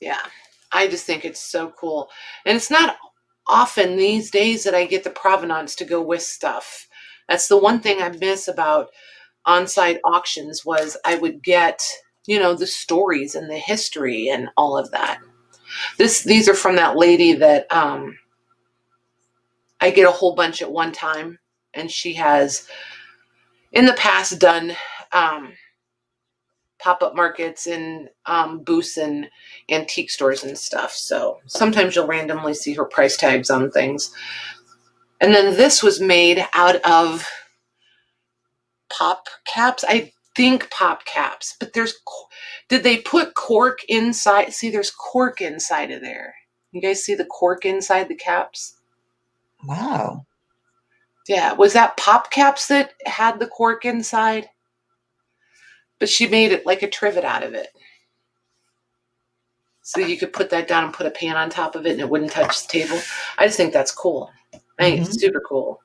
Yeah. I just think it's so cool. And it's not often these days that I get the provenance to go with stuff. That's the one thing I miss about on-site auctions was I would get, the stories and the history and all of that. These are from that lady that I get a whole bunch at one time, and she has in the past done pop-up markets and booths and antique stores and stuff. So sometimes you'll randomly see her price tags on things. And then this was made out of pop caps. I think pop caps, but did they put cork inside? See, there's cork inside of there. You guys see the cork inside the caps? Wow. Yeah, was that pop caps that had the cork inside? But she made it like a trivet out of it. So you could put that down and put a pan on top of it and it wouldn't touch the table. I just think that's cool. I think it's super cool.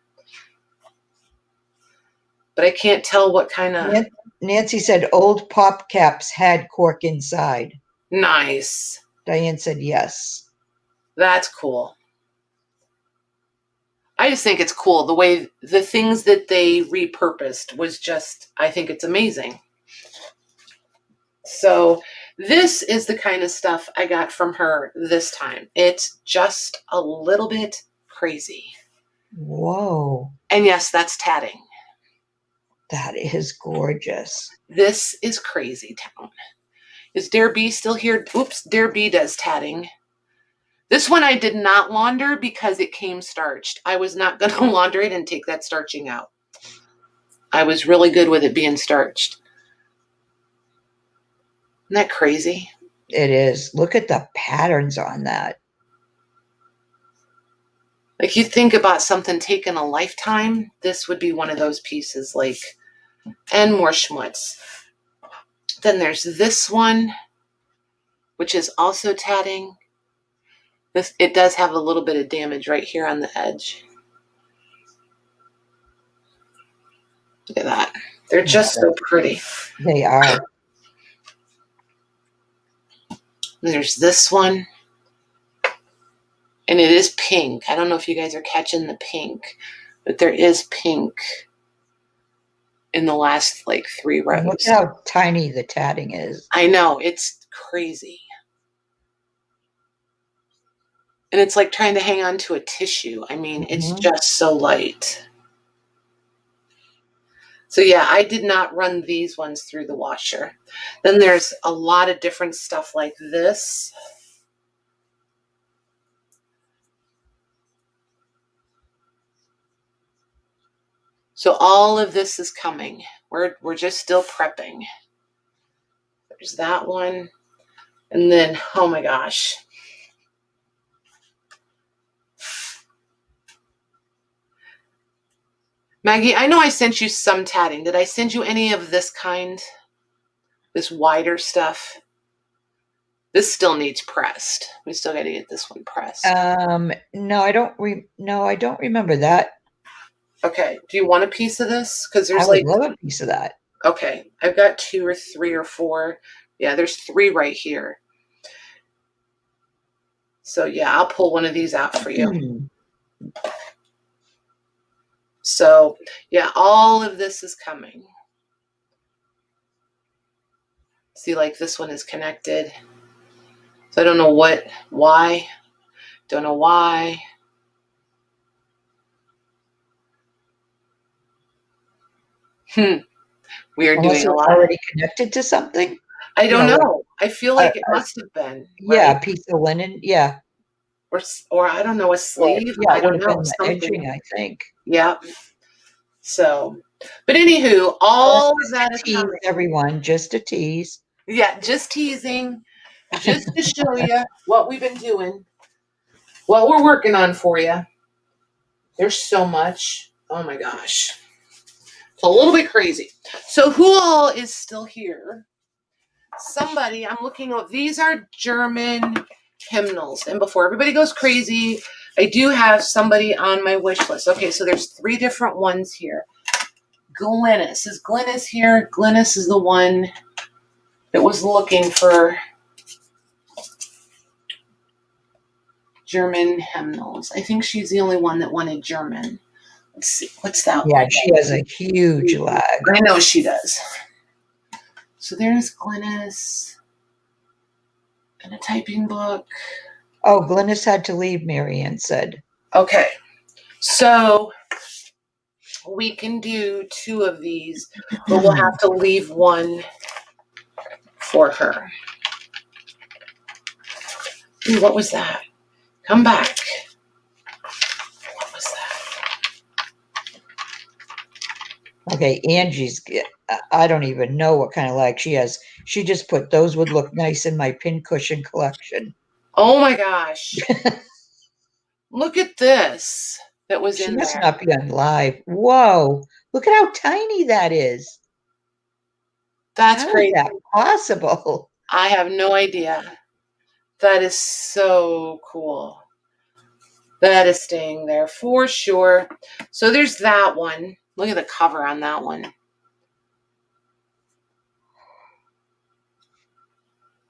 But I can't tell what kind of... Nancy said old pop caps had cork inside. Nice. Diane said yes. That's cool. I just think it's cool. The way the things that they repurposed was just, I think it's amazing. So this is the kind of stuff I got from her this time. It's just a little bit crazy. Whoa. And yes, that's tatting. That is gorgeous. This is crazy town. Is Dare B still here? Oops, Dare B does tatting. This one I did not launder because it came starched. I was not going to launder it and take that starching out. I was really good with it being starched. Isn't that crazy? It is. Look at the patterns on that. Like you think about something taking a lifetime, this would be one of those pieces, like, and more schmutz. Then there's this one, which is also tatting. It does have a little bit of damage right here on the edge. Look at that. They're just so pretty. They are. There's this one. And it is pink. I don't know if you guys are catching the pink, but there is pink in the last like 3 rows. Look how tiny the tatting is. I know. It's crazy. And it's like trying to hang on to a tissue. I mean, it's just so light. So yeah, I did not run these ones through the washer. Then there's a lot of different stuff like this. So all of this is coming. We're just still prepping. There's that one. And then, oh my gosh. Maggie, I know I sent you some tatting. Did I send you any of this kind? This wider stuff? This still needs pressed. We still got to get this one pressed. No, I don't remember that. Okay. Do you want a piece of this? Because there's I would love a piece of that. Okay. I've got 2 or 3 or 4. Yeah, there's 3 right here. So yeah, I'll pull one of these out for you. So yeah, all of this is coming. See, like this one is connected. So I don't know why. Don't know why. We are doing a lot. Already connected to something? I don't know. I feel like it must have been. Yeah, right? a piece of linen. Yeah. Or I don't know, a sleeve. Yeah, I don't know. The edging, I think. Yeah. So, but anywho, all of that is coming. Everyone, just a tease. Yeah, just teasing, just to show you what we've been doing, what we're working on for you. There's so much. Oh my gosh. It's a little bit crazy. So who all is still here? Somebody, I'm looking at, these are German hymnals. And before everybody goes crazy, I do have somebody on my wish list. Okay, so there's 3 different ones here. Glynis. Is Glynis here? Glynis is the one that was looking for German hymnals. I think she's the only one that wanted German. Let's see. What's that Yeah, one? she has a huge lag. I know she does. So there's Glynis and a typing book. Oh, Glynis had to leave, Marianne said. Okay. So we can do 2 of these, but we'll have to leave one for her. Ooh, what was that? Come back. What was that? Okay, Angie's, I don't even know what kind of lag she has. She just put, those would look nice in my pincushion collection. Oh my gosh. Look at this that was She in must there. not be on live. Whoa, look at how tiny that is. That's How is crazy. that possible? I have no idea. That is so cool. That is staying there for sure. So there's that one. Look at the cover on that one.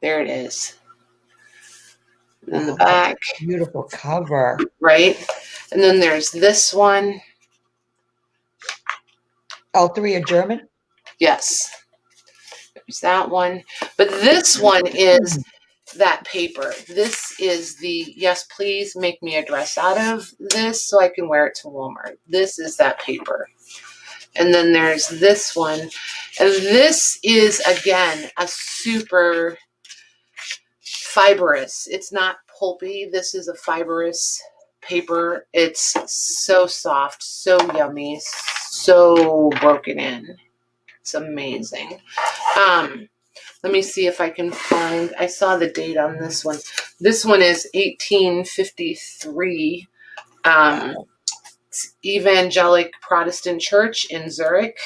There it is. And then the back. Beautiful cover. Right? And then there's this one. All 3 are German? Yes. There's that one. But this one is that paper. This is the, yes, please make me a dress out of this so I can wear it to Walmart. This is that paper. And then there's this one. And this is, again, a super fibrous. It's not pulpy. This is a fibrous paper. It's so soft, so yummy, so broken in. It's amazing. Let me see if I can find, I saw the date on this one. This one is 1853. It's Evangelic Protestant Church in Zurich.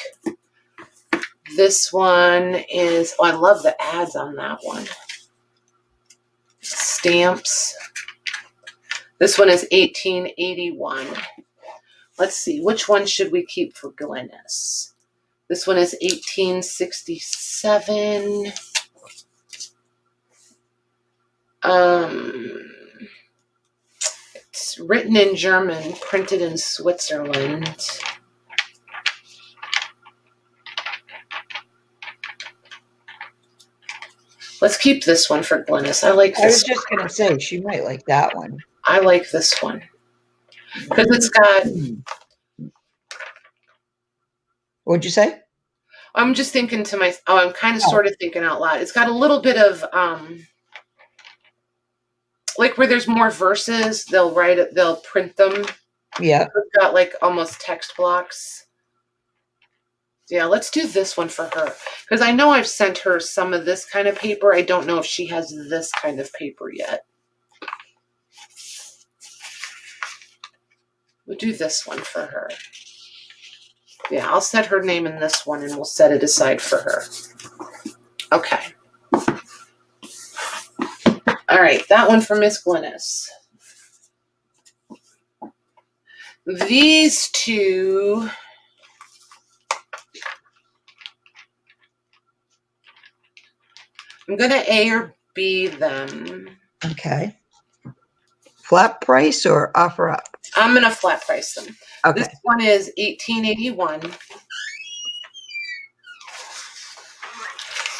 This one is, oh, I love the ads on that one. Stamps. This one is 1881. Let's see, which one should we keep for Glynis? This one is 1867. It's written in German, printed in Switzerland. Let's keep this one for Glynis. I like this. I was just going to say, she might like that one. I like this one. Because it's got... What'd you say? I'm just thinking to myself, I'm kind of sort of thinking out loud. It's got a little bit of, like where there's more verses, they'll write it, they'll print them. Yeah. It's got like almost text blocks. Yeah, let's do this one for her. Because I know I've sent her some of this kind of paper. I don't know if she has this kind of paper yet. We'll do this one for her. Yeah, I'll set her name in this one and we'll set it aside for her. Okay. All right, that one for Miss Glynis. These 2... I'm going to A or B them. Okay. Flat price or offer up? I'm going to flat price them. Okay. This one is 1881.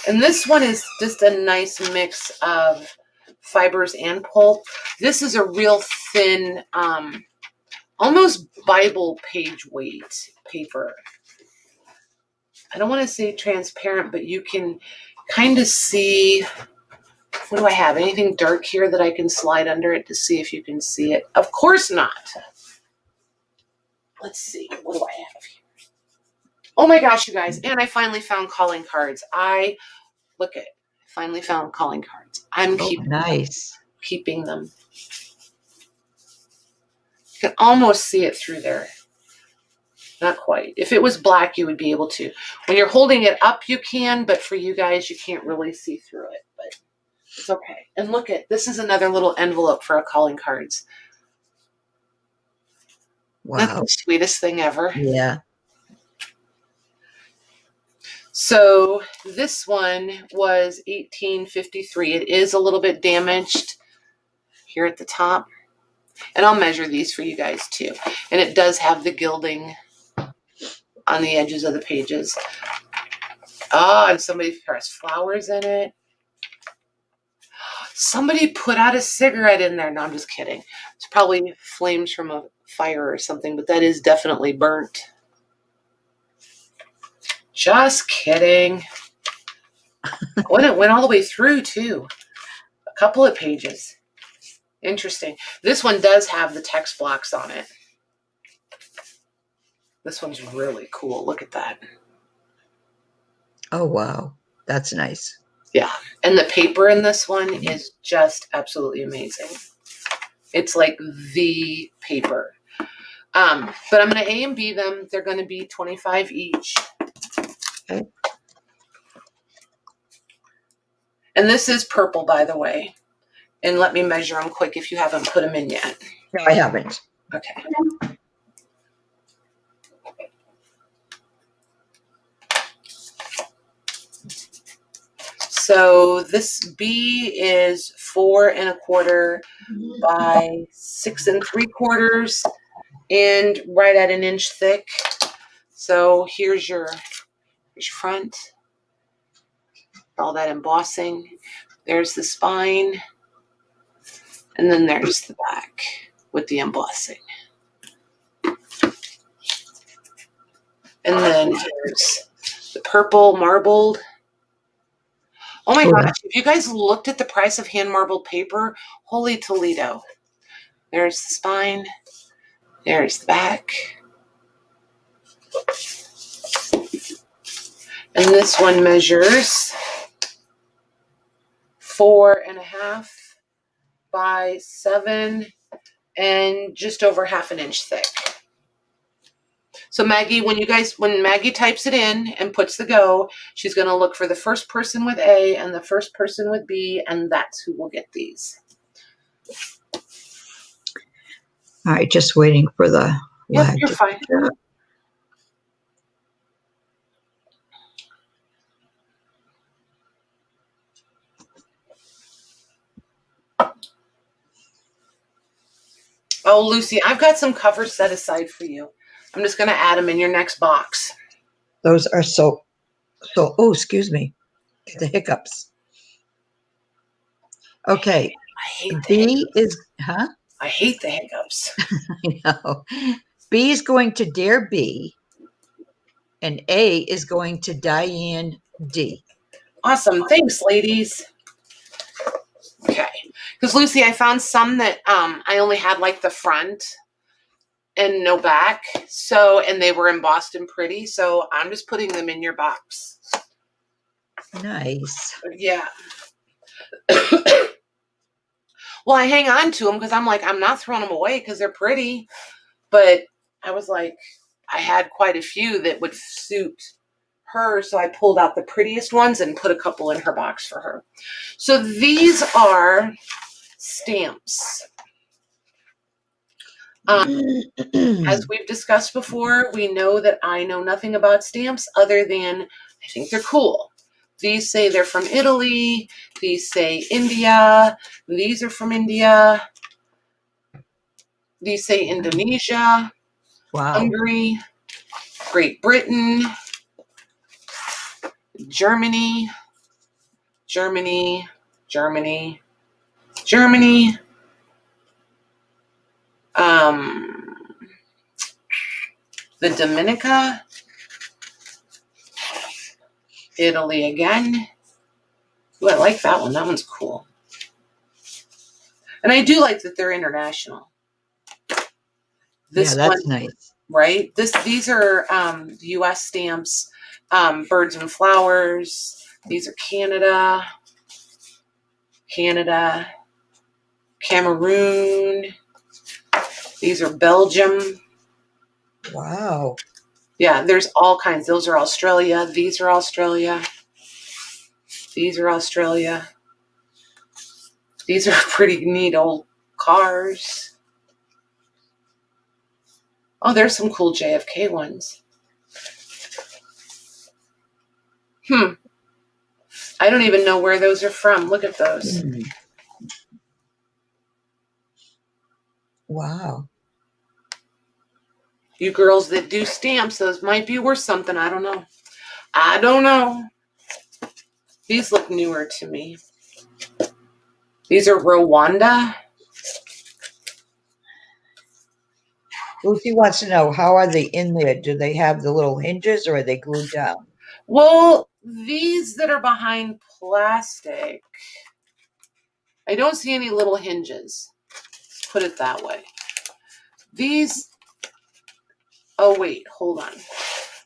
And this one is just a nice mix of fibers and pulp. This is a real thin, almost Bible page weight paper. I don't want to say transparent, but you can kind of see, what do I have? Anything dark here that I can slide under it to see if you can see it? Of course not. Let's see, what do I have here? Oh my gosh, you guys, and I finally found calling cards. Look at it. I finally found calling cards. I'm keeping nice. keeping them. You can almost see it through there. Not quite. If it was black, you would be able to. When you're holding it up, you can, but for you guys, you can't really see through it, but it's okay. And look at, this is another little envelope for our calling cards. Wow. That's the sweetest thing ever. Yeah. So this one was 1853. It is a little bit damaged here at the top. And I'll measure these for you guys too. And it does have the gilding on the edges of the pages. Oh, and somebody pressed flowers in it. Somebody put out a cigarette in there. No, I'm just kidding. It's probably flames from a fire or something, but that is definitely burnt. Just kidding. When it went all the way through too. A couple of pages. Interesting. This one does have the text blocks on it. This one's really cool. Look at that. Oh, wow. That's nice. Yeah. And the paper in this one is just absolutely amazing. It's like the paper. But I'm going to A and B them. They're going to be $25 each. Okay. And this is purple, by the way. And let me measure them quick if you haven't put them in yet. No, I haven't. Okay. So this B is 4 1/4 by 6 3/4 and right at an inch thick. So here's your front, all that embossing. There's the spine, and then there's the back with the embossing. And then here's the purple marbled. Oh my gosh, if you guys looked at the price of hand marbled paper, holy Toledo. There's the spine. There's the back. And this one measures 4 1/2 by 7 and just over half an inch thick. So Maggie, when Maggie types it in and puts the go, she's going to look for the first person with A and the first person with B, and that's who will get these. All right, just waiting for the Yep, you're fine. Oh, Lucy, I've got some covers set aside for you. I'm just going to add them in your next box. Those are so, oh, excuse me. Get the hiccups. Okay. I hate the B hiccups. is, huh? I hate the hiccups. I know. B is going to Dare B, and A is going to Diane D. Awesome. Thanks, ladies. Okay. Because, Lucy, I found some that I only had like the front and no back. So, and they were embossed and pretty. So I'm just putting them in your box. Nice. Yeah. Well, I hang on to them because I'm like, I'm not throwing them away because they're pretty. But I was like, I had quite a few that would suit her. So I pulled out the prettiest ones and put a couple in her box for her. So these are stamps. As we've discussed before, we know that I know nothing about stamps other than I think they're cool. These say they're from Italy. These say India. These are from India. These say Indonesia, Wow. Hungary, Great Britain, Germany, Germany, Germany, Germany, the Dominica, Italy again. Ooh, I like that one. That one's cool. And I do like that they're international. This yeah, that's one, nice. right? These are U.S. stamps, birds and flowers. These are Canada, Cameroon, These are Belgium. Wow. Yeah, there's all kinds. Those are Australia. These are Australia. These are Australia. These are pretty neat old cars. Oh, there's some cool JFK ones. I don't even know where those are from. Look at those. Wow. You girls that do stamps, those might be worth something. I don't know. I don't know. These look newer to me. These are Rwanda. Lucy wants to know, how are they in there? Do they have the little hinges or are they glued down? Well, these that are behind plastic, I don't see any little hinges. Let's put it that way. These, oh wait, hold on.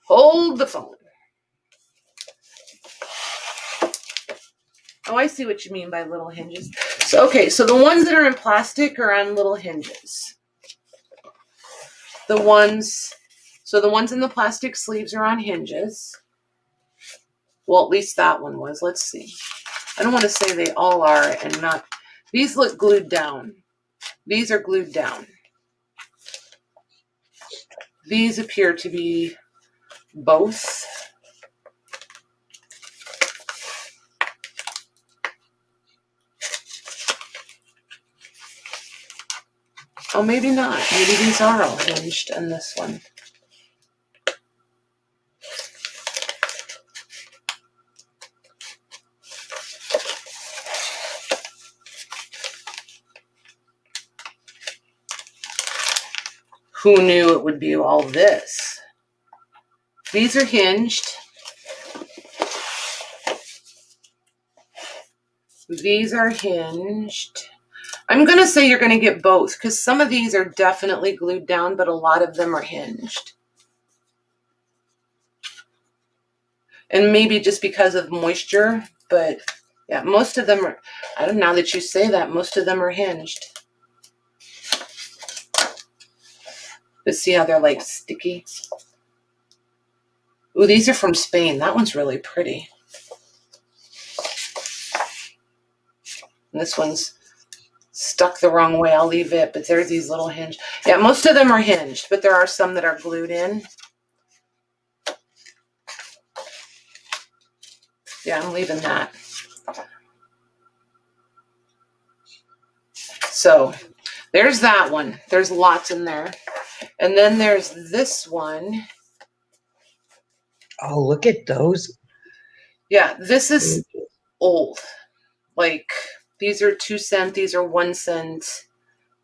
Hold the phone. Oh, I see what you mean by little hinges. So, okay, so the ones that are in plastic are on little hinges. The ones in the plastic sleeves are on hinges. Well, at least that one was. Let's see. I don't want to say they all are and not. These look glued down. These are glued down. These appear to be both. Oh, maybe not. Maybe these are all hinged in this one. Who knew it would be all this? These are hinged. These are hinged. I'm going to say you're going to get both because some of these are definitely glued down, but a lot of them are hinged. And maybe just because of moisture, but yeah, most of them are, I don't know, now that you say that, most of them are hinged. But see how they're like sticky? Ooh, these are from Spain. That one's really pretty. And this one's stuck the wrong way. I'll leave it, but there's these little hinge. Yeah, most of them are hinged, but there are some that are glued in. Yeah, I'm leaving that. So there's that one. There's lots in there. And then there's this one. Oh, look at those. Yeah, this is old. Like, these are 2 cent, these are 1 cent.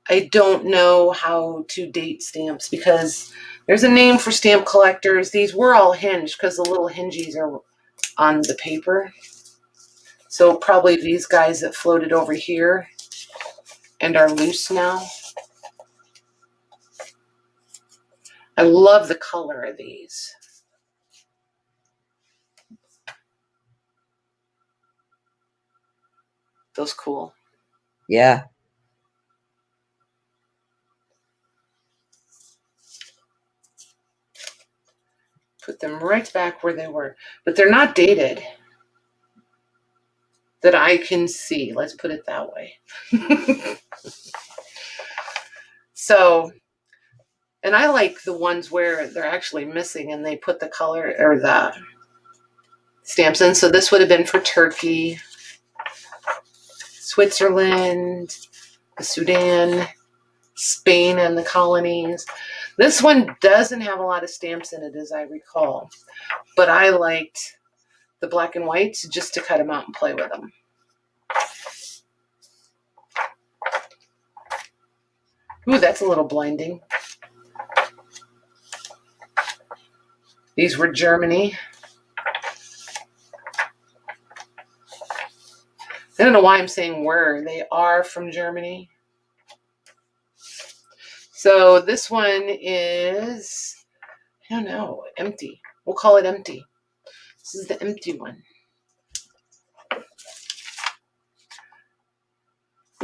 I don't know how to date stamps because there's a name for stamp collectors. These were all hinged because the little hingies are on the paper. So probably these guys that floated over here and are loose now. I love the color of these. Those cool. Yeah. Put them right back where they were. But they're not dated that I can see. Let's put it that way. So, and I like the ones where they're actually missing and they put the color or the stamps in. So this would have been for Turkey, Switzerland, the Sudan, Spain, and the colonies. This one doesn't have a lot of stamps in it, as I recall, but I liked the black and whites just to cut them out and play with them. Ooh, that's a little blinding. These were Germany. I don't know why I'm saying were. They are from Germany. So this one is, I don't know, empty. We'll call it empty. This is the empty one.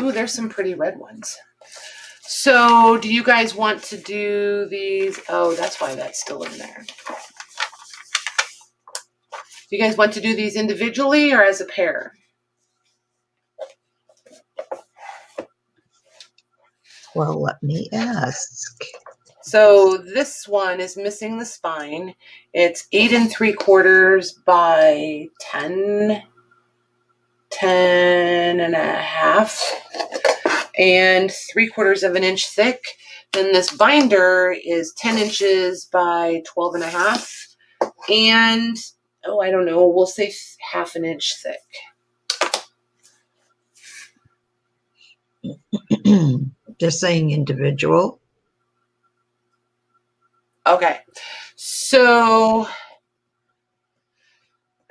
Ooh, there's some pretty red ones. So do you guys want to do these? Oh, that's why that's still in there. Do you guys want to do these individually or as a pair? Well, let me ask. So this one is missing the spine. It's 8 3/4 by 10 and a half, and 3/4 of an inch thick. Then this binder is 10 inches by 12 and a half. And, oh, I don't know, we'll say half an inch thick. They're saying individual. Okay, so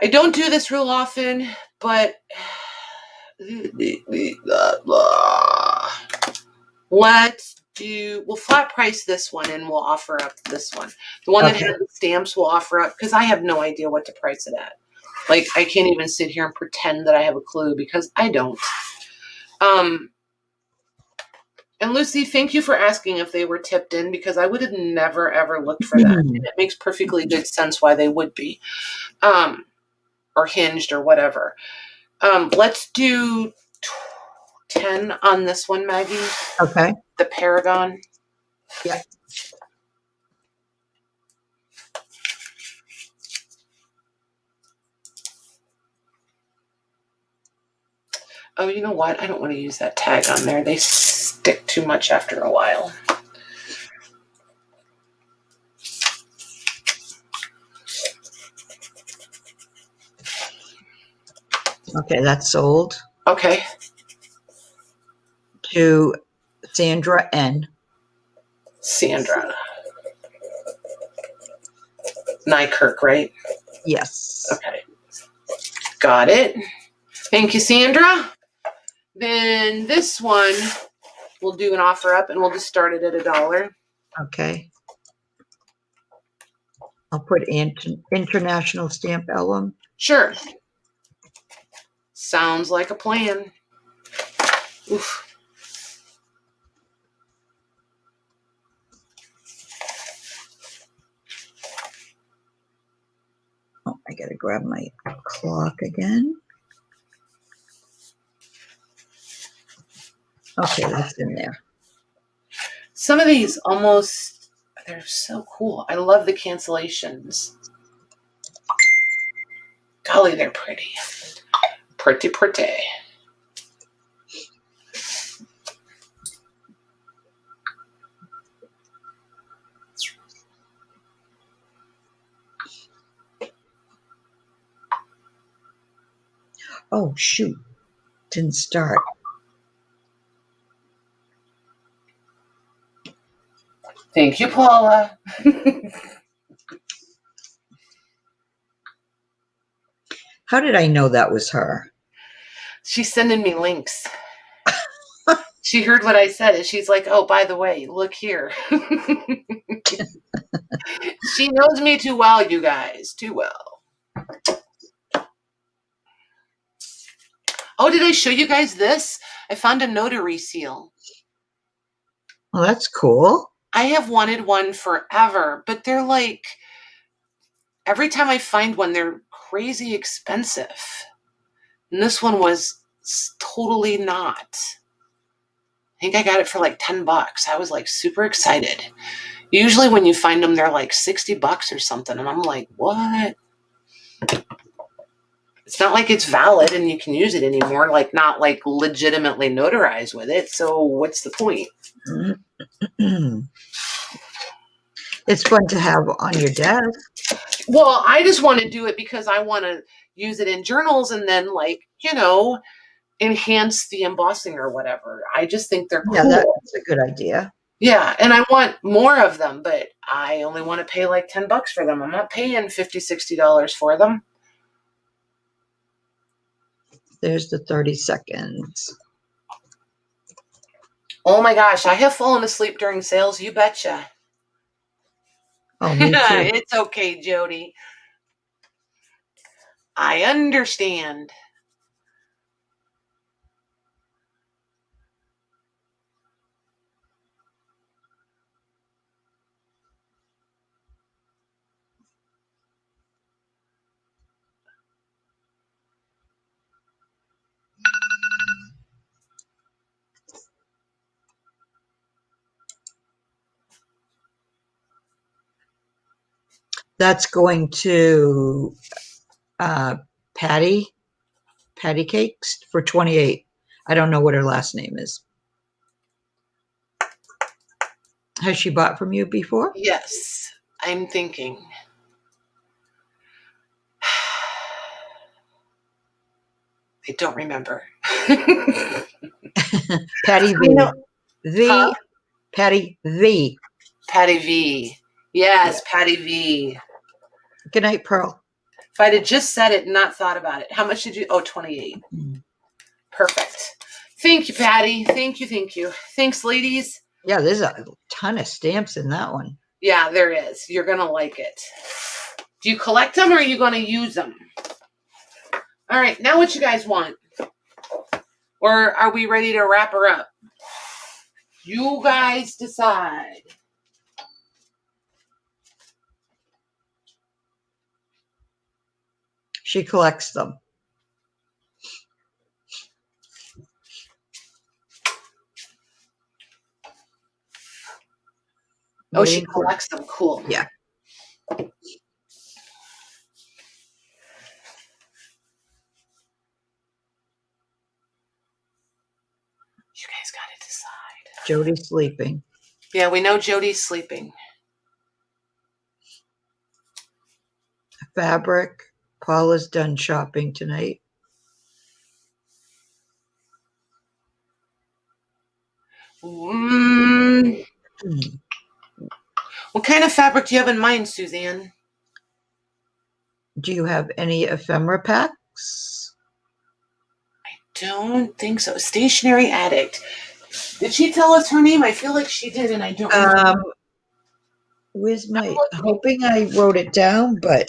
I don't do this real often, but we'll flat price this one and we'll offer up this one. The one that has the stamps we'll offer up because I have no idea what to price it at. Like, I can't even sit here and pretend that I have a clue because I don't. And Lucy, thank you for asking if they were tipped in because I would have never, ever looked for that. And it makes perfectly good sense why they would be. Or hinged or whatever. Let's do 10 on this one, Maggie. Okay. The Paragon. Yeah. Oh, you know what? I don't want to use that tag on there. They stick too much after a while. Okay, that's sold. Okay. To Sandra N. Sandra. Nykirk, right? Yes. Okay. Got it. Thank you, Sandra. Then this one, we'll do an offer up and we'll just start it at $1. Okay. I'll put international stamp album. Sure. Sounds like a plan. Oof. Oh, I gotta grab my clock again. Okay, that's in there. Some of these almost, they're so cool. I love the cancellations. Golly, they're pretty. Pretty, pretty. Oh, shoot. Didn't start. Thank you, Paula. How did I know that was her? She's sending me links. She heard what I said and she's like, oh, by the way, look here. She knows me too well, you guys. Too well. Oh, did I show you guys this? I found a notary seal. Well, that's cool. I have wanted one forever, but they're like, every time I find one, they're crazy expensive. And this one was totally not. I think I got it for like $10. I was like super excited. Usually when you find them, they're like $60 or something. And I'm like, what? It's not like it's valid and you can use it anymore, like not like legitimately notarized with it. So what's the point? It's fun to have on your desk. Well, I just want to do it because I want to use it in journals and then, like, you know, enhance the embossing or whatever. I just think they're cool. Yeah, that's a good idea. Yeah, and I want more of them, but I only want to pay like $10 for them. I'm not paying $50, $60 for them. There's the 30 seconds. Oh my gosh, I have fallen asleep during sales, you betcha. Oh, me too. It's okay, Jody. I understand. That's going to Patty Cakes for 28. I don't know what her last name is. Has she bought from you before? Yes, I'm thinking. I don't remember. Patty I V. know. Huh? V. Patty V. Patty V. Yes, Yeah. Patty V. Good night, Pearl. If I'd have just said it and not thought about it. How much did you? Oh, 28. Perfect. Thank you, Patty. Thank you. Thank you. Thanks, ladies. Yeah, there's a ton of stamps in that one. Yeah, there is. You're going to like it. Do you collect them or are you going to use them? All right. Now what you guys want? Or are we ready to wrap her up? You guys decide. She collects them. Oh, she collects them. Cool. Yeah. You guys got to decide. Jody's sleeping. Yeah, we know Jody's sleeping. Fabric. Paula's done shopping tonight. What kind of fabric do you have in mind, Suzanne? Do you have any ephemera packs? I don't think so. Stationary Addict. Did she tell us her name? I feel like she did, and I don't remember. Where's my... Hoping I wrote it down, but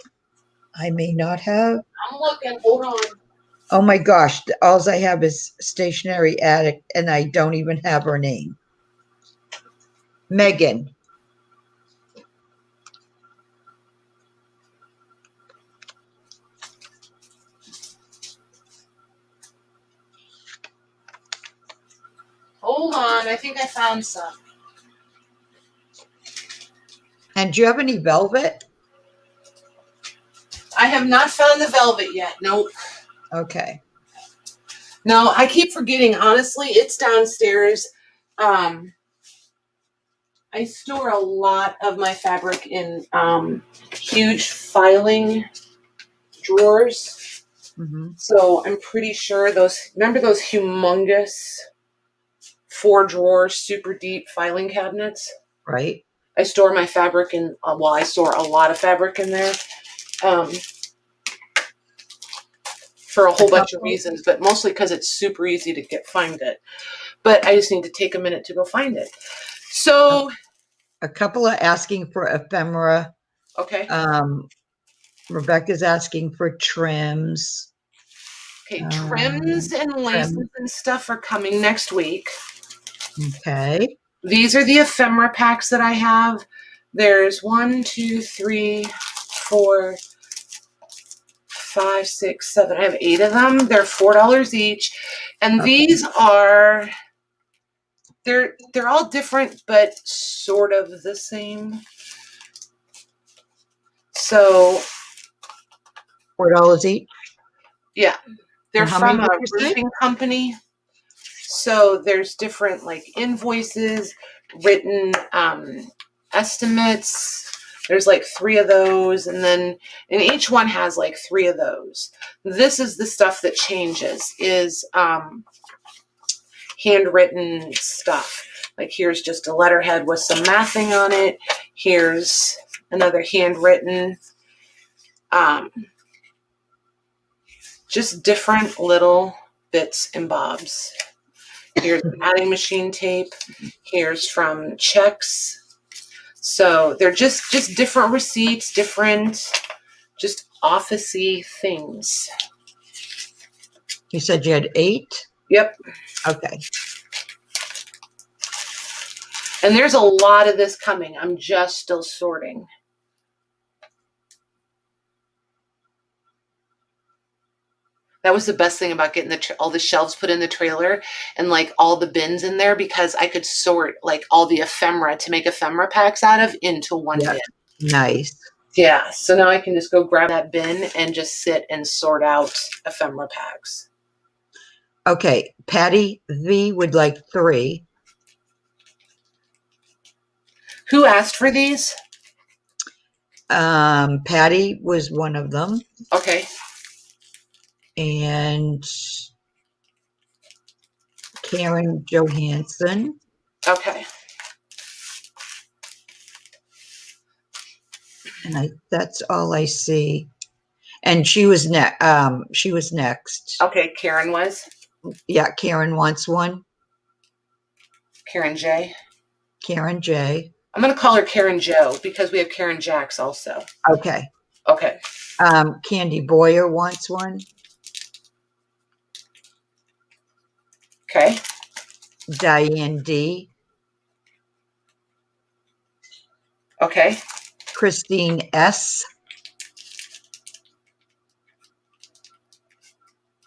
I may not have. I'm looking. Hold on. Oh my gosh. All I have is Stationary Addict, and I don't even have her name. Megan. Hold on. I think I found some. And do you have any velvet? I have not found the velvet yet. Nope. Okay. No, I keep forgetting. Honestly, it's downstairs. I store a lot of my fabric in huge filing drawers. Mm-hmm. So I'm pretty sure remember those humongous 4-drawer, super deep filing cabinets? Right. I store my fabric in, I store a lot of fabric in there for a whole bunch of reasons, but mostly because it's super easy to find it. But I just need to take a minute to go find it. So a couple are asking for ephemera. Okay. Rebecca's asking for trims. Okay, trims and laces and stuff are coming next week. Okay. These are the ephemera packs that I have. There's 1, 2, 3, 4, 5, 6, 7. I have 8 of them. They're $4 each. And these are, they're all different, but sort of the same. So $4 each? Yeah. They're from a roofing company. So there's different like invoices, written estimates. There's like 3 of those, and each one has like 3 of those. This is the stuff that changes, is handwritten stuff. Like here's just a letterhead with some mathing on it. Here's another handwritten, just different little bits and bobs. Here's adding machine tape. Here's from checks. So they're just different receipts, different, just office-y things. You said you had 8? Yep. Okay. And there's a lot of this coming. I'm just still sorting. That was the best thing about getting all the shelves put in the trailer and like all the bins in there, because I could sort like all the ephemera to make ephemera packs out of into one bin. Nice. Yeah, so now I can just go grab that bin and just sit and sort out ephemera packs. Okay, Patty V would like 3. Who asked for these? Patty was one of them, Okay. and Karen Johansson. Okay. And that's all I see. And she was next. Okay, Karen was. Yeah, Karen wants one. Karen J. Karen J. I'm going to call her Karen Joe because we have Karen Jacks also. Okay. Okay. Candy Boyer wants one. Okay. Diane D. Okay. Christine S.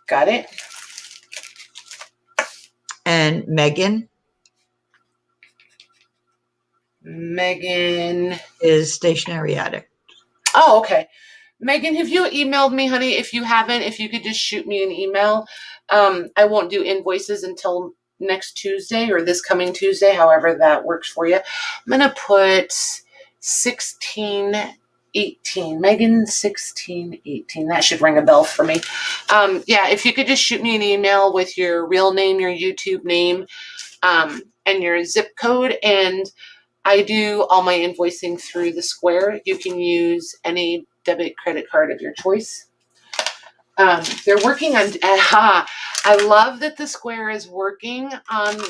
Got it. And Megan Megan is stationary addict. Oh, okay. Megan, have you emailed me, honey? If you haven't, if you could just shoot me an email. I won't do invoices until next Tuesday or this coming Tuesday, however that works for you. I'm going to put 1618. Megan 1618. That should ring a bell for me. Yeah, if you could just shoot me an email with your real name, your YouTube name, and your zip code. And I do all my invoicing through the Square. You can use any debit credit card of your choice. They're working on, I love that the Square is working on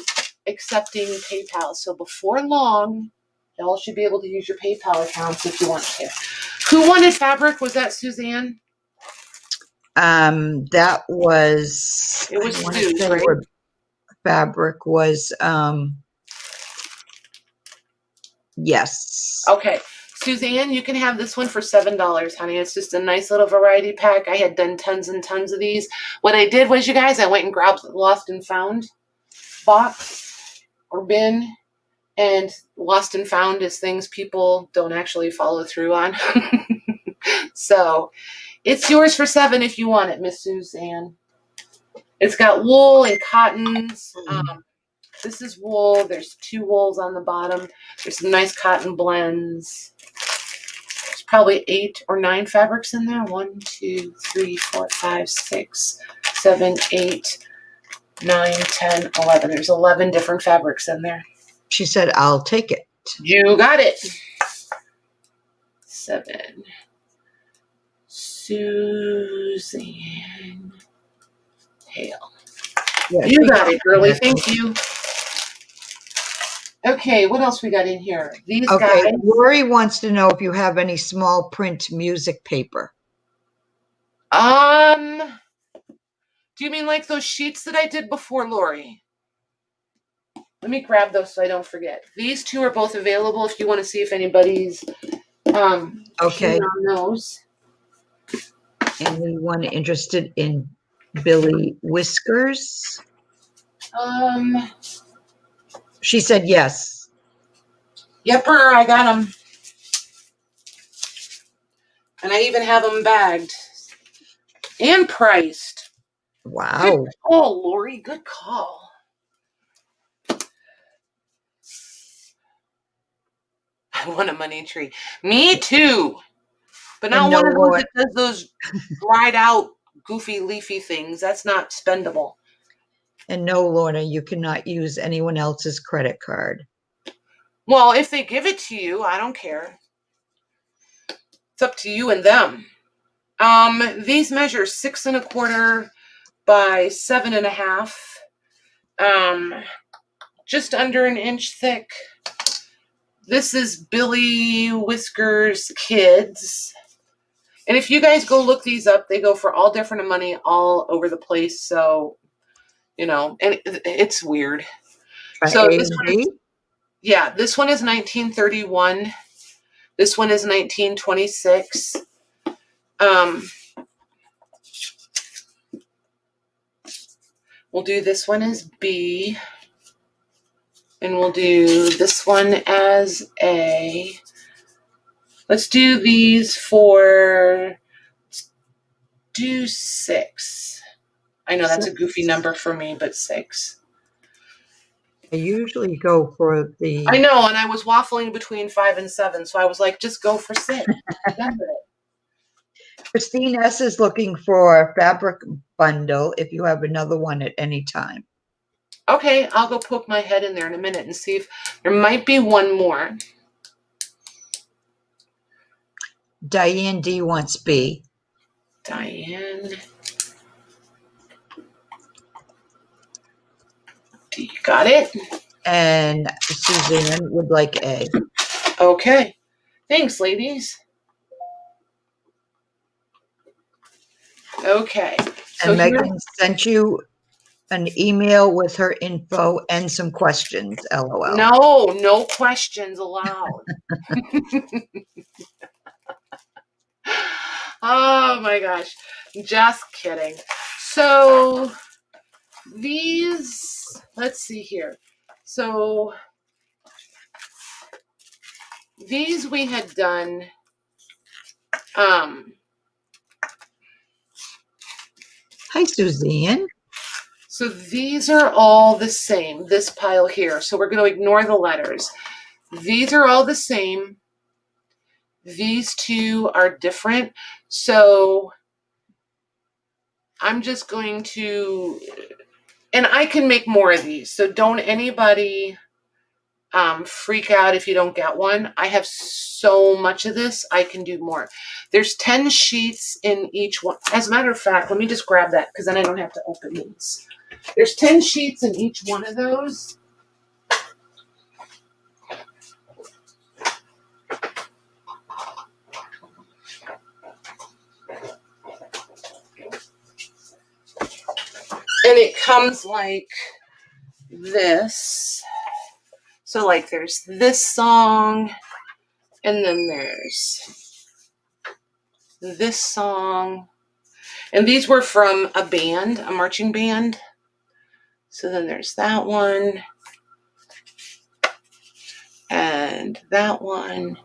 accepting PayPal. So before long, y'all should be able to use your PayPal accounts if you want to. Who wanted fabric? Was that Suzanne? That was, It was Sue, right? Fabric was, yes. Okay. Suzanne, you can have this one for $7, honey. It's just a nice little variety pack. I had done tons and tons of these. What I did was, you guys, I went and grabbed the Lost and Found box or bin. And Lost and Found is things people don't actually follow through on. So it's yours for $7 if you want it, Miss Suzanne. It's got wool and cottons. This is wool. There's 2 wools on the bottom. There's some nice cotton blends. There's probably 8 or 9 fabrics in there. 1, 2, 3, 4, 5, 6, 7, 8, 9, 10, 11. There's 11 different fabrics in there. She said, I'll take it. You got it. 7. Suzanne Hale. Yeah, you got it, girlie. Thank you. Okay, what else we got in here? These guys. Lori wants to know if you have any small print music paper. Do you mean like those sheets that I did before, Lori? Let me grab those so I don't forget. These 2 are both available if you want to see if anybody's okay on those. Anyone interested in Billy Whiskers? She said yes. Yepper, I got them. And I even have them bagged and priced. Wow. Good call, Lori. Good call. I want a money tree. Me too. But not one of those that does those dried out, goofy, leafy things. That's not spendable. And no, Lorna, you cannot use anyone else's credit card. Well, if they give it to you, I don't care. It's up to you and them. These measure 6 1/4 by 7 1/2. Just under an inch thick. This is Billy Whiskers Kids. And if you guys go look these up, they go for all different money all over the place. So, you know, and it's weird. So this one is, yeah, this one is 1931. This one is 1926. We'll do this one as B. And we'll do this one as A. Let's do these for, let's do 6. I know that's a goofy number for me, but 6. I usually go for the. I know, and I was waffling between 5 and 7, so I was like, just go for 6. Christine S. is looking for a fabric bundle if you have another one at any time. Okay, I'll go poke my head in there in a minute and see if there might be one more. Diane D. wants B. Diane D. Got it? And Suzanne would like A. Okay. Thanks, ladies. Okay. So and Megan sent you an email with her info and some questions, LOL. No questions allowed. Oh my gosh. Just kidding. So these, let's see here. So these we had done, Hi, Suzanne. so these are all the same, this pile here. So we're going to ignore the letters. These are all the same. These two are different. So I'm just going to, and I can make more of these. So don't anybody freak out if you don't get one. I have so much of this, I can do more. There's 10 sheets in each one. As a matter of fact, let me just grab that because then I don't have to open these. There's 10 sheets in each one of those. And it comes like this. So like there's this song, and then there's this song. And these were from a band, a marching band. So then there's that one. And that one.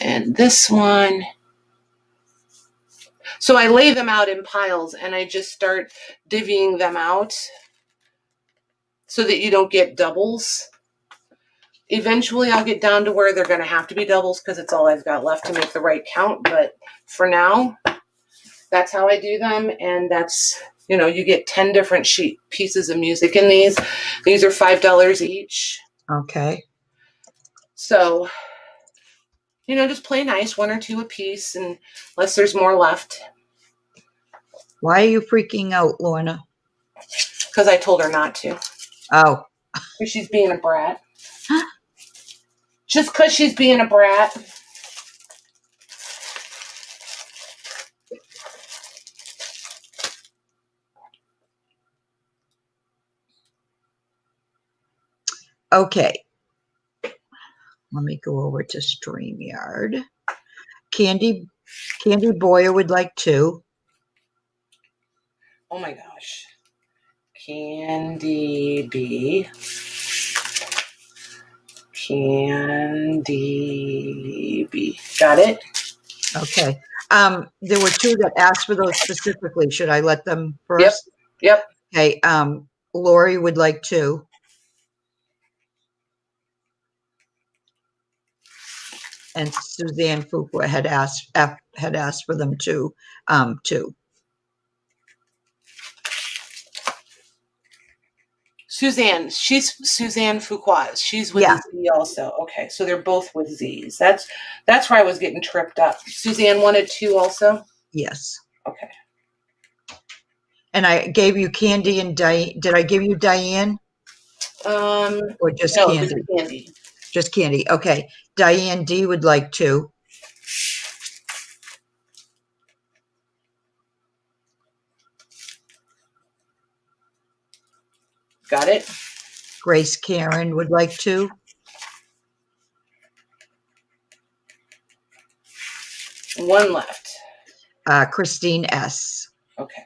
And this one. So I lay them out in piles and I just start divvying them out so that you don't get doubles. Eventually I'll get down to where they're going to have to be doubles because it's all I've got left to make the right count. But for now, that's how I do them. And that's, you know, you get 10 different pieces of music in these. These are $5 each. Okay. So, you know, just play nice, 1 or 2 a piece, and unless there's more left. Why are you freaking out, Lorna? Because I told her not to. Oh. Because she's being a brat. Just because she's being a brat. Okay. Let me go over to StreamYard. Candy Boyer would like 2. Oh my gosh. Candy B. Candy B. Got it? Okay. There were 2 that asked for those specifically. Should I let them first? Yep. Okay. Lori would like 2. And Suzanne Fuqua had asked for them too. 2. Suzanne. She's Suzanne Fuqua. She's with a Z also. Okay, so they're both with Z's. That's where I was getting tripped up. Suzanne wanted 2 also? Yes. Okay. And I gave you Candy and Diane. Did I give you Diane? Or just no, Candy? Just Candy. Just Candy. Okay. Diane D would like 2. Got it? Grace Karen would like 2. One left. Christine S. Okay.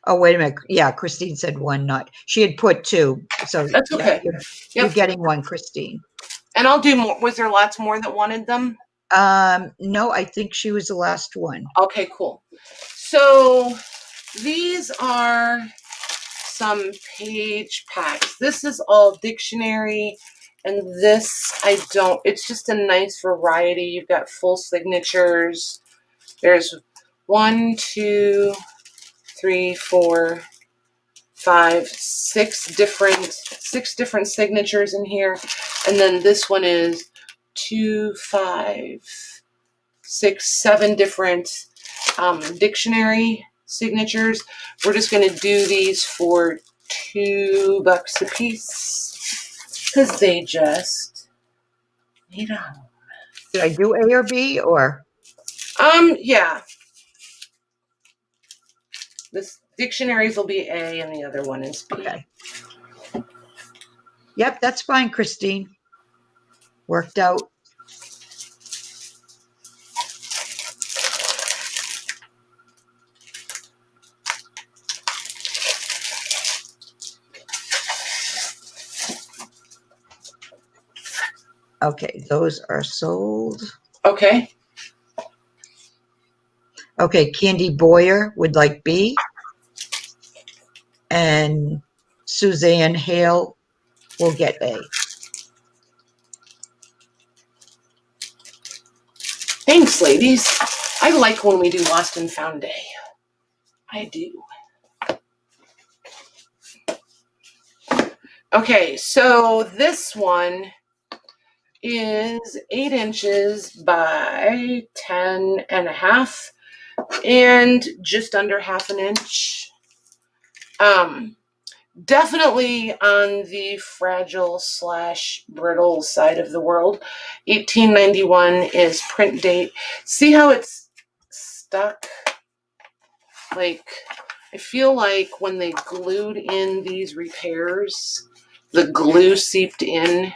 Oh, wait a minute. Yeah, Christine said one, not, she had put two. So That's yeah, okay. you're Yep. getting one, Christine. And I'll do more. Was there lots more that wanted them? No, I think she was the last one. Okay, cool. So these are some page packs. This is all dictionary, and this I don't. It's just a nice variety. You've got full signatures. There's 1, 2, 3, 4, 5, 6 different signatures in here, and then this one is 2, 5, 6, 7 different dictionary signatures. We're just going to do these for $2 a piece because they just need a home. Did I do A or B or? Yeah. This dictionaries will be A and the other one is B. Okay. Yep, that's fine, Christine. Worked out. Okay, those are sold. Okay. Okay, Candy Boyer would like B. And Suzanne Hale will get A. Thanks, ladies. I like when we do Lost and Found Day. I do. Okay, so this one is 8 inches by 10.5 and just under half an inch. Definitely on the fragile / brittle side of the world. 1891 is print date. See how it's stuck? Like, I feel like when they glued in these repairs, the glue seeped in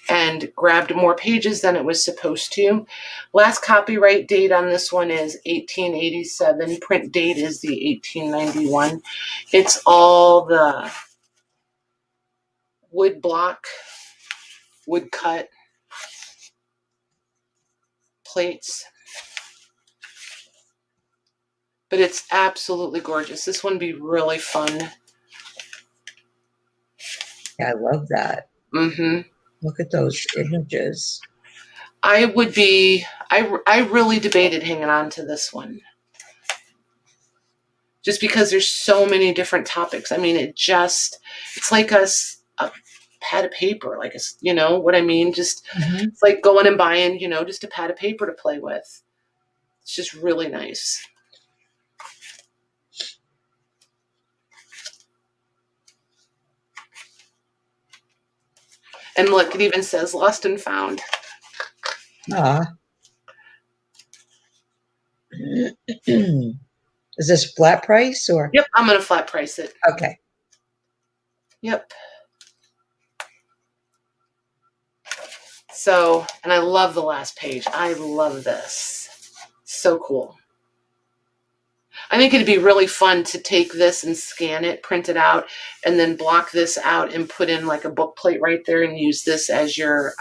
and grabbed more pages than it was supposed to. Last copyright date on this one is 1887. Print date is the 1891. It's all the wood block, wood cut plates. But it's absolutely gorgeous. This one would be really fun. Yeah, I love that. Mm-hmm. Look at those images. I really debated hanging on to this one. Just because there's so many different topics. I mean, it's like a pad of paper, like, you know what I mean? Just, It's like going and buying, just a pad of paper to play with. It's just really nice. And look, it even says Lost and Found. Ah. Is this flat price or? Yep, I'm going to flat price it. Okay. Yep. So, and I love the last page. I love this. So cool. I think it'd be really fun to take this and scan it, print it out, and then block this out and put in like a book plate right there and use this as your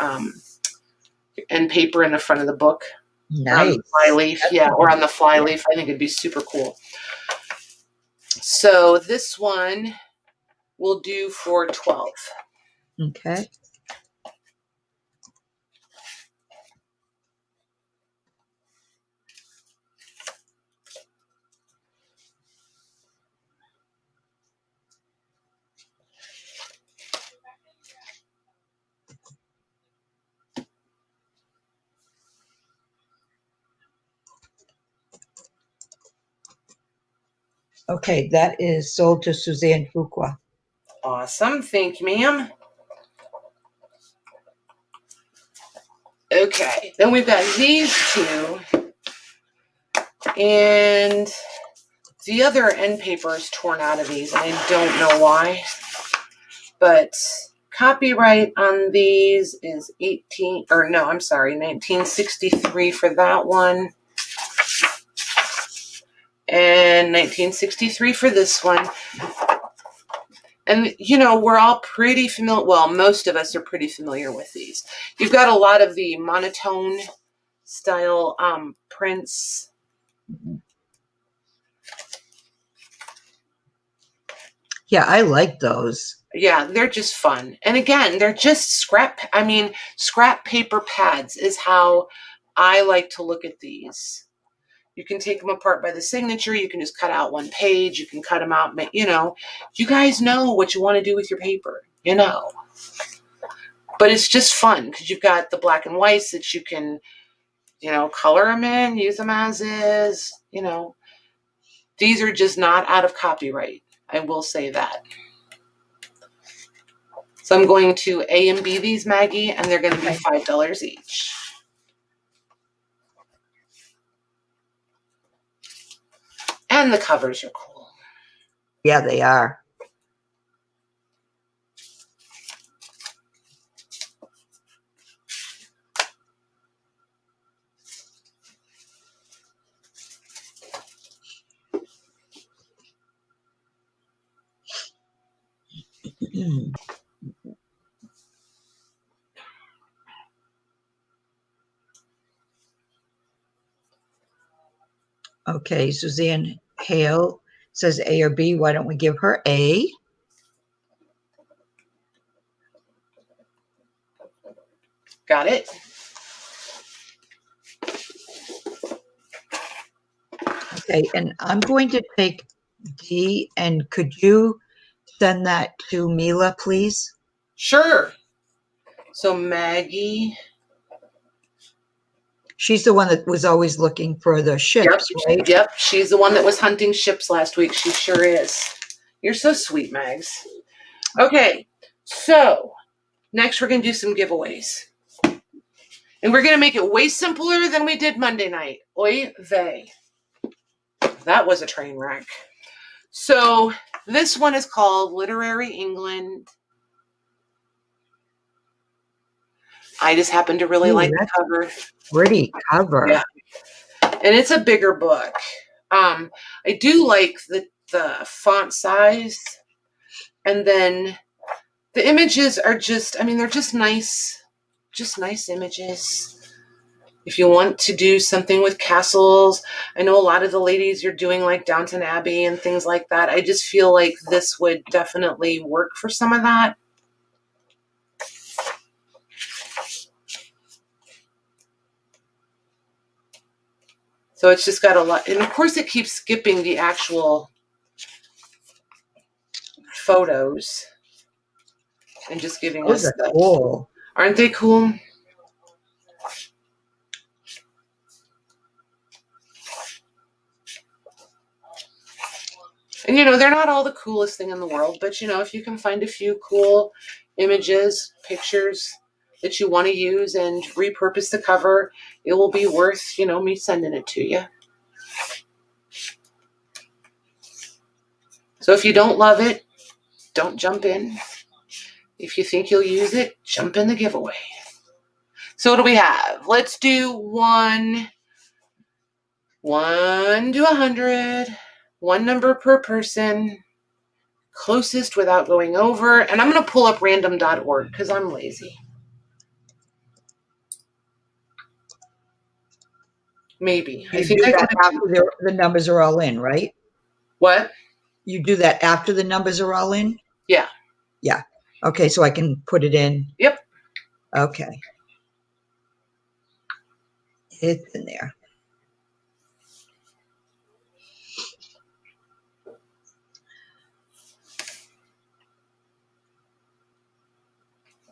end paper in the front of the book. Nice. On the fly leaf, or on the fly leaf. I think it'd be super cool. So this one will do for 12. Okay. Okay, that is sold to Suzanne Fuqua. Awesome. Thank you, ma'am. Okay, then we've got these two. And the other end paper is torn out of these. I don't know why. But copyright on these is 1963 for that one. and 1963 for this one. And, you know, we're all pretty familiar. Well, most of us are pretty familiar with these. You've got a lot of the monotone style prints. Yeah, I like those. Yeah, they're just fun. And again, they're just scrap paper pads is how I like to look at these. You can take them apart by the signature. You can just cut out one page. You can cut them out. You know, you guys know what you want to do with your paper, you know. But it's just fun because you've got the black and whites that you can, you know, color them in, use them as is, you know. These are just not out of copyright. I will say that. So I'm going to A and B these, Maggie, and they're going to be $5 each. And the covers are cool. Yeah, they are. Okay, Suzanne Hale says A or B. Why don't we give her A? Got it? Okay, and I'm going to take D, and could you send that to Mila, please? Sure. So Maggie. She's the one that was always looking for the ships, right? Yep. She's the one that was hunting ships last week. She sure is. You're so sweet, Mags. Okay. So next we're going to do some giveaways. And we're going to make it way simpler than we did Monday night. Oy vey. That was a train wreck. So this one is called Literary England. I just happen to really like the cover. Pretty cover. Yeah. And it's a bigger book. I do like the font size. And then the images are just, I mean, they're just nice images. If you want to do something with castles, I know a lot of the ladies are doing like Downton Abbey and things like that. I just feel like this would definitely work for some of that. So it's just got a lot, and of course it keeps skipping the actual photos and just giving us Those are cool. Aren't they cool? And, you know, they're not all the coolest thing in the world, but, you know, if you can find a few cool images, pictures that you want to use and repurpose the cover, it will be worth, you know, me sending it to you. So if you don't love it, don't jump in. If you think you'll use it, jump in the giveaway. So what do we have? Let's do 1 to 100. One number per person. Closest without going over. And I'm going to pull up random.org because I'm lazy. Maybe. I think that after the numbers are all in, right? What? You do that after the numbers are all in? Yeah. Yeah. Okay, so I can put it in. Yep. Okay. It's in there.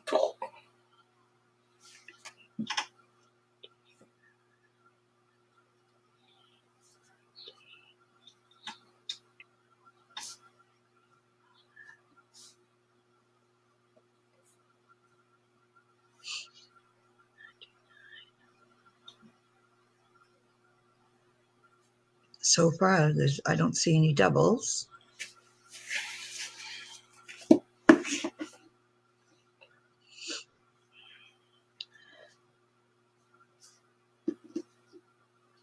Cool. So far, I don't see any doubles.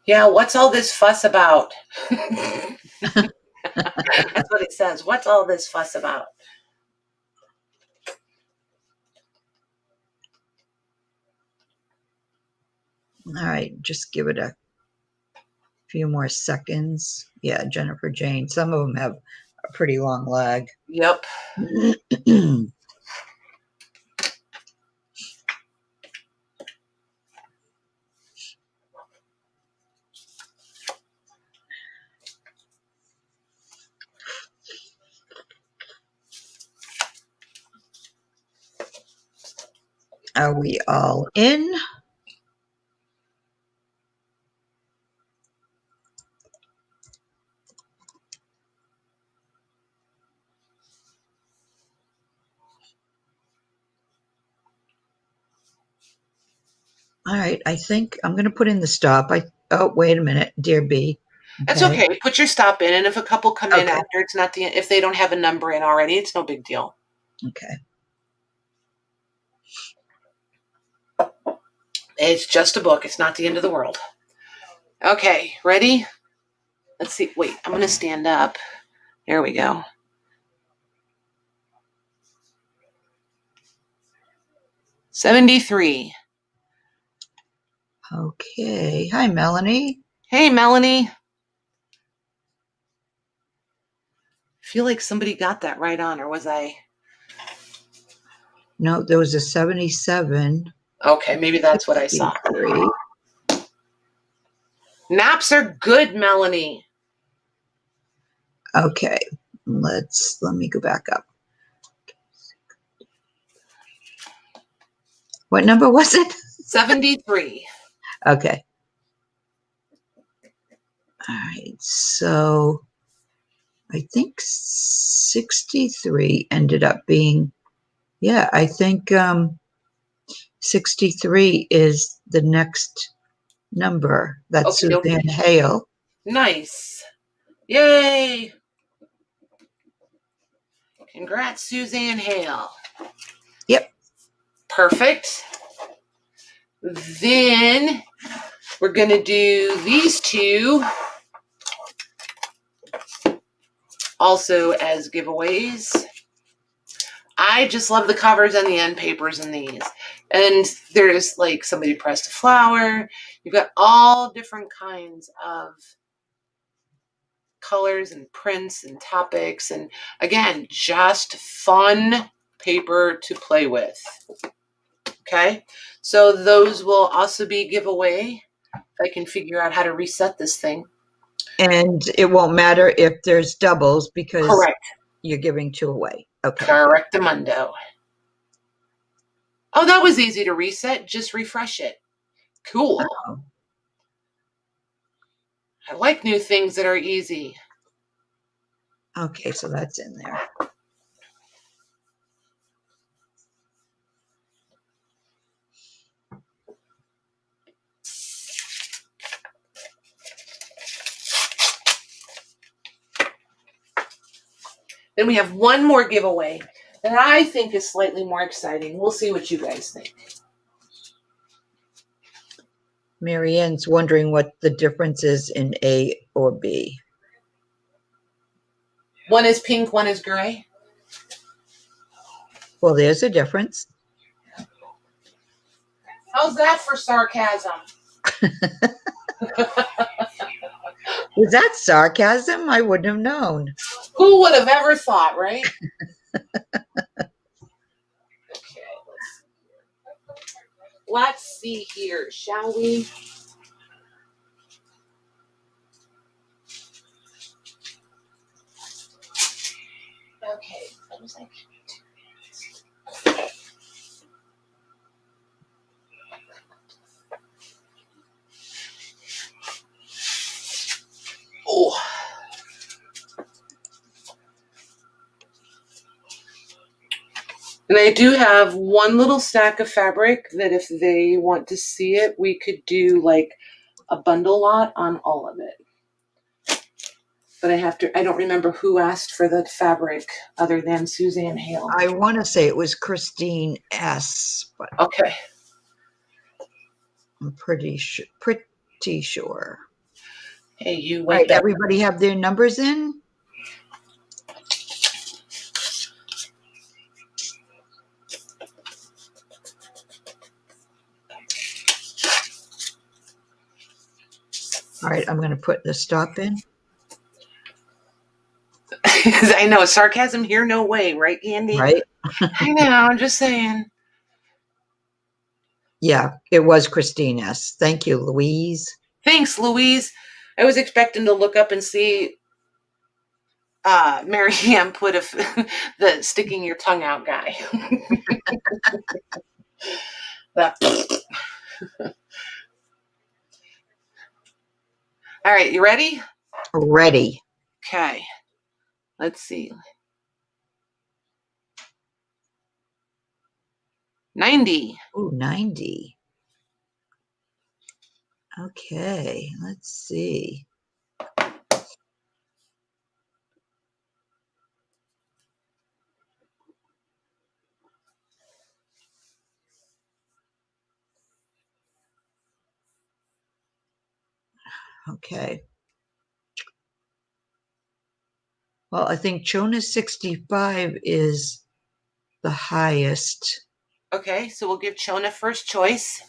Yeah, what's all this fuss about? That's what it says. What's all this fuss about? All right, just give it a few more seconds. Yeah, Jennifer Jane. Some of them have a pretty long lag. Yep. Are we all in? All right, I think I'm going to put in the stop. Oh, wait a minute, dear B. That's okay. Put your stop in, and if a couple come in Okay. after, it's not the if they don't have a number in already, it's no big deal. Okay. It's just a book. It's not the end of the world. Okay, ready? Let's see. Wait, I'm going to stand up. There we go. $73. Okay. Hi, Melanie. Hey, Melanie. I feel like somebody got that right on, or was I? No, there was a 77. Okay, maybe that's what I saw. 63. Naps are good, Melanie. Okay, let me go back up. What number was it? 73. Okay. All right, so I think 63 ended up being, yeah, I think 63 is the next number. That's Okie dokie. Suzanne Hale. Nice. Yay. Congrats, Suzanne Hale. Yep. Perfect. Then we're going to do these two also as giveaways. I just love the covers and the end papers in these. And there's like somebody pressed a flower. You've got all different kinds of colors and prints and topics. And again, just fun paper to play with. Okay, so those will also be giveaway. If I can figure out how to reset this thing. And it won't matter if there's doubles because Correct. you're giving two away. Okay. Correctamundo. Oh, that was easy to reset. Just refresh it. Cool. Oh. I like new things that are easy. Okay, so that's in there. Then we have one more giveaway that I think is slightly more exciting. We'll see what you guys think. Marianne's wondering what the difference is in A or B. One is pink, one is gray. Well, there's a difference. How's that for sarcasm? Was that sarcasm? I wouldn't have known. Who would have ever thought, right? Okay, let's see here, shall we? Okay, what was I? Oh. And I do have one little stack of fabric that if they want to see it, we could do like a bundle lot on all of it. But I don't remember who asked for the fabric other than Suzanne Hale. I want to say it was Christine S., but okay. I'm pretty sure. Hey, you All wake right, up. everybody have their numbers in? All right, I'm going to put the stop in. I know, sarcasm here, no way, right, Candy? Right? I know, I'm just saying. Yeah, it was Christine S. Thank you, Louise. Thanks, Louise. I was expecting to look up and see Mary Ann put the sticking your tongue out guy. All right, you ready? Ready. Okay. Let's see. 90. Ooh, 90. Okay, let's see. Okay. Well, I think Jonas 65 is the highest. Okay, so we'll give Chona first choice.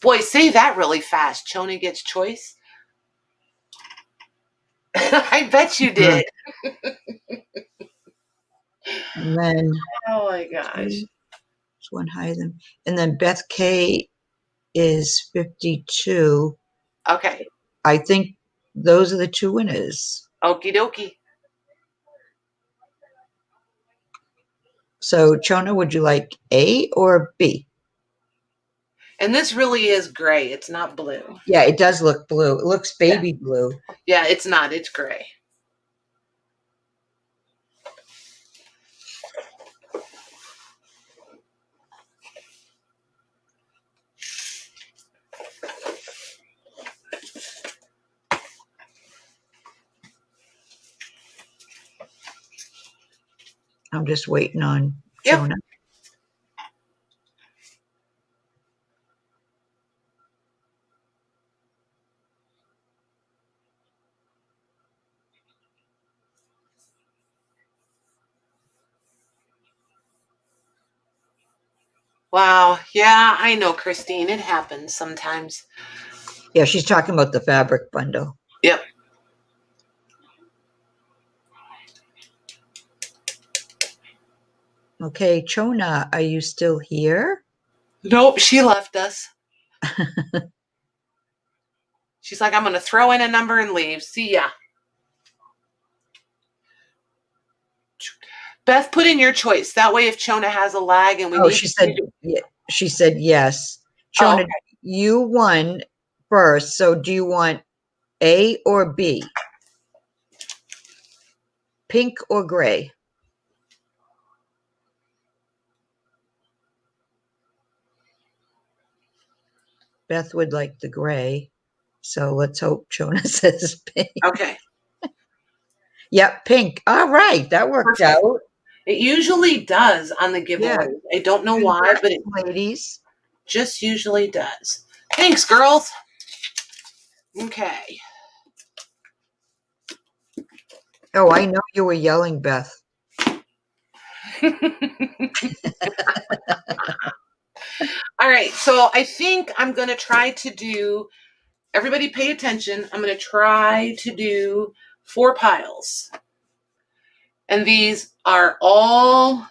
Boy, say that really fast. Chona gets choice. I bet you did. And then Oh my gosh. it's one higher than, and then Beth K is 52. Okay. I think those are the two winners. Okie dokie. So, Chona, would you like A or B? And this really is gray. It's not blue. Yeah, it does look blue. It looks baby blue. Yeah, it's not. It's gray. I'm just waiting on Yep. Chona. Wow. Yeah, I know, Christine. It happens sometimes. Yeah, she's talking about the fabric bundle. Yep. Okay, Chona, are you still here? Nope, she left us. She's like, I'm going to throw in a number and leave. See ya. Beth, put in your choice. That way, if Chona has a lag and we Oh, need she said, yeah, she said yes. Oh, Chona, okay. you won first. So, do you want A or B? Pink or gray? Beth would like the gray. So let's hope Chona says pink. Okay. Yep, pink. All right, that worked Perfect. out. It usually does on the giveaway. Yeah. I don't know why, but it Ladies. just usually does. Thanks, girls. Okay. Oh, I know you were yelling, Beth. All right. So I think I'm going to try to do, everybody pay attention. I'm going to try to do 4 piles. And these are all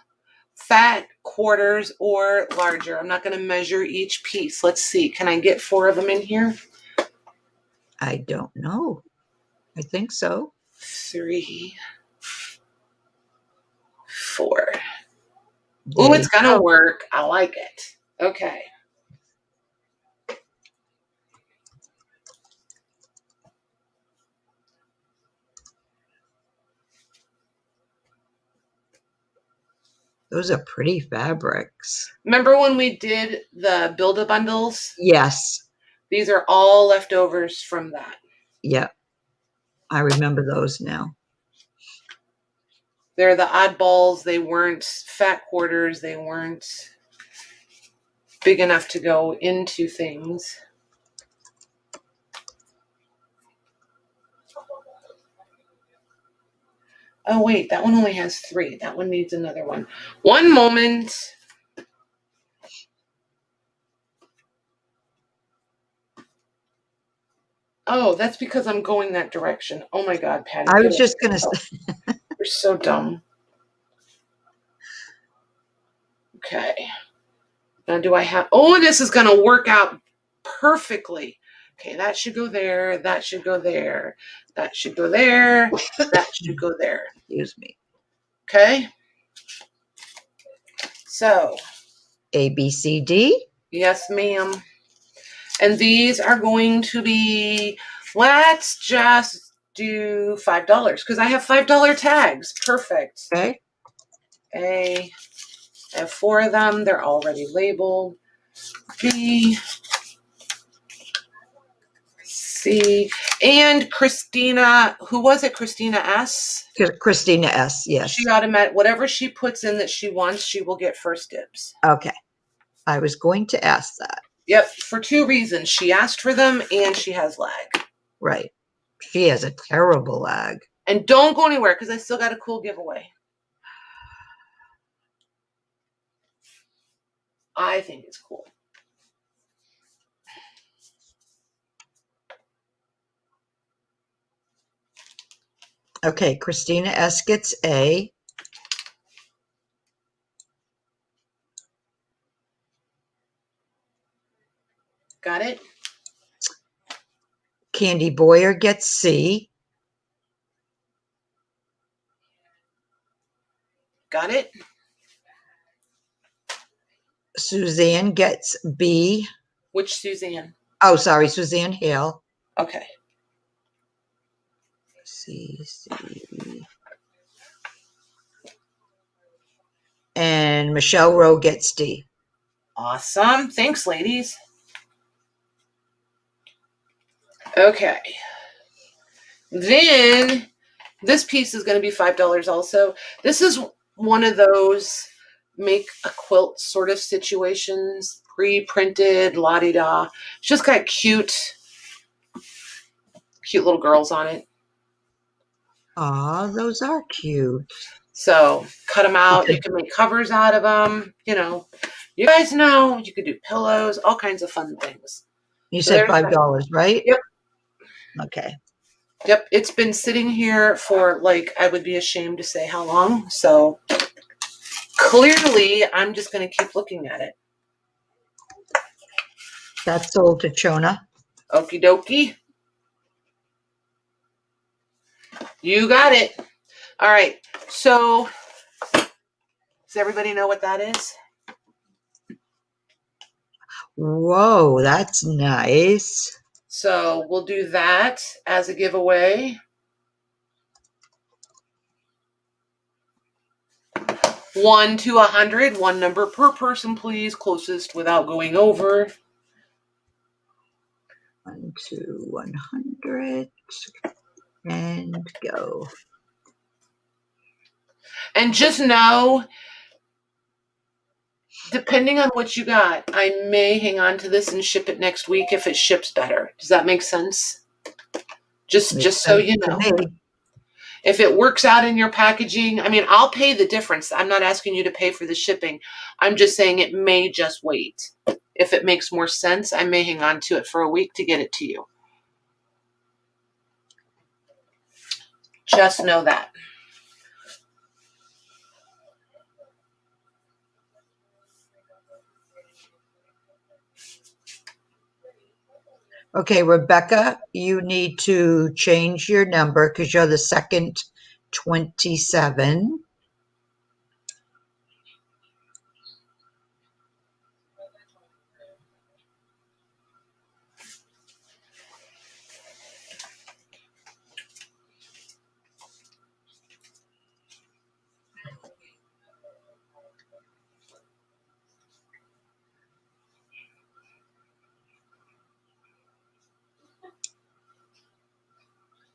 fat quarters or larger. I'm not going to measure each piece. Let's see. Can I get 4 of them in here? I don't know. I think so. 3, 4. There Oh, you it's going to go. work. I like it. Okay. Those are pretty fabrics. Remember when we did the Build-A-Bundles? Yes. These are all leftovers from that. Yep. I remember those now. They're the oddballs. They weren't fat quarters. They weren't big enough to go into things. Oh, wait, that one only has 3. That one needs another one. One moment. Oh, that's because I'm going that direction. Oh my God, Patty. I was just going to say. You're so dumb. Okay. Now do I have, oh, this is going to work out perfectly. Okay, that should go there. That should go there. That should go there. That should go there. Excuse me. Okay. So. A, B, C, D. Yes, ma'am. And these are going to be, let's just do $5 because I have $5 tags. Perfect. Okay. A, I have 4 of them. They're already labeled. B, C, and Christina, who was it? Christina S? Christina S, yes. She automatic, whatever she puts in that she wants, she will get first dibs. Okay. I was going to ask that. Yep, for 2 reasons. She asked for them and she has lag. Right. She has a terrible lag. And don't go anywhere because I still got a cool giveaway. I think it's cool. Okay, Christina S gets A. Got it? Candy Boyer gets C. Got it? Suzanne gets B. Which Suzanne? Oh, sorry, Suzanne Hale. Okay. C. And Michelle Rowe gets D. Awesome. Thanks, ladies. Okay. Then this piece is going to be $5 also. This is one of those make a quilt sort of situations, pre-printed, la-di-da. It's just got cute little girls on it. Aw, those are cute. So cut them out. You can make covers out of them. You know, you guys know you could do pillows, all kinds of fun things. You said $5, right? Yep. Okay. Yep. It's been sitting here for like, I would be ashamed to say how long. So clearly I'm just going to keep looking at it. That's sold to Chona. Okie dokie. You got it. All right. So does everybody know what that is? Whoa, that's nice. So we'll do that as a giveaway. 1 to 100, 1 number per person, please. Closest without going over. 1 to 100 and go. And just know, depending on what you got, I may hang on to this and ship it next week if it ships better. Does that make sense? Just so you know. If it works out in your packaging, I mean, I'll pay the difference. I'm not asking you to pay for the shipping. I'm just saying it may just wait. If it makes more sense, I may hang on to it for a week to get it to you. Just know that. Okay, Rebecca, you need to change your number because you're the second 27.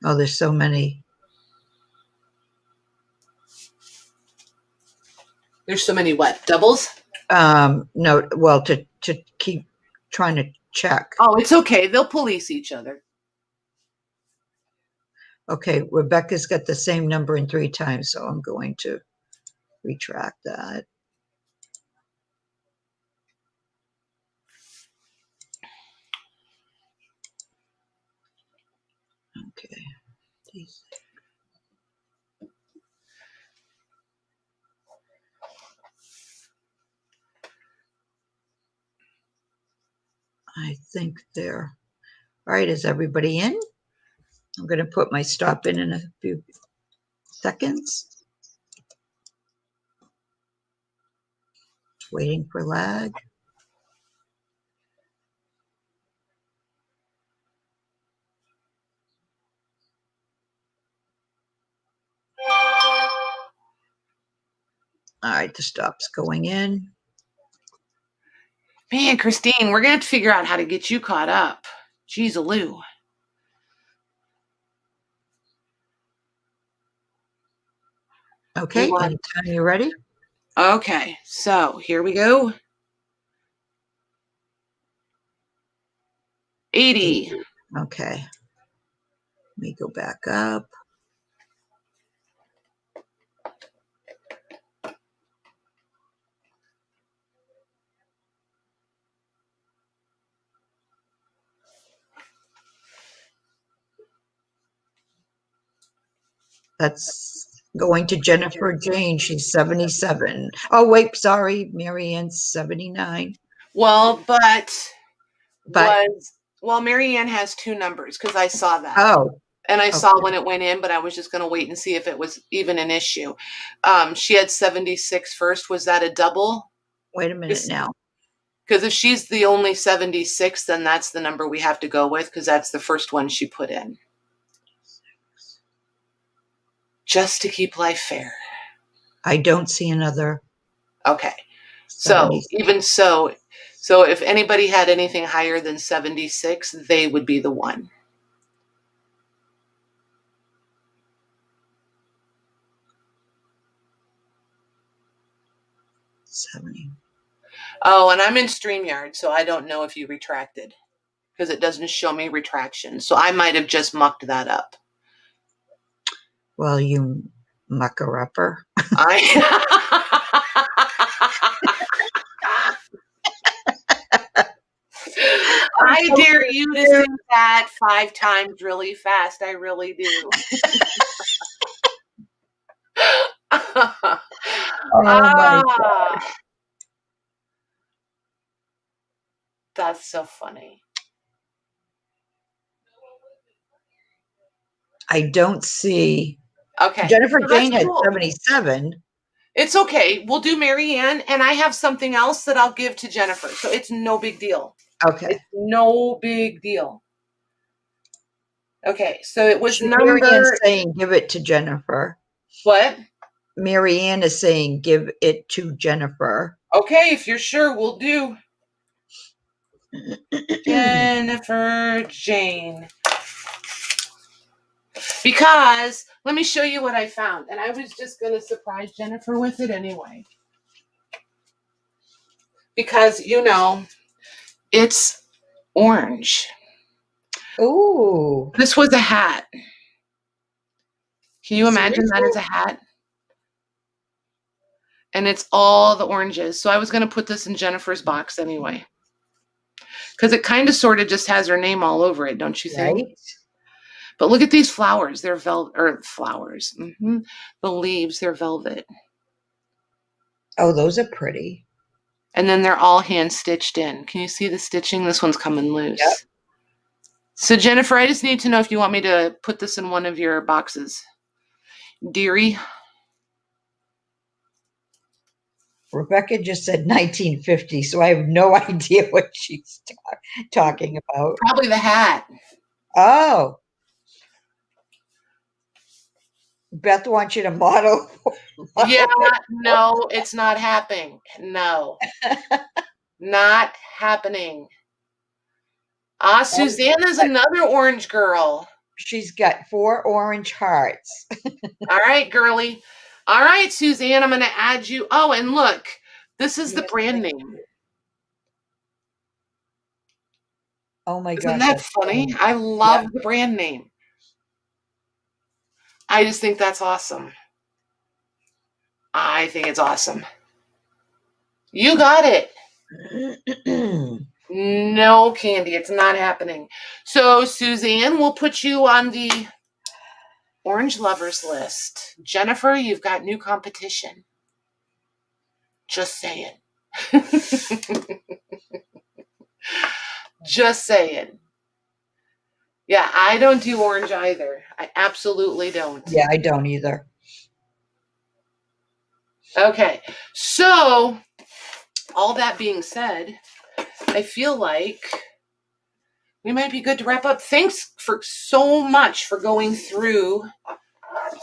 Oh, there's so many. There's so many what? Doubles? No, well, to keep trying to check. Oh, it's okay. They'll police each other. Okay, Rebecca's got the same number in 3 times, so I'm going to retract that. Okay. I think they're all right. Is everybody in? I'm going to put my stop in a few seconds. Waiting for lag. All right, the stop's going in. Man, Christine, we're gonna have to figure out how to get you caught up. Jeez-a-loo. Okay, anytime you're ready. Okay, so here we go. 80. Okay. Let me go back up. That's going to Jennifer Jane. She's 77. Oh, wait, sorry. Mary Ann's 79. Well, But- Mary Ann has 2 numbers because I saw that. Oh, And I okay. saw when it went in, but I was just going to wait and see if it was even an issue. She had 76 first. Was that a double? Wait a minute now. Because if she's the only 76, then that's the number we have to go with because that's the first one she put in. Just to keep life fair. I don't see another. Okay. 76. So even so if anybody had anything higher than 76, they would be the one. Oh, and I'm in StreamYard, so I don't know if you retracted because it doesn't show me retraction. So I might have just mucked that up. Well, you mucker-upper. I dare you to say that 5 times really fast. I really do. Oh my gosh. That's so funny. I don't see. Okay. Jennifer So Jane that's had cool. 77. It's okay. We'll do Mary Ann, and I have something else that I'll give to Jennifer. So it's no big deal. Okay. It's no big deal. Okay, so it was Mary Ann's number. saying give it to Jennifer. What? Mary Ann is saying give it to Jennifer. Okay, if you're sure, we'll do. Jennifer Jane. Because let me show you what I found. And I was just going to surprise Jennifer with it anyway. Because, it's orange. Ooh. This was a hat. Can you imagine that as a hat? And it's all the oranges. So I was going to put this in Jennifer's box anyway. Because it kind of sort of just has her name all over it, don't you think? Right. But look at these flowers. They're flowers. Mm-hmm. The leaves, they're velvet. Oh, those are pretty. And then they're all hand stitched in. Can you see the stitching? This one's coming loose. Yep. So Jennifer, I just need to know if you want me to put this in one of your boxes. Dearie. Rebecca just said 1950, so I have no idea what she's talking about. Probably the hat. Oh. Beth wants you to model. Yeah, no, it's not happening. No. Not happening. Susanna's another orange girl. She's got 4 orange hearts. All right, girly. All right, Suzanne, I'm going to add you. Oh, and look, this is the brand name. Oh my gosh. Isn't that funny? I love the brand name. I just think that's awesome. I think it's awesome. You got it. No, Candy, it's not happening. So, Suzanne, we'll put you on the Orange Lovers list. Jennifer, you've got new competition. Just saying. Just saying. Yeah, I don't do orange either. I absolutely don't. Yeah, I don't either. Okay, so all that being said, I feel like we might be good to wrap up. Thanks for so much for going through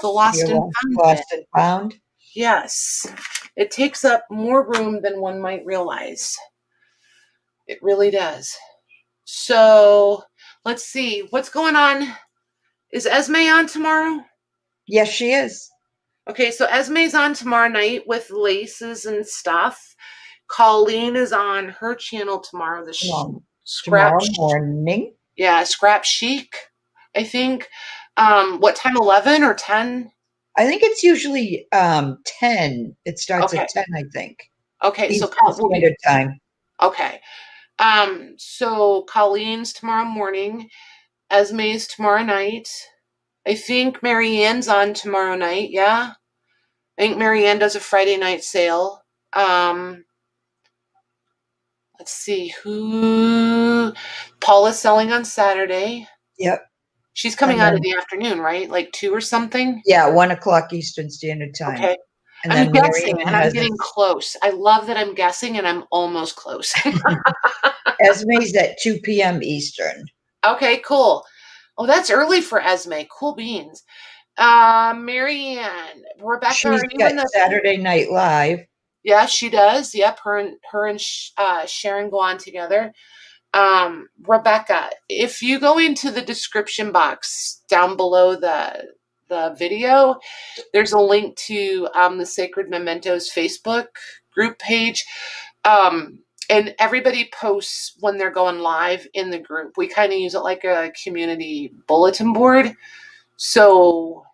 the Lost and Found. Lost and Found. Yes, it takes up more room than one might realize. It really does. So let's see what's going on. Is Esme on tomorrow? Yes, she is. Okay, so Esme's on tomorrow night with laces and stuff. Colleen is on her channel tomorrow. The Scrap tomorrow morning. Yeah, Scrap Chic, I think. What time? 11 or 10? I think it's usually 10. It starts at 10, I think. Okay, so Standard Time. Okay. So Colleen's tomorrow morning. Esme's tomorrow night. I think Marianne's on tomorrow night, yeah? I think Marianne does a Friday night sale. Let's see who. Paula's selling on Saturday. Yep. She's coming out in the afternoon, right? Like 2 or something? Yeah, 1 o'clock Eastern Standard Time. Okay. And I'm guessing, and I'm getting close. I love that I'm guessing, and I'm almost close. Esme's at 2 p.m. Eastern. Okay, cool. Oh, that's early for Esme. Cool beans. Marianne, Rebecca, she's got Saturday Night Live. Yeah, she does. Yep, her and Sharon go on together. Rebecca, if you go into the description box down below the video, there's a link to the Sacred Mementos Facebook group page. And everybody posts when they're going live in the group. We kind of use it like a community bulletin board. So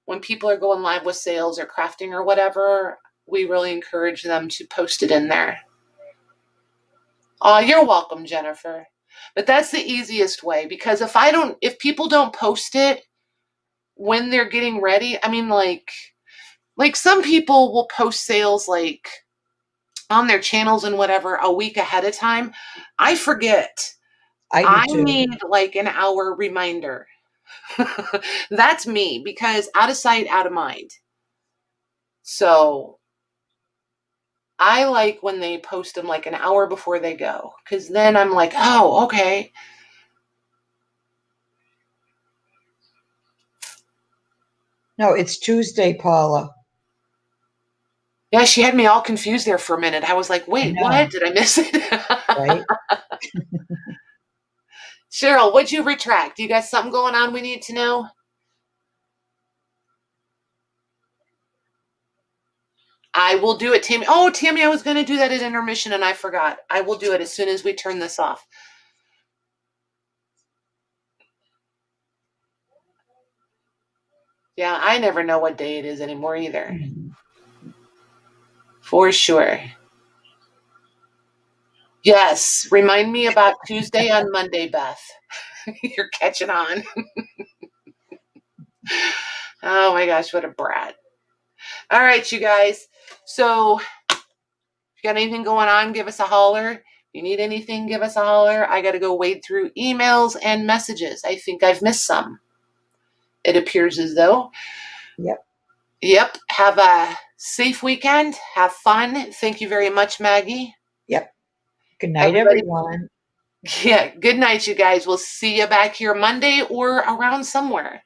when people are going live with sales or crafting or whatever, we really encourage them to post it in there. Oh, you're welcome, Jennifer. But that's the easiest way, because if people don't post it when they're getting ready, I mean, like some people will post sales like on their channels and whatever a week ahead of time. I forget. I need like an hour reminder. That's me, because out of sight, out of mind. So I like when they post them like an hour before they go, because then I'm like, oh, okay. No, it's Tuesday, Paula. Yeah, she had me all confused there for a minute. I was like, wait, what? Did I miss it? Right. Cheryl, what'd you retract? You got something going on we need to know? I will do it, Tammy. Oh, Tammy, I was going to do that at intermission and I forgot. I will do it as soon as we turn this off. Yeah, I never know what day it is anymore either. For sure. Yes, remind me about Tuesday on Monday, Beth. You're catching on. Oh my gosh, what a brat. All right, you guys. So if you got anything going on, give us a holler. If you need anything, give us a holler. I got to go wade through emails and messages. I think I've missed some. It appears as though. Yep. Have a safe weekend. Have fun. Thank you very much, Maggie. Yep. Good night, everyone. Yeah. Good night, you guys. We'll see you back here Monday or around somewhere.